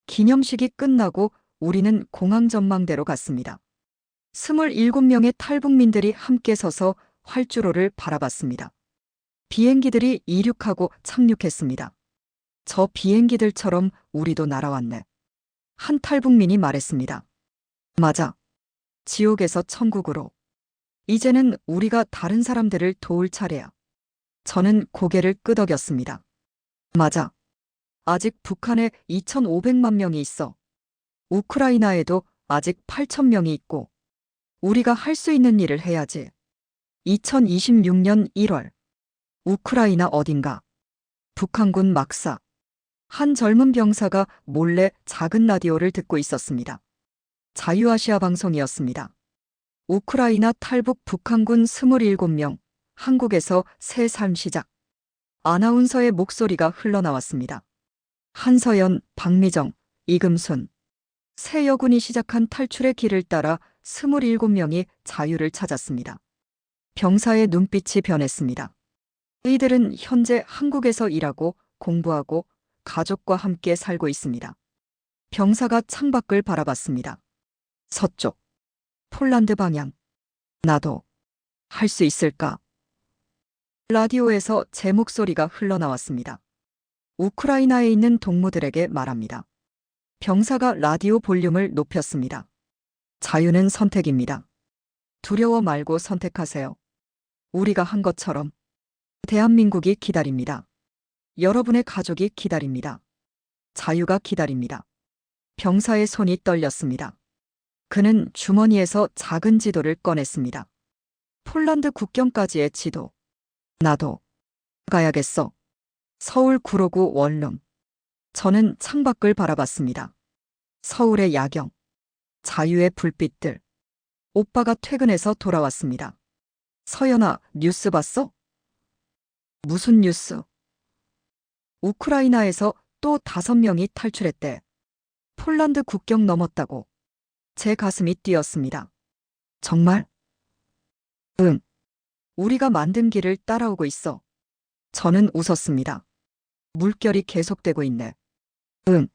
기념식이 끝나고 우리는 공항 전망대로 갔습니다. 27명의 탈북민들이 함께 서서 활주로를 바라봤습니다. 비행기들이 이륙하고 착륙했습니다. 저 비행기들처럼 우리도 날아왔네. 한 탈북민이 말했습니다. 맞아. 지옥에서 천국으로. 이제는 우리가 다른 사람들을 도울 차례야. 저는 고개를 끄덕였습니다. 맞아. 아직 북한에 2,500만 명이 있어. 우크라이나에도 아직 8,000명이 있고, 우리가 할 수 있는 일을 해야지. 2026년 1월, 우크라이나 어딘가, 북한군 막사. 한 젊은 병사가 몰래 작은 라디오를 듣고 있었습니다. 자유아시아 방송이었습니다. 우크라이나 탈북 북한군 27명, 한국에서 새 삶 시작. 아나운서의 목소리가 흘러나왔습니다. 한서연, 박미정, 이금순. 새 여군이 시작한 탈출의 길을 따라 27명이 자유를 찾았습니다. 병사의 눈빛이 변했습니다. 이들은 현재 한국에서 일하고 공부하고 가족과 함께 살고 있습니다. 병사가 창밖을 바라봤습니다. 서쪽, 폴란드 방향. 나도 할 수 있을까? 라디오에서 제 목소리가 흘러나왔습니다. 우크라이나에 있는 동무들에게 말합니다. 병사가 라디오 볼륨을 높였습니다. 자유는 선택입니다. 두려워 말고 선택하세요. 우리가 한 것처럼 대한민국이 기다립니다. 여러분의 가족이 기다립니다. 자유가 기다립니다. 병사의 손이 떨렸습니다. 그는 주머니에서 작은 지도를 꺼냈습니다. 폴란드 국경까지의 지도. 나도 가야겠어. 서울 구로구 원룸. 저는 창밖을 바라봤습니다. 서울의 야경. 자유의 불빛들. 오빠가 퇴근해서 돌아왔습니다. 서연아, 뉴스 봤어? 무슨 뉴스? 우크라이나에서 또 5명이 탈출했대. 폴란드 국경 넘었다고. 제 가슴이 뛰었습니다. 정말? 응. 우리가 만든 길을 따라오고 있어. 저는 웃었습니다. 물결이 계속되고 있네. 응.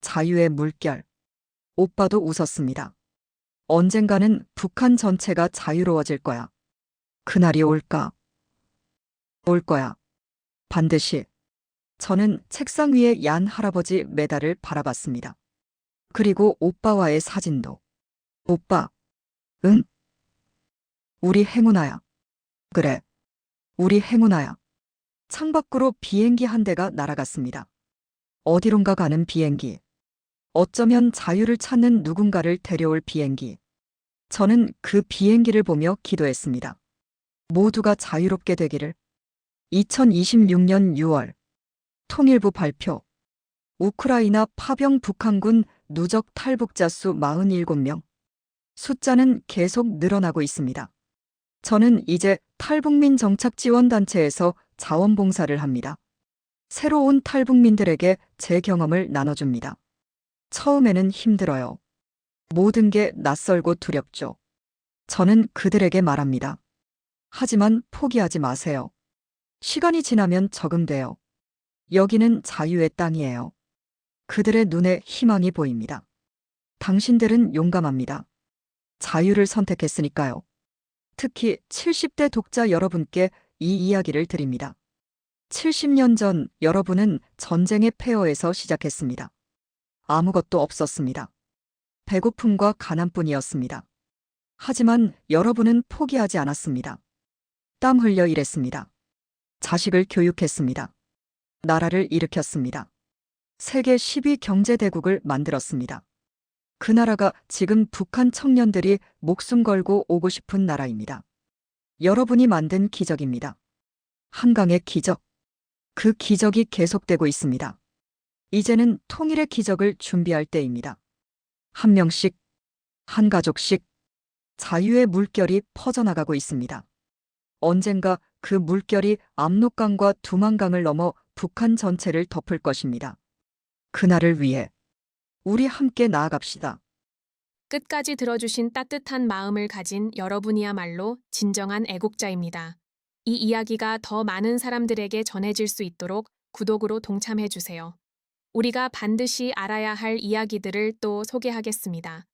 자유의 물결. 오빠도 웃었습니다. 언젠가는 북한 전체가 자유로워질 거야. 그날이 올까? 올 거야. 반드시. 저는 책상 위에 얀 할아버지 메달을 바라봤습니다. 그리고 오빠와의 사진도. 오빠. 응? 우리 행운아야. 그래. 우리 행운아야. 창밖으로 비행기 한 대가 날아갔습니다. 어디론가 가는 비행기. 어쩌면 자유를 찾는 누군가를 데려올 비행기. 저는 그 비행기를 보며 기도했습니다. 모두가 자유롭게 되기를. 2026년 6월. 통일부 발표. 우크라이나 파병 북한군 누적 탈북자 수 47명. 숫자는 계속 늘어나고 있습니다. 저는 이제 탈북민 정착지원단체에서 자원봉사를 합니다. 새로운 탈북민들에게 제 경험을 나눠줍니다. 처음에는 힘들어요. 모든 게 낯설고 두렵죠. 저는 그들에게 말합니다. 하지만 포기하지 마세요. 시간이 지나면 적응돼요. 여기는 자유의 땅이에요. 그들의 눈에 희망이 보입니다. 당신들은 용감합니다. 자유를 선택했으니까요. 특히 70대 독자 여러분께 이 이야기를 드립니다. 70년 전 여러분은 전쟁의 폐허에서 시작했습니다. 아무것도 없었습니다. 배고픔과 가난뿐이었습니다. 하지만 여러분은 포기하지 않았습니다. 땀 흘려 일했습니다. 자식을 교육했습니다. 나라를 일으켰습니다. 세계 10위 경제대국을 만들었습니다. 그 나라가 지금 북한 청년들이 목숨 걸고 오고 싶은 나라입니다. 여러분이 만든 기적입니다. 한강의 기적. 그 기적이 계속되고 있습니다. 이제는 통일의 기적을 준비할 때입니다. 한 명씩, 한 가족씩 자유의 물결이 퍼져나가고 있습니다. 언젠가 그 물결이 압록강과 두만강을 넘어 북한 전체를 덮을 것입니다. 그날을 위해 우리 함께 나아갑시다. 끝까지 들어주신 따뜻한 마음을 가진 여러분이야말로 진정한 애국자입니다. 이 이야기가 더 많은 사람들에게 전해질 수 있도록 구독으로 동참해주세요. 우리가 반드시 알아야 할 이야기들을 또 소개하겠습니다.